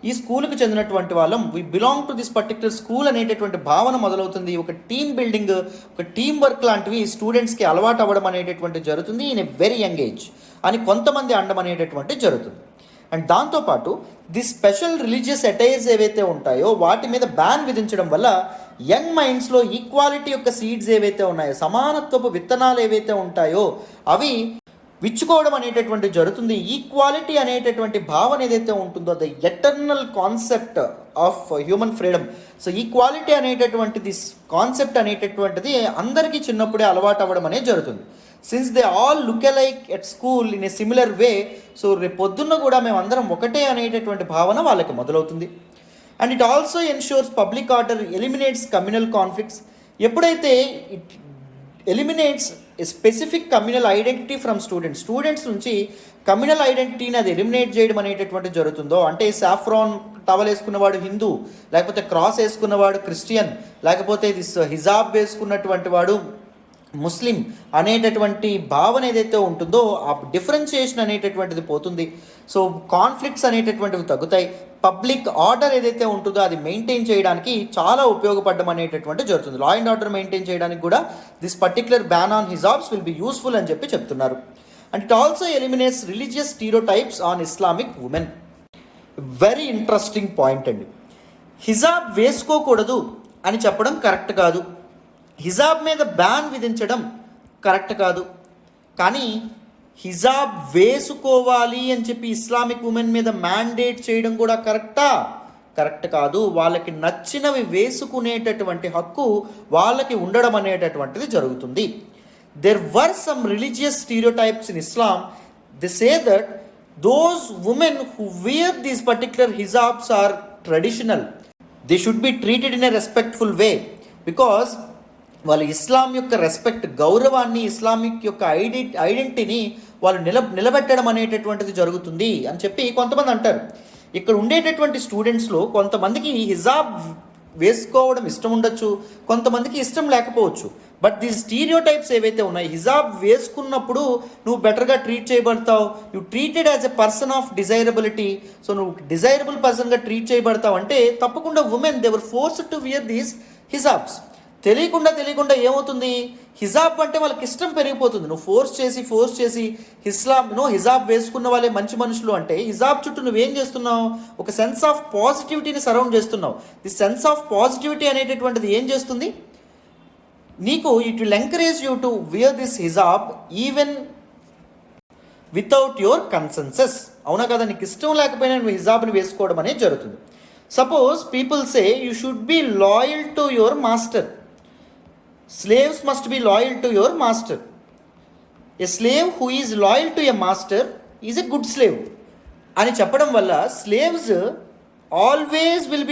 ఈ స్కూల్కి చెందినటువంటి వాళ్ళం, we belong to this particular school అనేటటువంటి భావన మొదలవుతుంది. ఒక టీమ్ బిల్డింగ్, ఒక టీమ్ వర్క్ లాంటివి స్టూడెంట్స్కి అలవాటు అవ్వడం అనేటటువంటి జరుగుతుంది in a very young age అని కొంతమంది అనడం అనేటటువంటి జరుగుతుంది. అండ్ దాంతోపాటు ది స్పెషల్ రిలీజియస్ అటైర్స్ ఏవైతే ఉంటాయో వాటి మీద బ్యాన్ విధించడం వల్ల యంగ్ మైండ్స్లో ఈక్వాలిటీ యొక్క సీడ్స్ ఏవైతే ఉన్నాయో, సమానత్వపు విత్తనాలు ఏవైతే ఉంటాయో అవి విచ్చుకోవడం అనేటటువంటి జరుగుతుంది. ఈక్వాలిటీ అనేటటువంటి భావన ఏదైతే ఉంటుందో the eternal concept of human freedom, so equality అనేటటువంటి దిస్ కాన్సెప్ట్ అనేటటువంటిది అందరికీ చిన్నప్పుడే అలవాటు అవ్వడం అనేది జరుగుతుంది. Since they all look alike at school in a similar way, so రేపు పొద్దున్న కూడా మేము అందరం ఒకటే అనేటటువంటి భావన వాళ్ళకి మొదలవుతుంది. And it also ensures public order, eliminates communal conflicts. ఎప్పుడైతే it eliminates a specific communal identity from students నుంచి కమ్యూనల్ ఐడెంటిటీని అది ఎలిమినేట్ చేయడం అనేటటువంటి జరుగుతుందో, అంటే సాఫ్రాన్ టవల్ వేసుకున్నవాడు హిందూ, లేకపోతే క్రాస్ వేసుకున్నవాడు క్రిస్టియన్, లేకపోతే దిస్ హిజాబ్ వేసుకున్నటువంటి వాడు ముస్లిం అనేటటువంటి భావన ఏదైతే ఉంటుందో ఆ డిఫరెన్షియేషన్ అనేటటువంటిది పోతుంది. సో కాన్ఫ్లిక్ట్స్ అనేటటువంటివి తగ్గుతాయి. పబ్లిక్ ఆర్డర్ ఏదైతే ఉంటుందో అది మెయింటైన్ చేయడానికి చాలా ఉపయోగపడడం అనేటటువంటి జరుగుతుంది. లా అండ్ ఆర్డర్ మెయింటైన్ చేయడానికి కూడా this particular ban on hijabs will be useful అని చెప్పి చెప్తున్నారు. And it also eliminates religious stereotypes on Islamic women. Very interesting point అండి. హిజాబ్ వేసుకోకూడదు అని చెప్పడం కరెక్ట్ కాదు, హిజాబ్ మీద బ్యాన్ విధించడం కరెక్ట్ కాదు. కానీ హిజాబ్ వేసుకోవాలి అని చెప్పి ఇస్లామిక్ ఉమెన్ మీద మ్యాండేట్ చేయడం కూడా కరెక్ట్ కాదు. వాళ్ళకి నచ్చినవి వేసుకునేటటువంటి హక్కు వాళ్ళకి ఉండడం అనేటటువంటిది జరుగుతుంది. There were some religious stereotypes in Islam. They say that those women who wear these particular hijabs are traditional. They should be treated in a respectful way because వాళ్ళు ఇస్లాం యొక్క రెస్పెక్ట్, గౌరవాన్ని, ఇస్లామిక్ యొక్క ఐడెంటిటీని వాళ్ళు నిలబెట్టడం అనేటటువంటిది జరుగుతుంది అని చెప్పి కొంతమంది అంటారు. ఇక్కడ ఉండేటటువంటి స్టూడెంట్స్లో కొంతమందికి హిజాబ్ వేసుకోవడం ఇష్టం ఉండొచ్చు, కొంతమందికి ఇష్టం లేకపోవచ్చు. బట్ దీస్ స్టీరియోటైప్స్ ఏవైతే ఉన్నాయి, హిజాబ్ వేసుకున్నప్పుడు నువ్వు బెటర్గా ట్రీట్ చేయబడతావు, you treated as a person of desirability, so నువ్వు డిజైరబుల్ పర్సన్గా ట్రీట్ చేయబడతావు అంటే తప్పకుండా women they were forced to wear these hijabs. తెలియకుండా ఏమవుతుంది, హిజాబ్ అంటే వాళ్ళకి ఇష్టం పెరిగిపోతుంది. నువ్వు ఫోర్స్ చేసి హిజాబ్ వేసుకున్న వాళ్ళే మంచి మనుషులు అంటే హిజాబ్ చుట్టూ నువ్వేం చేస్తున్నావు, ఒక సెన్స్ ఆఫ్ పాజిటివిటీని సరౌండ్ చేస్తున్నావు. ది సెన్స్ ఆఫ్ పాజిటివిటీ అనేటటువంటిది ఏం చేస్తుంది, నీకు it will encourage you to wear this hijab even without your consensus. అవునా కదా, నీకు ఇష్టం లేకపోయినా నువ్వు హిజాబ్ని వేసుకోవడం అనేది జరుగుతుంది. Suppose people say you should be loyal to your master. Slaves must be loyal to your master. A slave who is loyal to a master is a good slave. అని చెప్పడం వల్ల slaves always will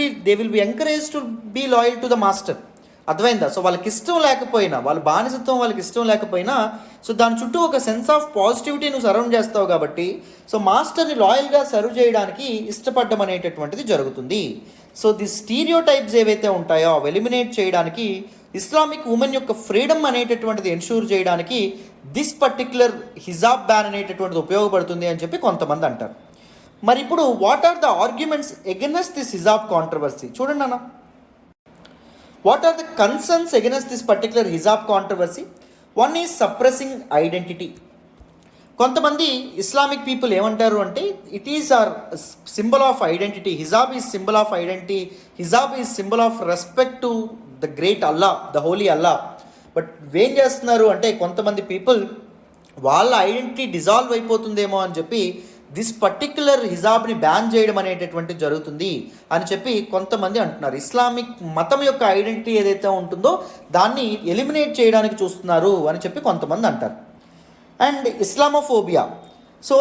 be encouraged to be loyal to the master. అర్థమైందా? So వాళ్ళకి ఇష్టం లేకపోయినా, వాళ్ళ బానిసత్వం వాళ్ళకి ఇష్టం లేకపోయినా, సో దాని చుట్టూ ఒక సెన్స్ ఆఫ్ పాజిటివిటీ నువ్వు సరౌండ్ చేస్తావు కాబట్టి, సో మాస్టర్ని లాయల్గా సర్వ్ చేయడానికి ఇష్టపడడం అనేటటువంటిది జరుగుతుంది. సో ది స్టీరియో టైప్స్ ఏవైతే ఉంటాయో అవి ఎలిమినేట్ చేయడానికి, ఇస్లామిక్ ఉమెన్ యొక్క ఫ్రీడమ్ అనేటటువంటిది ఎన్షూర్ చేయడానికి దిస్ పర్టిక్యులర్ హిజాబ్ బ్యాన్ అనేటటువంటిది ఉపయోగపడుతుంది అని చెప్పి కొంతమంది అంటారు. మరి ఇప్పుడు what are the arguments against this hijab controversy? చూడండి అన్న, what are the concerns against this particular hijab controversy? One is suppressing identity. కొంతమంది ఇస్లామిక్ పీపుల్ ఏమంటారు అంటే, it is our symbol of identity, hijab is symbol of identity, hijab is symbol of respect to the great Allah, the holy Allah. But ఏం చేస్తున్నారు అంటే, కొంతమంది people వాళ్ళ identity dissolve అయిపోతుందేమో అని చెప్పి దిస్ పర్టిక్యులర్ హిజాబ్ని బ్యాన్ చేయడం అనేటటువంటి జరుగుతుంది అని చెప్పి కొంతమంది అంటున్నారు. ఇస్లామిక్ మతం యొక్క ఐడెంటిటీ ఏదైతే ఉంటుందో దాన్ని ఎలిమినేట్ చేయడానికి చూస్తున్నారు అని చెప్పి కొంతమంది అంటారు. And Islamophobia. సో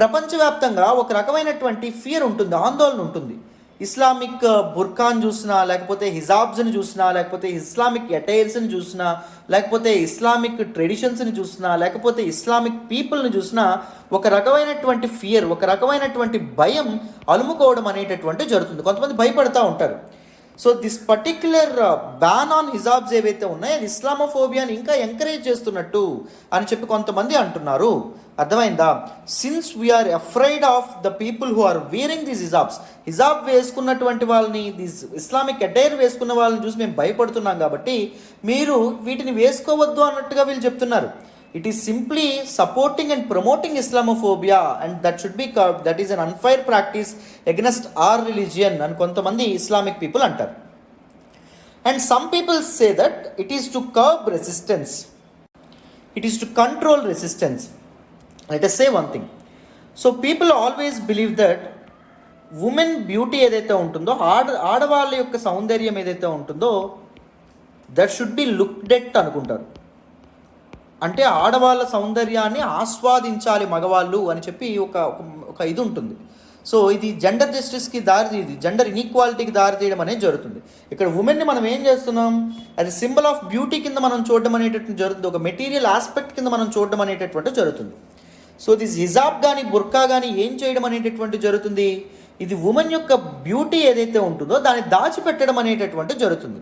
ప్రపంచవ్యాప్తంగా ఒక రకమైనటువంటి ఫియర్ ఉంటుంది, ఆందోళన ఉంటుంది. ఇస్లామిక్ బుర్ఖాన్ చూసినా, లేకపోతే హిజాబ్స్ని చూసినా, లేకపోతే ఇస్లామిక్ అటైర్స్ని చూసినా, లేకపోతే ఇస్లామిక్ ట్రెడిషన్స్ని చూసినా, లేకపోతే ఇస్లామిక్ పీపుల్ని చూసినా ఒక రకమైనటువంటి ఫియర్, ఒక రకమైనటువంటి భయం అలుముకోవడం అనేటటువంటి జరుగుతుంది. కొంతమంది భయపడతా ఉంటారు. So this particular ban on hijabs ఏవైతే ఉన్నాయో అది ఇస్లామోఫోబియాని ఇంకా ఎంకరేజ్ చేస్తున్నట్టు అని చెప్పి కొంతమంది అంటున్నారు. అర్థమైందా? Since we are afraid of the people who are wearing these hijabs, హిజాబ్ వేసుకున్నటువంటి వాళ్ళని, దిస్ ఇస్లామిక్ అటైర్ వేసుకున్న వాళ్ళని చూసి మేము భయపడుతున్నాం కాబట్టి మీరు వీటిని వేసుకోవద్దు అన్నట్టుగా వీళ్ళు చెప్తున్నారు. It is simply supporting and promoting Islamophobia and that should be curbed, that is an unfair practice against are religion అని కొంతమంది ఇస్లామిక్ పీపుల్ అంటారు. And some people say that it is to curb resistance, it is to control resistance. Let us say one thing. So people always believe that women beauty ఏదైతే ఉంటుందో, ఆడవాళ్ళ యొక్క సౌందర్యం ఏదైతే ఉంటుందో that should be looked at అనుకుంటారు. అంటే ఆడవాళ్ళ సౌందర్యాన్ని ఆస్వాదించాలి మగవాళ్ళు అని చెప్పి ఒక ఇది ఉంటుంది. సో ఇది జెండర్ జస్టిస్కి ఇది జెండర్ ఇన్ఈక్వాలిటీకి దారి తీయడం అనేది జరుగుతుంది. ఇక్కడ ఉమెన్ని మనం ఏం చేస్తున్నాం, అది సింబల్ ఆఫ్ బ్యూటీ కింద మనం చూడడం అనేటటువంటి జరుగుతుంది, ఒక మెటీరియల్ ఆస్పెక్ట్ కింద మనం చూడడం అనేటటువంటి జరుగుతుంది. సో దిస్ హిజాబ్ కానీ బుర్కా కానీ ఏం చేయడం అనేటటువంటి జరుగుతుంది, ఇది ఉమెన్ యొక్క బ్యూటీ ఏదైతే ఉంటుందో దాన్ని దాచిపెట్టడం అనేటటువంటి జరుగుతుంది.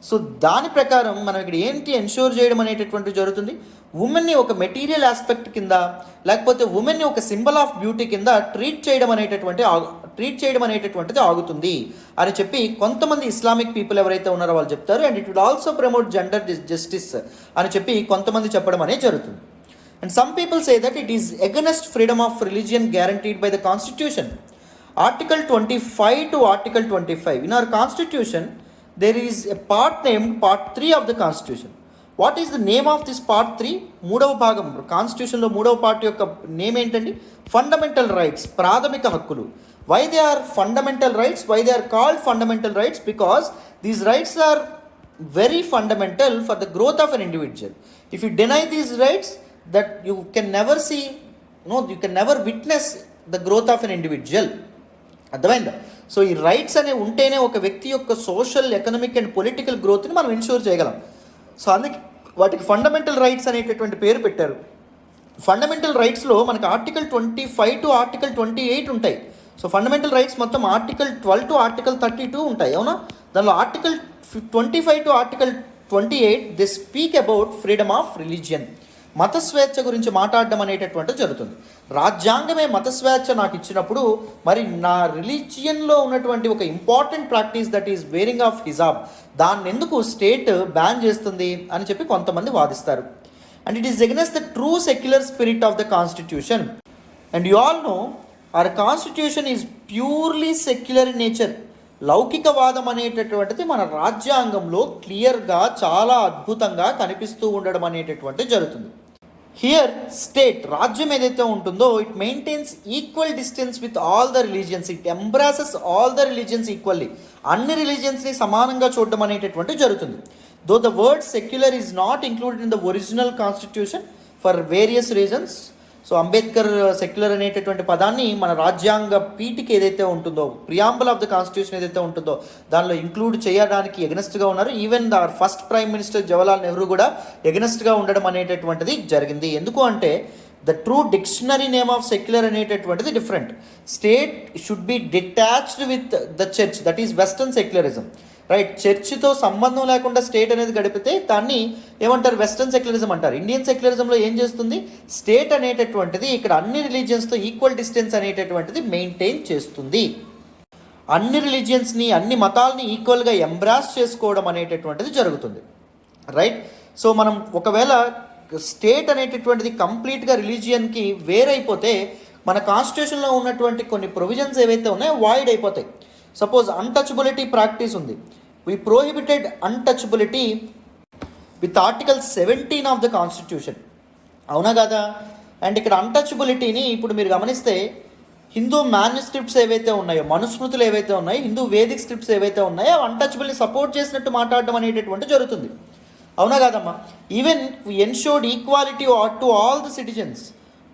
సో దాని ప్రకారం మనం ఇక్కడ ఏంటి ఎన్ష్యూర్ చేయడం అనేటటువంటి జరుగుతుంది, ఉమెన్ని ఒక మెటీరియల్ ఆస్పెక్ట్ కింద, లేకపోతే ఉమెన్ని ఒక సింబల్ ఆఫ్ బ్యూటీ కింద ట్రీట్ చేయడం అనేటటువంటిది ఆగుతుంది అని చెప్పి కొంతమంది ఇస్లామిక్ పీపుల్ ఎవరైతే ఉన్నారో వాళ్ళు చెప్తారు. And it will also promote gender justice అని చెప్పి కొంతమంది చెప్పడం అనేది జరుగుతుంది. And some people say that it is against freedom of religion guaranteed by the Constitution. Article 25 to Article 25. In our Constitution, there is a part named Part 3 of the Constitution. What is the name of this Part 3? మూడవ భాగం కాన్స్టిట్యూషన్లో మూడవ part యొక్క name ఏంటండి? Fundamental rights, ప్రాథమిక హక్కులు. Why they are fundamental rights? Why they are called fundamental rights? Because these rights are very fundamental for the growth of an individual. If you deny these rights, that you can never see, you can never witness the growth of an individual. అర్థమైందా? So ఈ rights అనేవి ఉంటేనే ఒక వ్యక్తి యొక్క social, economic and political గ్రోత్ని మనం ensure చేయగలం. So అందుకే వాటికి ఫండమెంటల్ రైట్స్ అనేటటువంటి పేరు పెట్టారు. ఫండమెంటల్ రైట్స్లో మనకి ఆర్టికల్ 25 టు ఆర్టికల్ 28 ఉంటాయి. సో ఫండమెంటల్ రైట్స్ మొత్తం ఆర్టికల్ 12 టు ఆర్టికల్ 32 ఉంటాయి, అవునా? దానిలో article 25 to article 28 they speak about freedom of religion, మత స్వేచ్ఛ గురించి మాట్లాడడం అనేటటువంటిది జరుగుతుంది. రాజ్యాంగమే మత స్వేచ్ఛ నాకు ఇచ్చినప్పుడు మరి నా రిలీజియన్లో ఉన్నటువంటి ఒక important practice that is wearing of hijab, దాన్ని ఎందుకు స్టేట్ బ్యాన్ చేస్తుంది అని చెప్పి కొంతమంది వాదిస్తారు. And it is against the true secular spirit of the constitution. And you all know our constitution is purely secular in nature. లౌకికవాదం అనేటటువంటిది మన రాజ్యాంగంలో క్లియర్గా చాలా అద్భుతంగా కనిపిస్తూ ఉండడం అనేటటువంటిది జరుగుతుంది. హియర్ స్టేట్, రాజ్యం ఏదైతే ఉంటుందో, it maintains equal distance with all the religions, it embraces all the religions equally. అన్ని రిలీజియన్స్ని సమానంగా చూడడం అనేటటువంటి జరుగుతుంది. Though the word secular is not included in the original constitution for various reasons. So Ambedkar secular అనేటటువంటి పదాన్ని మన రాజ్యాంగ పీఠిక ఏదైతే ఉంటుందో, ప్రియాంబుల్ ఆఫ్ ద కాన్స్టిట్యూషన్ ఏదైతే ఉంటుందో దానిలో ఇంక్లూడ్ చేయడానికి ఎగనెస్ట్గా ఉన్నారు. Even the first prime minister Jawaharlal Nehru కూడా ఎగనెస్ట్గా ఉండడం అనేటటువంటిది జరిగింది. ఎందుకు అంటే the true dictionary name of secular అనేటటువంటిది different. State should be detached with the church, that is western secularism, right. చర్చ్తో సంబంధం లేకుండా స్టేట్ అనేది గడిపితే దాన్ని ఏమంటారు, వెస్టర్న్ సెక్యులరిజం అంటారు. ఇండియన్ సెక్యులరిజంలో ఏం చేస్తుంది, స్టేట్ అనేటటువంటిది ఇక్కడ అన్ని రిలీజియన్స్తో ఈక్వల్ డిస్టెన్స్ అనేటటువంటిది మెయింటైన్ చేస్తుంది. అన్ని రిలీజియన్స్ని, అన్ని మతాలని ఈక్వల్గా ఎంబ్రాస్ చేసుకోవడం అనేటటువంటిది జరుగుతుంది, రైట్. సో మనం ఒకవేళ స్టేట్ అనేటటువంటిది కంప్లీట్గా రిలీజియన్కి వేరైపోతే మన కాన్స్టిట్యూషన్లో ఉన్నటువంటి కొన్ని ప్రొవిజన్స్ ఏవైతే ఉన్నాయో వాయిడ్ అయిపోతాయి. సపోజ్ అన్టచబిలిటీ ప్రాక్టీస్ ఉంది. We prohibited untouchability with article 17 of the constitution, అవునా కదా. అండ్ ఇక్కడ అన్టచబిలిటీని ఇప్పుడు మీరు గమనిస్తే హిందూ మాన్యుస్క్రిప్ట్స్ ఏవైతే ఉన్నాయో, మనుస్మృతులు ఏవైతే ఉన్నాయో, హిందూ వేదిక్ స్క్రిప్ట్స్ ఏవైతే ఉన్నాయో అన్టచబిలిటీ సపోర్ట్ చేసినట్టు మాట్లాడడం అనేటటువంటి జరుగుతుంది, అవునా కాదమ్మా. Even we ensured equality to all the citizens,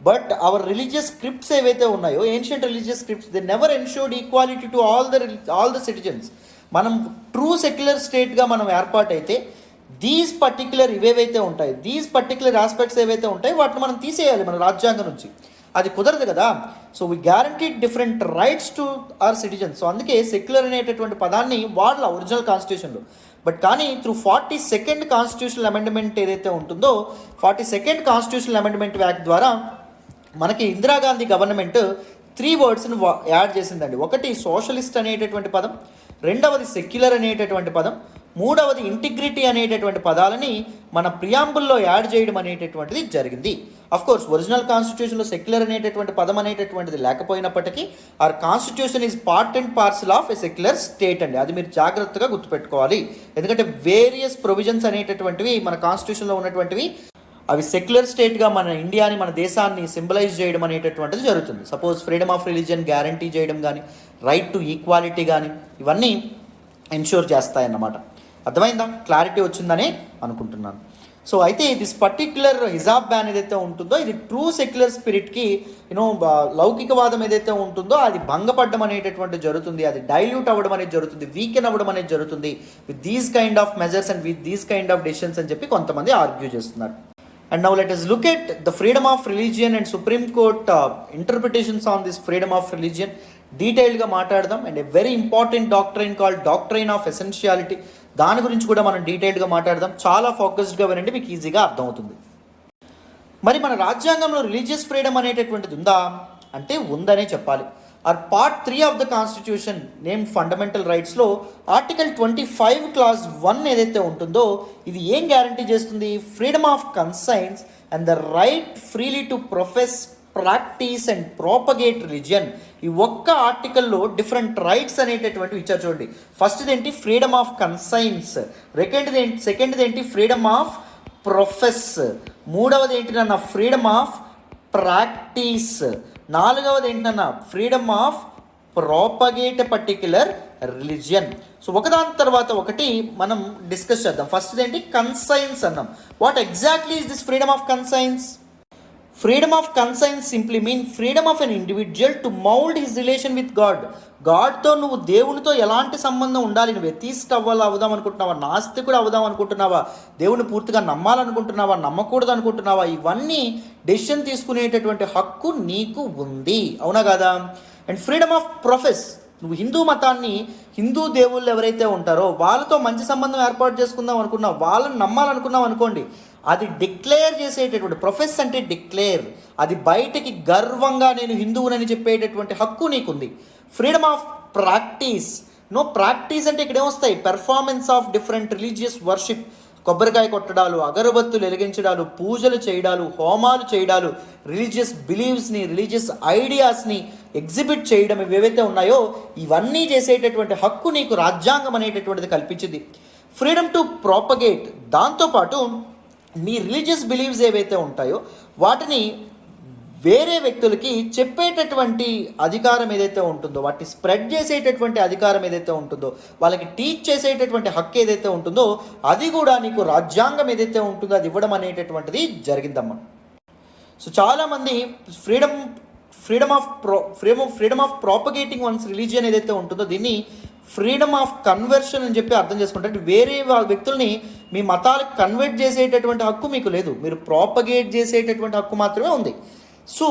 but our religious scripts ఏవైతే ఉన్నాయో, ancient religious scripts, they never ensured equality to all the citizens. మనం ట్రూ సెక్యులర్ స్టేట్గా మనం ఏర్పాటైతే దీస్ పర్టిక్యులర్ ఇవేవైతే ఉంటాయి, దీస్ పర్టిక్యులర్ ఆస్పెక్ట్స్ ఏవైతే ఉంటాయి వాటిని మనం తీసేయాలి మన రాజ్యాంగం నుంచి. అది కుదరదు కదా. So we guaranteed different rights to our citizens. So అందుకే సెక్యులర్ అనేటటువంటి పదాన్ని వాడాల ఒరిజినల్ కాన్స్టిట్యూషన్లో. బట్ కానీ త్రూ 42nd కాన్స్టిట్యూషనల్ అమెండ్మెంట్ ఏదైతే ఉంటుందో, 42nd కాన్స్టిట్యూషనల్ అమెండ్మెంట్ యాక్ట్ ద్వారా మనకి ఇందిరాగాంధీ గవర్నమెంట్ 3 వర్డ్స్ని యాడ్ చేసిందండి. ఒకటి సోషలిస్ట్ అనేటటువంటి పదం, రెండవది సెక్యులర్ అనేటటువంటి పదం, మూడవది ఇంటిగ్రిటీ అనేటటువంటి పదాలని మన ప్రియాంబుల్లో యాడ్ చేయడం అనేటటువంటిది జరిగింది. అఫ్కోర్స్ ఒరిజినల్ కాన్స్టిట్యూషన్లో సెక్యులర్ అనేటటువంటి పదం అనేటటువంటిది లేకపోయినప్పటికీ our constitution is part and parcel of a secular state అండి. అది మీరు జాగ్రత్తగా గుర్తుపెట్టుకోవాలి. ఎందుకంటే వేరియస్ ప్రొవిజన్స్ అనేటటువంటివి మన కాన్స్టిట్యూషన్లో ఉన్నటువంటివి అవి సెక్యులర్ స్టేట్గా మన ఇండియాని, మన దేశాన్ని సింబలైజ్ చేయడం అనేటటువంటిది జరుగుతుంది. Suppose freedom of religion guarantee చేయడం కానీ, రైట్ టు ఈక్వాలిటీ కానీ, ఇవన్నీ ఎన్ష్యూర్ చేస్తాయన్నమాట. అర్థమైందా, క్లారిటీ వచ్చిందని అనుకుంటున్నాను. సో అయితే దిస్ పర్టిక్యులర్ హిజాబ్ బ్యాన్ ఏదైతే ఉంటుందో ఇది ట్రూ సెక్యులర్ స్పిరిట్కి లౌకికవాదం ఏదైతే ఉంటుందో అది భంగపడడం అనేటటువంటి జరుగుతుంది, అది డైల్యూట్ అవ్వడం అనేది జరుగుతుంది, వీకెన్ అవ్వడం అనేది జరుగుతుంది with these kind of measures and with these kind of decisions అని చెప్పి కొంతమంది ఆర్గ్యూ చేస్తున్నారు. And now let us look at the freedom of religion and Supreme Court interpretations on this freedom of religion. డీటెయిల్గా మాట్లాడదాం. And a very important doctrine called doctrine of essentiality, దాని గురించి కూడా మనం డీటెయిల్గా మాట్లాడదాం. చాలా ఫోకస్డ్గా వినండి, మీకు ఈజీగా అర్థమవుతుంది. మరి మన రాజ్యాంగంలో రిలీజియస్ ఫ్రీడమ్ అనేటటువంటిది ఉందా అంటే ఉందనే చెప్పాలి. Or part 3 of the constitution name fundamental రైట్స్లో ఆర్టికల్ 25 క్లాజ్ 1 ఏదైతే ఉంటుందో ఇది ఏం గ్యారంటీ చేస్తుంది, freedom of conscience and the right freely to profess, practice and propagate religion. ఈ ఒక్క ఆర్టికల్లో డిఫరెంట్ రైట్స్ అనేటటువంటివి ఇచ్చారు చూడండి. ఫస్ట్ది ఏంటి, ఫ్రీడమ్ ఆఫ్ కన్సైన్స్. సెకండ్ది ఏంటి, ఫ్రీడమ్ ఆఫ్ ప్రొఫెస్. మూడవది ఏంటి నాన్న, ఫ్రీడమ్ ఆఫ్ ప్రాక్టీస్. నాలుగవది ఏంటన్నా, freedom of propagate a particular religion. So ఒకదాని తర్వాత ఒకటి మనం డిస్కస్ చేద్దాం. ఫస్ట్ ఏంటి, కన్సైన్స్ అన్నాం. What exactly is this freedom of conscience? Freedom of conscience simply mean freedom of an individual to mould his relation with God. గాడ్తో నువ్వు దేవునితో ఎలాంటి సంబంధం ఉండాలి, నువ్వు ఎథీస్ట్ అవుదాం అనుకుంటున్నావా, నాస్తికుడు అవుదాం అనుకుంటున్నావా, దేవుని పూర్తిగా నమ్మాలనుకుంటున్నావా, నమ్మకూడదు అనుకుంటున్నావా, ఇవన్నీ డెసిషన్ తీసుకునేటటువంటి హక్కు నీకు ఉంది, అవునా కదా. అండ్ ఫ్రీడమ్ ఆఫ్ ప్రొఫెస్, నువ్వు హిందూ మతాన్ని, హిందూ దేవుళ్ళు ఎవరైతే ఉంటారో వాళ్ళతో మంచి సంబంధం ఏర్పాటు చేసుకుందాం అనుకున్నావు, వాళ్ళని నమ్మాలనుకున్నావు అనుకోండి, అది డిక్లేర్ చేసేటటువంటి, ప్రొఫెస్ అంటే డిక్లేర్, అది బయటకి గర్వంగా నేను హిందువునని చెప్పేటటువంటి హక్కు నీకుంది. ఫ్రీడమ్ ఆఫ్ ప్రాక్టీస్, ప్రాక్టీస్ అంటే ఇక్కడ ఏమొస్తాయి, performance of different religious worship, కొబ్బరికాయ కొట్టడాలు, అగరబత్తులు వెలిగించడాలు, పూజలు చేయడాలు, హోమాలు చేయడాలు, రిలీజియస్ బిలీవ్స్ని, రిలీజియస్ ఐడియాస్ని ఎగ్జిబిట్ చేయడం, ఇవేవైతే ఉన్నాయో ఇవన్నీ చేసేటటువంటి హక్కు నీకు రాజ్యాంగం అనేటటువంటిది కల్పించింది. ఫ్రీడమ్ టు ప్రాపగేట్, దాంతోపాటు మీ రిలీజియస్ బిలీవ్స్ ఏవైతే ఉంటాయో వాటిని వేరే వ్యక్తులకి చెప్పేటటువంటి అధికారం ఏదైతే ఉంటుందో, వాటిని స్ప్రెడ్ చేసేటటువంటి అధికారం ఏదైతే ఉంటుందో, వాళ్ళకి టీచ్ చేసేటటువంటి హక్కు ఏదైతే ఉంటుందో అది కూడా నీకు రాజ్యాంగం ఏదైతే ఉంటుందో అది ఇవ్వడం అనేటటువంటిది జరిగిందమ్మా. సో చాలామంది freedom freedom of propagating once religion ఏదైతే ఉంటుందో దీన్ని ఫ్రీడమ్ ఆఫ్ కన్వర్షన్ అని చెప్పి అర్థం చేసుకుంటారు. వేరే వ్యక్తుల్ని మీ మతాలకు కన్వర్ట్ చేసేటటువంటి హక్కు మీకు లేదు, మీరు ప్రాపగేట్ చేసేటటువంటి హక్కు మాత్రమే ఉంది. సో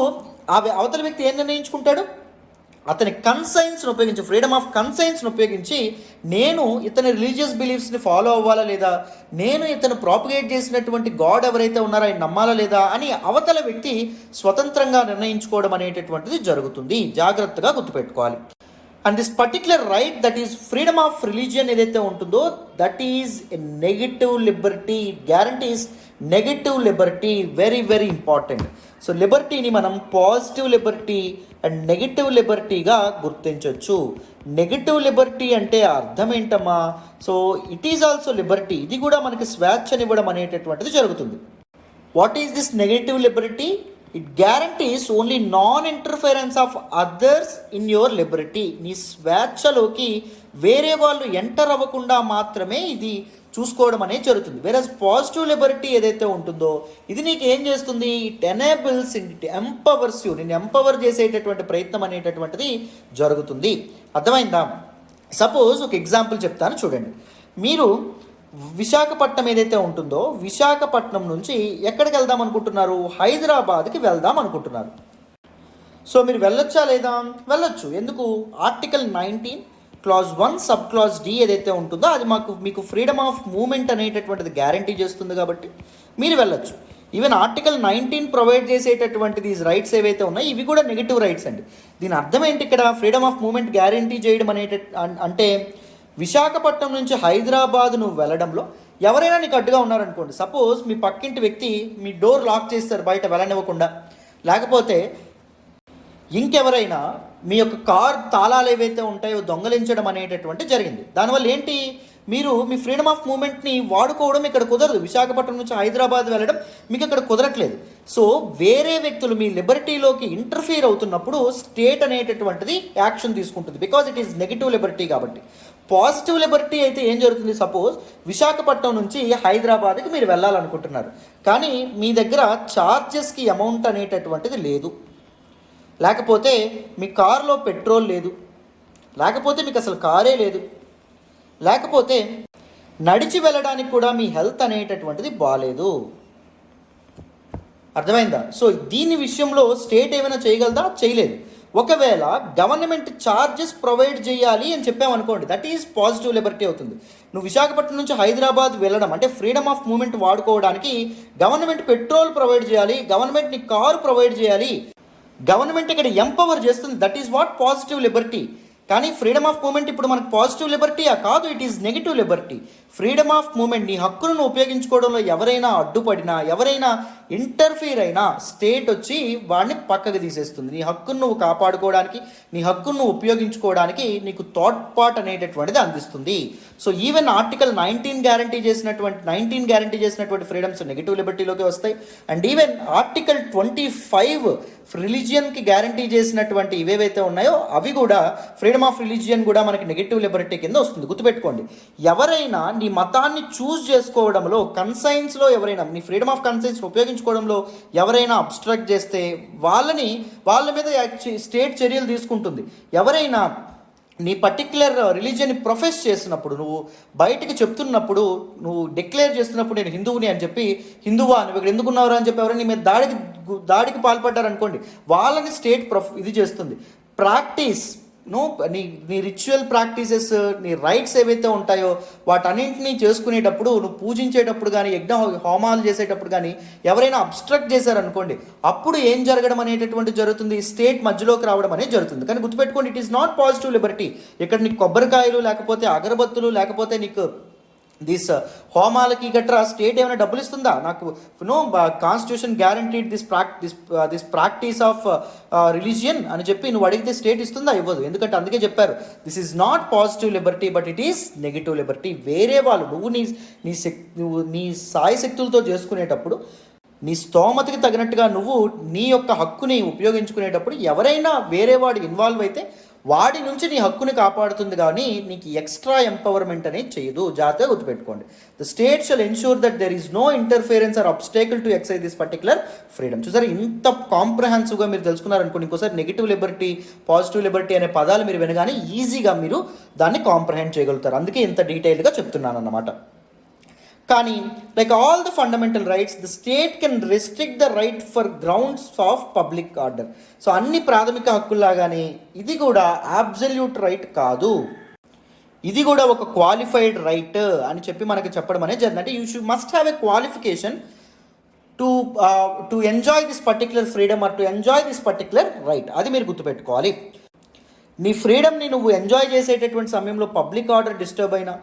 అవతల వ్యక్తి ఏం నిర్ణయించుకుంటాడు, అతని కన్సైన్స్ని ఉపయోగించి, ఫ్రీడమ్ ఆఫ్ కన్సైన్స్ని ఉపయోగించి నేను ఇతని రిలీజియస్ బిలీఫ్స్ని ఫాలో అవ్వాలా లేదా, నేను ఇతను ప్రాపగేట్ చేసినటువంటి గాడ్ ఎవరైతే ఉన్నారో ఆయన నమ్మాలా లేదా అని అవతల వ్యక్తి స్వతంత్రంగా నిర్ణయించుకోవడం అనేటటువంటిది జరుగుతుంది. జాగ్రత్తగా గుర్తుపెట్టుకోవాలి. And this particular right that is freedom of religion ఏదైతే ఉంటుందో that is a negative liberty, guarantees negative liberty, very very important. So లిబర్టీని మనం పాజిటివ్ లిబర్టీ అండ్ నెగటివ్ లిబర్టీగా గుర్తించవచ్చు. నెగటివ్ లిబర్టీ అంటే అర్థం ఏంటమ్మా, so it is also liberty, ఇది కూడా మనకి స్వేచ్ఛనివ్వడం అనేటటువంటిది జరుగుతుంది. What is this negative liberty? It guarantees only non interference of others in your liberty. నీ స్వేచ్ఛలోకి వేరే వాళ్ళు ఎంటర్ అవ్వకుండా మాత్రమే ఇది చూసుకోవడం అనేది జరుగుతుంది. వేరస్ పాజిటివ్ లిబర్టీ ఏదైతే ఉంటుందో ఇది నీకు ఏం చేస్తుంది, it enables, it empowers you, నేను ఎంపవర్ చేసేటటువంటి ప్రయత్నం అనేటటువంటిది జరుగుతుంది. అర్థమైందా? సపోజ్ ఒక ఎగ్జాంపుల్ చెప్తాను చూడండి. మీరు విశాఖపట్నం ఏదైతే ఉంటుందో విశాఖపట్నం నుంచి ఎక్కడికి వెళ్దాం అనుకుంటున్నారు, హైదరాబాద్కి వెళ్దాం అనుకుంటున్నారు. సో మీరు వెళ్ళొచ్చా లేదా? వెళ్ళొచ్చు. ఎందుకు? Article 19 clause 1 sub clause D ఏదైతే ఉంటుందో అది మీకు ఫ్రీడమ్ ఆఫ్ మూమెంట్ అనేటటువంటిది గ్యారంటీ చేస్తుంది కాబట్టి మీరు వెళ్ళొచ్చు. ఈవెన్ ఆర్టికల్ 19 ప్రొవైడ్ చేసేటటువంటి దీస్ రైట్స్ ఏవైతే ఉన్నాయో ఇవి కూడా నెగిటివ్ రైట్స్ అండి. దీని అర్థం ఏంటి, ఇక్కడ ఫ్రీడమ్ ఆఫ్ మూమెంట్ గ్యారంటీ చేయడం అంటే విశాఖపట్నం నుంచి హైదరాబాద్ నువ్వు వెళ్ళడంలో ఎవరైనా నీకు అడ్డుగా ఉన్నారనుకోండి, సపోజ్ మీ పక్కింటి వ్యక్తి మీ డోర్ లాక్ చేస్తారు బయట వెళ్ళనివ్వకుండా, లేకపోతే ఇంకెవరైనా మీ యొక్క కార్ తాళాలు ఏవైతే ఉంటాయో దొంగలించడం అనేటటువంటి జరిగింది. దానివల్ల ఏంటి, మీరు మీ ఫ్రీడమ్ ఆఫ్ మూమెంట్ని వాడుకోవడం ఇక్కడ కుదరదు. విశాఖపట్నం నుంచి హైదరాబాద్ వెళ్ళడం మీకు ఇక్కడ కుదరట్లేదు. సో వేరే వ్యక్తులు మీ లిబర్టీలోకి ఇంటర్ఫియర్ అవుతున్నప్పుడు స్టేట్ అనేటటువంటిది యాక్షన్ తీసుకుంటుంది, because it is negative Liberty. కాబట్టి పాజిటివ్ లిబర్టీ అయితే ఏం జరుగుతుంది, సపోజ్ విశాఖపట్నం నుంచి హైదరాబాద్కి మీరు వెళ్ళాలనుకుంటున్నారు, కానీ మీ దగ్గర ఛార్జెస్కి అమౌంట్ అనేటటువంటిది లేదు, లేకపోతే మీ కారులో పెట్రోల్ లేదు, లేకపోతే మీకు అసలు కారే లేదు, లేకపోతే నడిచి వెళ్ళడానికి కూడా మీ హెల్త్ అనేటటువంటిది బాగాలేదు. అర్థమైందా? సో దీని విషయంలో స్టేట్ ఏమైనా చేయగలదా? చేయలేదు. ఒకవేళ గవర్నమెంట్ ఛార్జెస్ ప్రొవైడ్ చేయాలి అని చెప్పామనుకోండి, దట్ ఈజ్ పాజిటివ్ లిబర్టీ అవుతుంది. నువ్వు విశాఖపట్నం నుంచి హైదరాబాద్ వెళ్ళడం అంటే ఫ్రీడమ్ ఆఫ్ మూమెంట్ వాడుకోవడానికి గవర్నమెంట్ పెట్రోల్ ప్రొవైడ్ చేయాలి, గవర్నమెంట్ నీ కారు ప్రొవైడ్ చేయాలి, గవర్నమెంట్ ఇక్కడ ఎంపవర్ చేస్తుంది. That is what positive liberty. కానీ ఫ్రీడమ్ ఆఫ్ మూమెంట్ ఇప్పుడు మనకు పాజిటివ్ లిబర్టీయా? కాదు, it is negative liberty. Freedom of movement, నీ హక్కులను ఉపయోగించుకోవడంలో ఎవరైనా అడ్డుపడినా, ఎవరైనా ఇంటర్ఫీర్ అయినా స్టేట్ వచ్చి వాడిని పక్కకు తీసేస్తుంది. నీ హక్కును నువ్వు కాపాడుకోవడానికి, నీ హక్కును నువ్వు ఉపయోగించుకోవడానికి నీకు థాట్ పార్ట్ అనేటటువంటిది అందిస్తుంది. సో ఈవెన్ ఆర్టికల్ 19 గ్యారంటీ చేసినటువంటి ఫ్రీడమ్స్ నెగిటివ్ లిబర్టీలోకి వస్తాయి. అండ్ ఈవెన్ ఆర్టికల్ 25 రిలీజియన్కి గ్యారంటీ చేసినటువంటి ఇవేవైతే ఉన్నాయో అవి కూడా, ఫ్రీడమ్ ఆఫ్ రిలీజియన్ కూడా మనకి నెగిటివ్ లిబర్టీ కింద వస్తుంది. గుర్తుపెట్టుకోండి, ఎవరైనా నీ మతాన్ని చూస్ చేసుకోవడంలో, కన్సైన్స్లో ఎవరైనా నీ ఫ్రీడమ్ ఆఫ్ కన్సైన్స్ ఉపయోగించుకోవడంలో ఎవరైనా అబ్స్ట్రక్ట్ చేస్తే వాళ్ళ మీద స్టేట్ చర్యలు తీసుకుంటుంది. ఎవరైనా నీ పర్టిక్యులర్ రిలీజియన్ని ప్రొఫెస్ చేసినప్పుడు, నువ్వు బయటికి చెప్తున్నప్పుడు, నువ్వు డిక్లేర్ చేస్తున్నప్పుడు నేను హిందువుని అని చెప్పి, హిందువా నువ్వు ఇక్కడ ఎందుకున్నావు అని చెప్పి ఎవరైనా నీ మీద దాడికి పాల్పడ్డారనుకోండి, వాళ్ళని స్టేట్ ఇది చేస్తుంది. ప్రాక్టీస్ నీ రిచువల్ ప్రాక్టీసెస్, నీ రైట్స్ ఏవైతే ఉంటాయో వాటన్నింటినీ చేసుకునేటప్పుడు, నువ్వు పూజించేటప్పుడు కానీ, యజ్ఞ హోమాలు చేసేటప్పుడు కానీ ఎవరైనా అబ్స్ట్రక్ట్ చేశారనుకోండి, అప్పుడు ఏం జరగడం అనేటటువంటి జరుగుతుంది, స్టేట్ మధ్యలోకి రావడం అనేది జరుగుతుంది. కానీ గుర్తుపెట్టుకోండి, it is not positive Liberty. ఇక్కడ నీకు కొబ్బరికాయలు, లేకపోతే అగరబత్తులు, లేకపోతే నీకు దిస్ హోమాలకి గట్రా స్టేట్ ఏమైనా డబ్బులు ఇస్తుందా? నాకు constitution guaranteed this practice of religion అని చెప్పి నువ్వు అడిగితే స్టేట్ ఇస్తుందా? ఇవ్వదు. ఎందుకంటే అందుకే చెప్పారు, this is not positive Liberty but it is negative Liberty. వేరే వాళ్ళు నువ్వు నీ సాయి శక్తులతో చేసుకునేటప్పుడు, నీ స్తోమతకి తగినట్టుగా నువ్వు నీ యొక్క హక్కుని ఉపయోగించుకునేటప్పుడు ఎవరైనా వేరే వాడు ఇన్వాల్వ్ అయితే వాడి నుంచి నీ హక్కుని కాపాడుతుంది కానీ నీకు ఎక్స్ట్రా ఎంపవర్మెంట్ అనేది చేయదు. జాగ్రత్తగా గుర్తుపెట్టుకోండి. The state shall ensure that there is no interference or obstacle to exercise this particular freedom. చూసారు, ఇంత కాంప్రహెన్సివ్గా మీరు తెలుసుకున్నారనుకోండి, ఇంకోసారి నెగిటివ్ లిబర్టీ, పాజిటివ్ లిబర్టీ అనే పదాలు మీరు వినగానే ఈజీగా మీరు దాన్ని కాంప్రహెండ్ చేయగలుగుతారు. అందుకే ఇంత డీటెయిల్గా చెప్తున్నాను అన్నమాట. కానీ like all the fundamental rights, the state can restrict the right for grounds of public order. So అన్ని ప్రాథమిక హక్కుల్లాగానే ఇది కూడా అబ్సల్యూట్ రైట్ కాదు, ఇది కూడా ఒక క్వాలిఫైడ్ రైట్ అని చెప్పి మనకి చెప్పడం అనేది జరిగింది. అంటే you must have a qualification to enjoy this particular freedom or to enjoy this particular right. అది మీరు గుర్తుపెట్టుకోవాలి. నీ ఫ్రీడమ్ని నువ్వు ఎంజాయ్ చేసేటటువంటి సమయంలో పబ్లిక్ ఆర్డర్ డిస్టర్బ్ అయినా,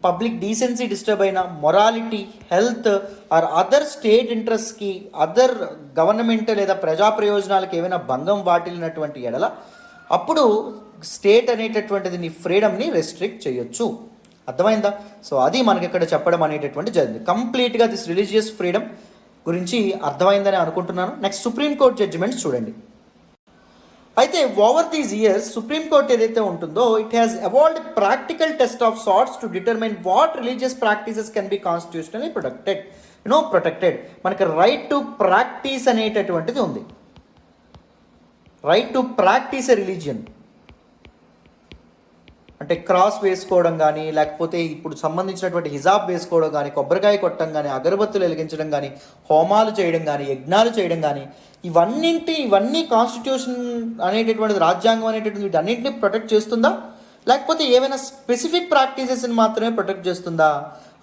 పబ్లిక్ డీసెన్సీ డిస్టర్బ్ అయినా, morality, health or other state ఇంట్రెస్ట్కి, అదర్ గవర్నమెంట్ లేదా ప్రజా ప్రయోజనాలకు ఏమైనా భంగం వాటిల్లినటువంటి ఎడల అప్పుడు స్టేట్ అనేటటువంటిది నీ ఫ్రీడమ్ని రెస్ట్రిక్ట్ చేయొచ్చు. అర్థమైందా? సో అది మనకి ఇక్కడ చెప్పడం అనేటటువంటి జరిగింది. కంప్లీట్గా దిస్ రిలీజియస్ ఫ్రీడమ్ గురించి అర్థమైందని అనుకుంటున్నాను. నెక్స్ట్ సుప్రీంకోర్టు జడ్జిమెంట్స్ చూడండి. అయితే ఓవర్ దీస్ ఇయర్స్ సుప్రీంకోర్టు ఏదైతే ఉంటుందో it has evolved practical test of sorts to determine what religious practices can be constitutionally protected. మనకి రైట్ టు ప్రాక్టీస్ అనేటటువంటిది ఉంది. Right to practice a religion అంటే cross వేసుకోవడం కానీ, లేకపోతే ఇప్పుడు సంబంధించినటువంటి హిజాబ్ వేసుకోవడం కానీ, కొబ్బరికాయ కొట్టడం కానీ, అగరబత్తులు వెలిగించడం కానీ, హోమాలు చేయడం కానీ, యజ్ఞాలు చేయడం కానీ, ఇవన్నీ కాన్స్టిట్యూషన్ అనేటటువంటిది, రాజ్యాంగం అనేటటువంటి వీటన్నింటినీ ప్రొటెక్ట్ చేస్తుందా, లేకపోతే ఏమైనా స్పెసిఫిక్ ప్రాక్టీసెస్ని మాత్రమే ప్రొటెక్ట్ చేస్తుందా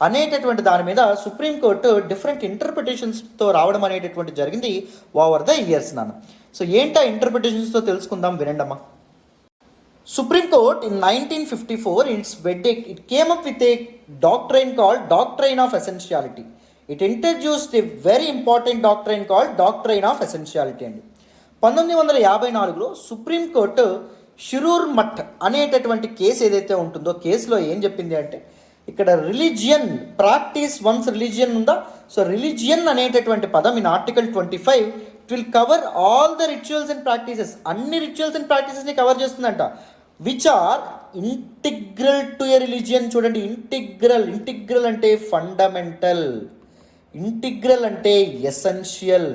అనేటటువంటి దాని మీద సుప్రీంకోర్టు డిఫరెంట్ ఇంటర్ప్రిటేషన్స్తో రావడం అనేటటువంటి జరిగింది ఓవర్ ద ఇయర్స్ నాన్న. సో ఏంటా ఇంటర్ప్రిటేషన్స్తో తెలుసుకుందాం, వినండమ్మా. Supreme Court in 1954 in its verdict, it came up with a doctrine called Doctrine of Essentiality. It introduced a very important doctrine called Doctrine of Essentiality అండి. 1954లో supreme court Shirur Math అనేటటువంటి case ఏదైతే ఉంటుందో కేసులో ఏం చెప్పింది అంటే, ఇక్కడ రిలీజియన్ ప్రాక్టీస్ వన్స్ రిలీజియన్ ఉందా, సో రిలీజియన్ అనేటటువంటి పదం in article 25 it will cover all the rituals and practices. అన్ని రిచువల్స్ అండ్ ప్రాక్టీసెస్ని కవర్ చేస్తుందంట. Which are integral to a religion. చూడండి, ఇంటిగ్రల్ అంటే ఫండమెంటల్, ఇంటిగ్రల్ అంటే ఎసెన్షియల్.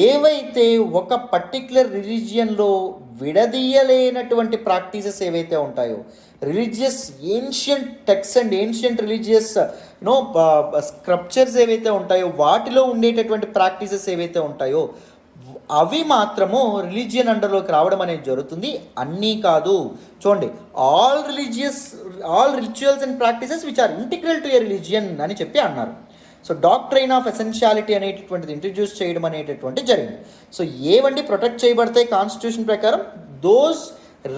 ఏవైతే ఒక పర్టిక్యులర్ రిలీజియన్లో విడదీయలేనటువంటి ప్రాక్టీసెస్ ఏవైతే ఉంటాయో, religious ancient text and ancient religious scriptures ఏవైతే ఉంటాయో, వాటిలో ఉండేటటువంటి ప్రాక్టీసెస్ ఏవైతే ఉంటాయో అవి మాత్రము రిలీజియన్ అండర్లోకి రావడం అనేది జరుగుతుంది, అన్నీ కాదు. చూడండి, all rituals and practices which are integral to a religion అని చెప్పి అన్నారు. సో డాక్ట్రైన్ ఆఫ్ ఎసెన్షియాలిటీ అనేటటువంటిది ఇంట్రడ్యూస్ చేయడం అనేటటువంటి జరిగింది. సో ఏవండి ప్రొటెక్ట్ చేయబడతాయి కాన్స్టిట్యూషన్ ప్రకారం? Those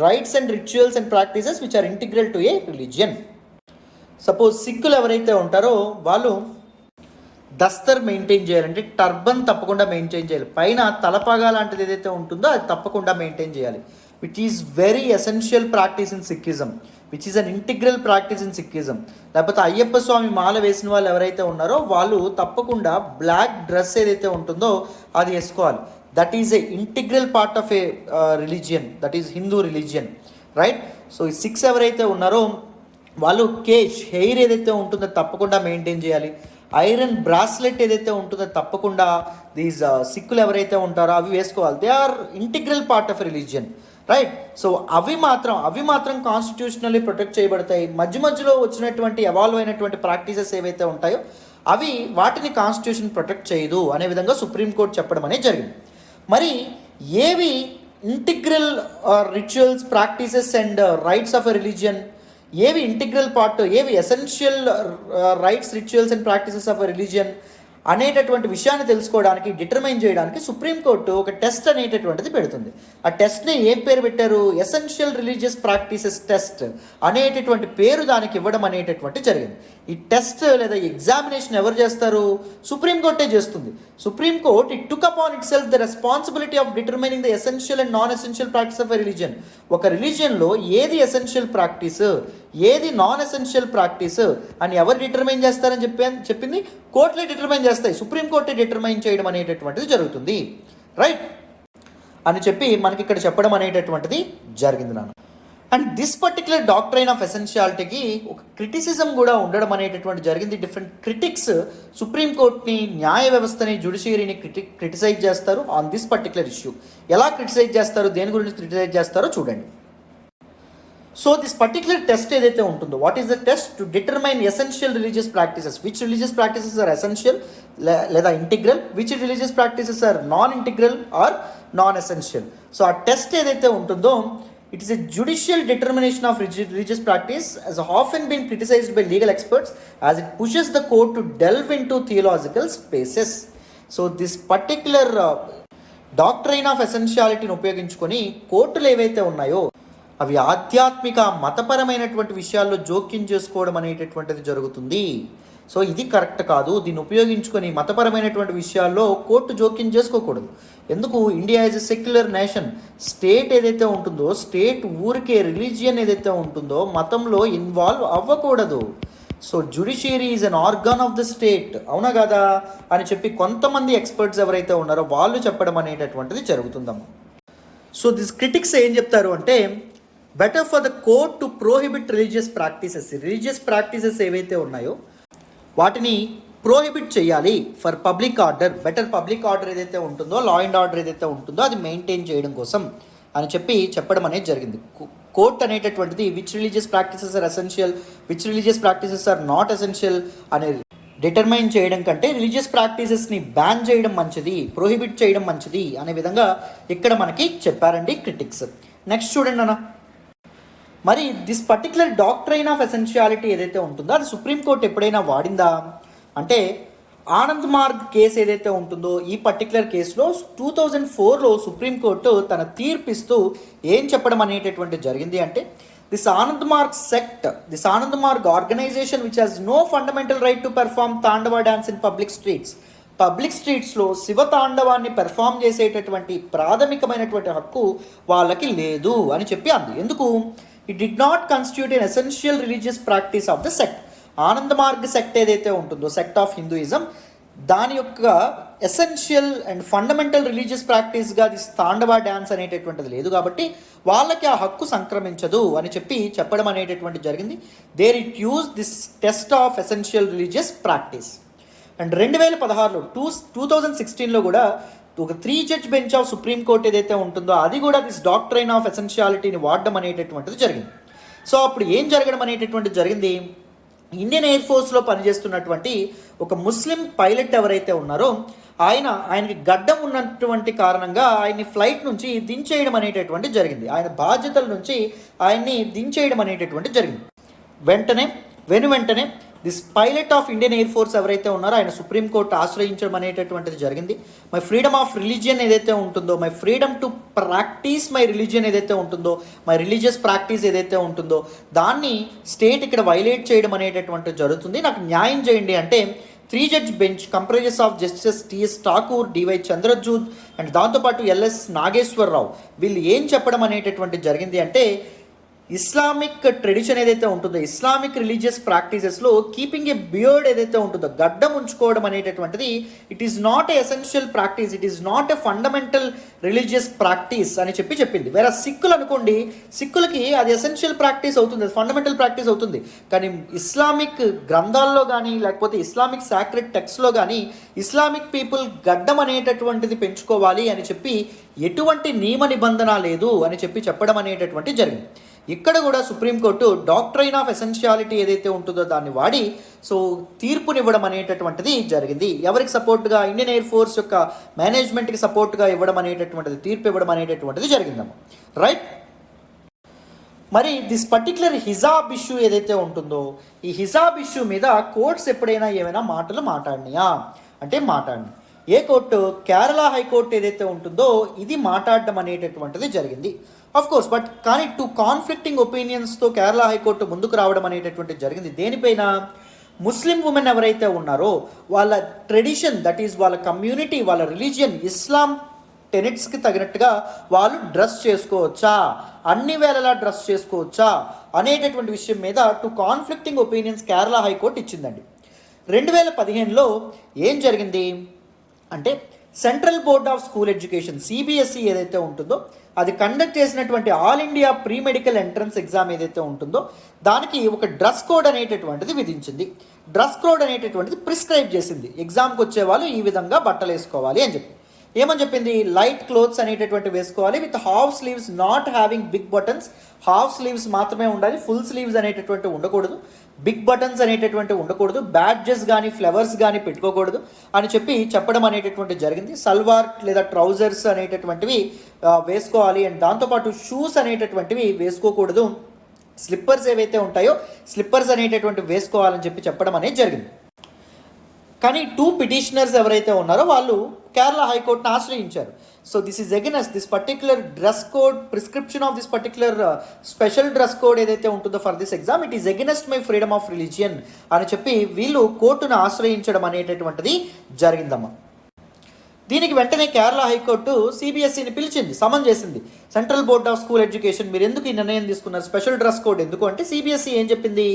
rights and rituals and practices which are integral to a religion. Suppose సిక్కులు ఎవరైతే ఉంటారో వాళ్ళు దస్తర్ మెయింటైన్ చేయాలంటే టర్బన్ తప్పకుండా మెయింటైన్ చేయాలి. పైన తలపాగా లాంటిది ఏదైతే ఉంటుందో అది తప్పకుండా మెయింటైన్ చేయాలి. Which is very essential practice in Sikhism, which is an integral practice in Sikhism. లేకపోతే అయ్యప్ప స్వామి మాల వేసిన వాళ్ళు ఎవరైతే ఉన్నారో వాళ్ళు తప్పకుండా బ్లాక్ డ్రెస్ ఏదైతే ఉంటుందో అది వేసుకోవాలి. That is a integral part of A religion, that is Hindu religion, right? So ఈ సిక్స్ ఎవరైతే ఉన్నారో వాళ్ళు కేష్ హెయిర్ ఏదైతే ఉంటుందో తప్పకుండా మెయింటైన్ చేయాలి. ఐరన్ బ్రాస్లెట్ ఏదైతే ఉంటుందో తప్పకుండా దీస్ సిక్కులు ఎవరైతే ఉంటారో అవి వేసుకోవాలి. They are integral part of religion, right? So అవి మాత్రం కాన్స్టిట్యూషనల్లీ ప్రొటెక్ట్ చేయబడతాయి. మధ్యలో వచ్చినటువంటి ఎవాల్వ్ అయినటువంటి ప్రాక్టీసెస్ ఏవైతే ఉంటాయో అవి వాటిని కాన్స్టిట్యూషన్ ప్రొటెక్ట్ చేయదు అనే విధంగా సుప్రీంకోర్టు చెప్పడం అనేది జరిగింది. మరి ఏవి integral rituals, practices and rights of a religion, ఏవి ఇంటిగ్రల్ పార్ట్, ఏవి essential rights, rituals and practices of a religion అనేటటువంటి విషయాన్ని తెలుసుకోవడానికి, డిటర్మైన్ చేయడానికి సుప్రీంకోర్టు ఒక టెస్ట్ అనేటటువంటిది పెడుతుంది. ఆ టెస్ట్ని ఏం పేరు పెట్టారు? ఎసెన్షియల్ రిలీజియస్ ప్రాక్టీసెస్ టెస్ట్ అనేటటువంటి పేరు దానికి ఇవ్వడం అనేటటువంటి జరిగింది. ఈ టెస్ట్ లేదా ఎగ్జామినేషన్ ఎవరు చేస్తారు? సుప్రీంకోర్టే చేస్తుంది. Supreme court it took upon it self the responsibility of determining the essential and non essential practice of a religion. ఒక రిలీజియన్లో ఏది ఎసెన్షియల్ ప్రాక్టీస్, ఏది నాన్ ఎసెన్షియల్ ప్రాక్టీస్ అని ఎవరు డిటర్మైన్ చేస్తారని చెప్పింది కోర్టులే డిటర్మైన్ చేస్తాయి. సుప్రీంకోర్టే డిటర్మైన్ చేయడం అనేటటువంటిది జరుగుతుంది, రైట్ అని చెప్పి మనకి ఇక్కడ చెప్పడం అనేటటువంటిది జరిగింది నాన్న. And this particular doctrine of ఎసెన్షియాలిటీకి ఒక క్రిటిసిజం కూడా ఉండడం అనేటటువంటి జరిగింది. డిఫరెంట్ క్రిటిక్స్ సుప్రీంకోర్టుని, న్యాయ వ్యవస్థని, జ్యుడిషియరీని క్రిటిసైజ్ చేస్తారు ఆన్ దిస్ పర్టికులర్ ఇష్యూ. ఎలా క్రిటిసైజ్ చేస్తారు, దేని గురించి క్రిటిసైజ్ చేస్తారో చూడండి. సో దిస్ పర్టికులర్ టెస్ట్ ఏదైతే ఉంటుందో, what is the test to determine essential religious practices, which religious practices are essential లేదా integral, which religious practices are non integral or non essential. So ఆ test ఏదైతే ఉంటుందో, it is a judicial determination of religious practice as often been criticized by legal experts as it pushes the court to delve into theological spaces. So this particular doctrine of essentiality ని ఉపయోగించుకొని కోర్టులు ఏవైతే ఉన్నాయో అవి ఆధ్యాత్మిక మతపరమైనటువంటి విషయాల్లో జోక్యం చేసుకోవడం అనేటటువంటిది జరుగుతుంది. సో ఇది కరెక్ట్ కాదు. దీన్ని ఉపయోగించుకొని మతపరమైనటువంటి విషయాల్లో కోర్టు జోక్యం చేసుకోకూడదు. ఎందుకు? India is a secular nation. State ఏదైతే ఉంటుందో, స్టేట్ ఊరికే రిలీజియన్ ఏదైతే ఉంటుందో మతంలో ఇన్వాల్వ్ అవ్వకూడదు. So judiciary is an organ of the state, అవునా కదా అని చెప్పి కొంతమంది ఎక్స్పర్ట్స్ ఎవరైతే ఉన్నారో వాళ్ళు చెప్పడం అనేటటువంటిది జరుగుతుందమ్మా. సో దిస్ క్రిటిక్స్ ఏం చెప్తారు అంటే, better for the court to prohibit religious practices ఏవైతే ఉన్నాయో వాటిని ప్రోహిబిట్ చేయాలి for public order. Better public order ఏదైతే ఉంటుందో, లా అండ్ ఆర్డర్ ఏదైతే ఉంటుందో అది మెయింటైన్ చేయడం కోసం అని చెప్పడం అనేది జరిగింది. కోర్ట్ అనేటటువంటిది which religious practices are essential, which religious practices are not essential అనేది డిటర్మైన్ చేయడం కంటే రిలీజియస్ ప్రాక్టీసెస్ని బ్యాన్ చేయడం మంచిది, ప్రోహిబిట్ చేయడం మంచిది అనే విధంగా ఇక్కడ మనకి చెప్పారండి క్రిటిక్స్. నెక్స్ట్ చూడండి అన్న, మరి this particular doctrine of essentiality ఏదైతే ఉంటుందో అది సుప్రీంకోర్టు ఎప్పుడైనా వాడిందా అంటే, ఆనంద్ మార్గ్ కేసు ఏదైతే ఉంటుందో ఈ పర్టికులర్ కేసులో 2004లో సుప్రీంకోర్టు తన తీర్పిస్తూ ఏం చెప్పడం అనేటటువంటి జరిగింది అంటే, this Anand Marg organization which has no fundamental right to perform tandava dance in public స్ట్రీట్స్లో శివ తాండవాన్ని పెర్ఫామ్ చేసేటటువంటి ప్రాథమికమైనటువంటి హక్కు వాళ్ళకి లేదు అని చెప్పి అంది. ఎందుకు? It did not constitute an essential religious practice of the sect. Anand Marg sect ఏదైతే ఉంటుందో, సెక్ట్ ఆఫ్ హిందూయిజం, దాని యొక్క ఎసెన్షియల్ అండ్ ఫండమెంటల్ రిలీజియస్ ప్రాక్టీస్గా దిస్ తాండవ డ్యాన్స్ అనేటటువంటిది లేదు కాబట్టి వాళ్ళకి ఆ హక్కు సంక్రమించదు అని చెప్పడం అనేటటువంటి జరిగింది. There it use this test of essential religious practice. And 2016లో 2016లో కూడా ఒక 3 జడ్జ్ బెంచ్ ఆఫ్ సుప్రీంకోర్టు ఏదైతే ఉంటుందో అది కూడా దిస్ డాక్ట్రైన్ ఆఫ్ ఎసెన్షియాలిటీని వాడడం అనేటటువంటిది జరిగింది. సో అప్పుడు ఏం జరగడం అనేటటువంటిది జరిగింది, ఇండియన్ ఎయిర్ ఫోర్స్లో పనిచేస్తున్నటువంటి ఒక ముస్లిం పైలట్ ఎవరైతే ఉన్నారో ఆయనకి గడ్డం ఉన్నటువంటి కారణంగా ఆయన్ని ఫ్లైట్ నుంచి దించేయడం అనేటటువంటి జరిగింది. ఆయన బాధ్యతల నుంచి ఆయన్ని దించేయడం అనేటటువంటి జరిగింది. వెంటనే this pilot of Indian air force ఎవరైతే ఉన్నారో ఆయన సుప్రీంకోర్టు ఆశ్రయించడం అనేటటువంటిది జరిగింది. మై ఫ్రీడమ్ ఆఫ్ రిలీజియన్ ఏదైతే ఉంటుందో, my freedom to practice my religion ఏదైతే ఉంటుందో, మై రిలీజియస్ ప్రాక్టీస్ ఏదైతే ఉంటుందో దాన్ని స్టేట్ ఇక్కడ వైలేట్ చేయడం అనేటటువంటిది జరుగుతుంది, నాకు న్యాయం చేయండి అంటే 3 judge bench comprises of justice T S Thakur, D Y Chandrachud and దాంతోపాటు ఎల్ఎస్ నాగేశ్వరరావు వీళ్ళు ఏం చెప్పడం అనేటటువంటి జరిగింది అంటే, ఇస్లామిక్ ట్రెడిషన్ ఏదైతే ఉంటుందో, ఇస్లామిక్ రిలీజియస్ ప్రాక్టీసెస్లో కీపింగ్ ఏ బియర్డ్ ఏదైతే ఉంటుందో, గడ్డం ఉంచుకోవడం అనేటటువంటిది it is not a essential practice, it is not a fundamental religious practice అని చెప్పింది. వేరే సిక్కులు అనుకోండి, సిక్కులకి అది ఎసెన్షియల్ ప్రాక్టీస్ అవుతుంది, అది ఫండమెంటల్ ప్రాక్టీస్ అవుతుంది. కానీ ఇస్లామిక్ గ్రంథాల్లో కానీ లేకపోతే ఇస్లామిక్ సాక్రెడ్ టెక్స్ట్లో కానీ ఇస్లామిక్ పీపుల్ గడ్డం అనేటటువంటిది పెంచుకోవాలి అని ఎటువంటి నియమ నిబంధన లేదు అని చెప్పడం అనేటటువంటి జరిగింది. ఇక్కడ కూడా సుప్రీంకోర్టు డాక్ట్రైన్ ఆఫ్ ఎసెన్షియాలిటీ ఏదైతే ఉంటుందో దాన్ని వాడి తీర్పునివ్వడం అనేటటువంటిది జరిగింది. ఎవరికి సపోర్ట్గా? ఇండియన్ ఎయిర్ ఫోర్స్ యొక్క మేనేజ్మెంట్కి సపోర్ట్గా ఇవ్వడం అనేటటువంటిది, తీర్పు ఇవ్వడం అనేటటువంటిది జరిగిందమ్మ. రైట్. మరి దిస్ పర్టికులర్ హిజాబ్ ఇష్యూ ఏదైతే ఉంటుందో ఈ హిజాబ్ ఇష్యూ మీద కోర్ట్స్ ఎప్పుడైనా ఏమైనా మాటలు మాట్లాడినాయా అంటే మాట్లాడినాయి. ఏ కోర్టు? కేరళ హైకోర్టు ఏదైతే ఉంటుందో ఇది మాట్లాడడం అనేటటువంటిది జరిగింది. ఆఫ్ కోర్స్ కానీ 2 కాన్ఫ్లిక్టింగ్ ఒపీనియన్స్తో కేరళ హైకోర్టు ముందుకు రావడం అనేటటువంటిది జరిగింది. దేనిపైన? ముస్లిం ఉమెన్ ఎవరైతే ఉన్నారో వాళ్ళ ట్రెడిషన్, దట్ ఈజ్ వాళ్ళ కమ్యూనిటీ, వాళ్ళ రిలీజియన్, ఇస్లాం టెనెట్స్కి తగినట్టుగా వాళ్ళు డ్రెస్ చేసుకోవచ్చా, అన్ని వేళలా డ్రెస్ చేసుకోవచ్చా అనేటటువంటి విషయం మీద 2 కాన్ఫ్లిక్టింగ్ ఒపీనియన్స్ కేరళ హైకోర్టు ఇచ్చిందండి. 2015లో ఏం జరిగింది అంటే central board of school education CBSE ఏదైతే ఉంటుందో అది కండక్ట్ చేసినటువంటి all India pre medical entrance exam ఏదైతే ఉంటుందో దానికి ఒక డ్రెస్ కోడ్ అనేటటువంటిది విధించింది. డ్రెస్ కోడ్ అనేటటువంటిది ప్రిస్క్రైబ్ చేసింది. ఎగ్జామ్కి వచ్చే వాళ్ళు ఈ విధంగా బట్టలు వేసుకోవాలి అని చెప్పి ఏమని చెప్పింది, లైట్ క్లోత్స్ అనేటటువంటి వేసుకోవాలి with half sleeves not having big buttons. Half sleeves మాత్రమే ఉండాలి, ఫుల్ స్లీవ్స్ అనేటటువంటి ఉండకూడదు, బిగ్ బటన్స్ అనేటటువంటి ఉండకూడదు, బ్యాడ్జెస్ కానీ ఫ్లవర్స్ కానీ పెట్టుకోకూడదు అని చెప్పడం అనేటటువంటి జరిగింది. సల్వార్ లేదా ట్రౌజర్స్ అనేటటువంటివి వేసుకోవాలి అండ్ దాంతోపాటు షూస్ అనేటటువంటివి వేసుకోకూడదు. స్లిప్పర్స్ ఏవైతే ఉంటాయో స్లిప్పర్స్ అనేటటువంటివి వేసుకోవాలని చెప్పడం అనేది జరిగింది. కానీ 2 పిటిషనర్స్ ఎవరైతే ఉన్నారో వాళ్ళు కేరళ హైకోర్టును ఆశ్రయించారు. So this is against this particular dress code prescription of this particular special dress code ఏదైతే ఉంటుందో for this exam it is against my freedom of religion అని వీళ్ళు కోర్టును ఆశ్రయించడం అనేటటువంటిది జరిగిందమ్మా. దీనికి వెంటనే కేరళ హైకోర్టు సిబిఎస్ఈని పిలిచింది, సమన్ చేసింది. Central board of school education మీరు ఎందుకు ఈ నిర్ణయం తీసుకున్నారు, స్పెషల్ డ్రెస్ కోడ్ ఎందుకు అంటే సిబిఎస్ఈ ఏం చెప్పింది,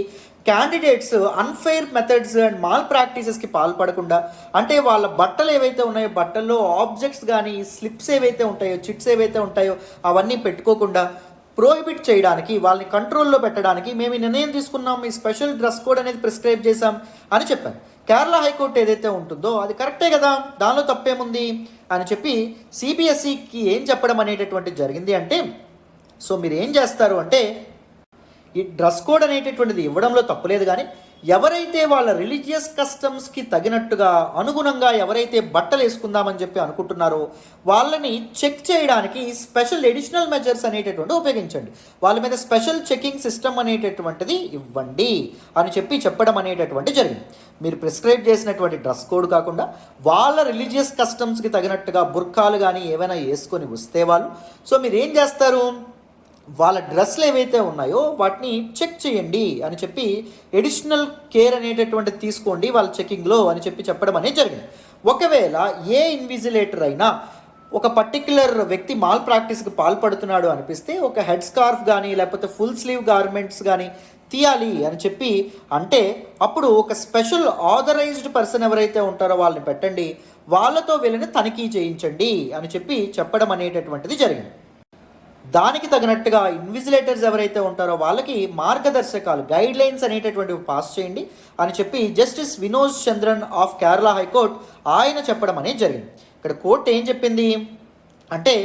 క్యాండిడేట్స్ అన్ఫెయిర్ మెథడ్స్ అండ్ మాల్ ప్రాక్టీసెస్కి పాల్పడకుండా, అంటే వాళ్ళ బట్టలు ఏవైతే ఉన్నాయో బట్టల్లో ఆబ్జెక్ట్స్ కానీ స్లిప్స్ ఏవైతే ఉంటాయో చిట్స్ ఏవైతే ఉంటాయో అవన్నీ పెట్టుకోకుండా ప్రోహిబిట్ చేయడానికి, వాళ్ళని కంట్రోల్లో పెట్టడానికి మేము ఈ నిర్ణయం తీసుకున్నాం, ఈ స్పెషల్ డ్రెస్ కోడ్ అనేది ప్రిస్క్రైబ్ చేశాం అని చెప్పాను. కేరళ హైకోర్టు ఏదైతే ఉంటుందో అది కరెక్టే కదా, దానిలో తప్పేముంది అని సిబిఎస్ఈకి ఏం చెప్పడం అనేటటువంటిది జరిగింది అంటే, సో మీరు ఏం చేస్తారు అంటే ఈ డ్రెస్ కోడ్ అనేటటువంటిది ఇవ్వడంలో తప్పులేదు, కానీ ఎవరైతే వాళ్ళ రిలీజియస్ కస్టమ్స్కి తగినట్టుగా అనుగుణంగా ఎవరైతే బట్టలు వేసుకుందామని అనుకుంటున్నారో వాళ్ళని చెక్ చేయడానికి స్పెషల్ ఎడిషనల్ మెజర్స్ అనేటటువంటి ఉపయోగించండి, వాళ్ళ మీద స్పెషల్ చెకింగ్ సిస్టమ్ అనేటటువంటిది ఇవ్వండి అని చెప్పడం అనేటటువంటి జరిగింది. మీరు ప్రిస్క్రైబ్ చేసినటువంటి డ్రెస్ కోడ్ కాకుండా వాళ్ళ రిలీజియస్ కస్టమ్స్కి తగినట్టుగా బుర్ఖాలు కానీ ఏమైనా వేసుకొని వస్తే వాళ్ళు, సో మీరు ఏం చేస్తారు, వాళ్ళ డ్రెస్లు ఏవైతే ఉన్నాయో వాటిని చెక్ చేయండి అని ఎడిషనల్ కేర్ అనేటటువంటిది తీసుకోండి వాళ్ళ చెకింగ్లో అని చెప్పడం అనేది జరిగింది. ఒకవేళ ఏ ఇన్విజిలేటర్ అయినా ఒక పర్టిక్యులర్ వ్యక్తి మాల్ ప్రాక్టీస్కి పాల్పడుతున్నాడు అనిపిస్తే ఒక హెడ్ స్కార్ఫ్ కానీ లేకపోతే ఫుల్ స్లీవ్ గార్మెంట్స్ కానీ తీయాలి అని అంటే అప్పుడు ఒక స్పెషల్ ఆథరైజ్డ్ పర్సన్ ఎవరైతే ఉంటారో వాళ్ళని పెట్టండి, వాళ్ళతో వీళ్ళని తనిఖీ చేయించండి అని చెప్పడం అనేటటువంటిది జరిగింది. దానికి తగినట్టుగా ఇన్విజిలేటర్స్ ఎవరైతే ఉంటారో వాళ్ళకి మార్గదర్శకాలు గైడ్ లైన్స్ అనేటటువంటివి పాస్ చేయండి అని justice Vinod Chandran of Kerala high court ఆయన చెప్పడం అనేది జరిగింది. ఇక్కడ కోర్టు ఏం చెప్పింది అంటే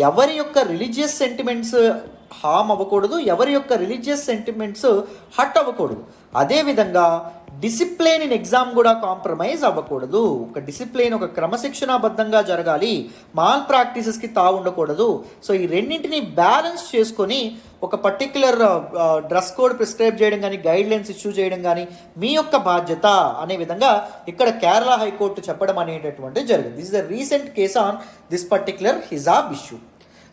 ఎవరి యొక్క రిలీజియస్ సెంటిమెంట్స్ హామ్ అవ్వకూడదు, ఎవరి యొక్క రిలీజియస్ సెంటిమెంట్స్ హట్ అవ్వకూడదు, అదేవిధంగా డిసిప్లిన్ ఇన్ ఎగ్జామ్ కూడా కాంప్రమైజ్ అవ్వకూడదు. ఒక డిసిప్లిన్ ఒక క్రమశిక్షణాబద్ధంగా జరగాలి, మాల్ ప్రాక్టీసెస్కి ఉండకూడదు. సో ఈ రెండింటిని బ్యాలెన్స్ చేసుకొని ఒక పర్టిక్యులర్ డ్రెస్ కోడ్ ప్రిస్క్రైబ్ చేయడం కానీ గైడ్ లైన్స్ ఇష్యూ చేయడం కానీ మీ యొక్క బాధ్యత అనే విధంగా ఇక్కడ కేరళ హైకోర్టు చెప్పడం అనేటటువంటిది జరిగింది. This is the recent case on this particular hijab issue.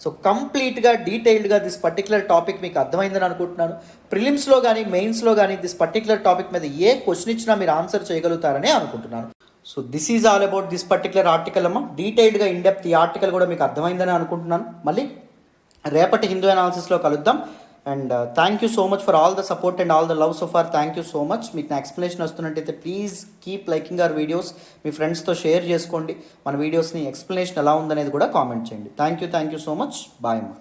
So కంప్లీట్గా డీటెయిల్డ్గా దిస్ పర్టిక్యులర్ టాపిక్ మీకు అర్థమైందని అనుకుంటున్నాను. ప్రిలిమ్స్లో కానీ మెయిన్స్లో కానీ దిస్ పర్టిక్యులర్ టాపిక్ మీద ఏ క్వశ్చన్ ఇచ్చినా మీరు ఆన్సర్ చేయగలుగుతారని అనుకుంటున్నాను. So this is all about this particular article అమ్మ. డీటెయిల్డ్గా ఇన్డెప్త్ ఈ ఆర్టికల్ కూడా మీకు అర్థమైందని అనుకుంటున్నాను. మళ్ళీ రేపటి హిందూ అనాలిసిస్లో కలుద్దాం. And thank you so much for all the support and all the love so far. Thank you so much. మీకు నా ఎక్స్ప్లెనేషన్ వస్తున్నట్టయితే please keep liking our videos, మీ ఫ్రెండ్స్తో షేర్ చేసుకోండి. మన వీడియోస్ని ఎక్స్ప్లెనేషన్ ఎలా ఉందనేది కూడా కామెంట్ చేయండి. Thank you so much. Bye అమ్మా.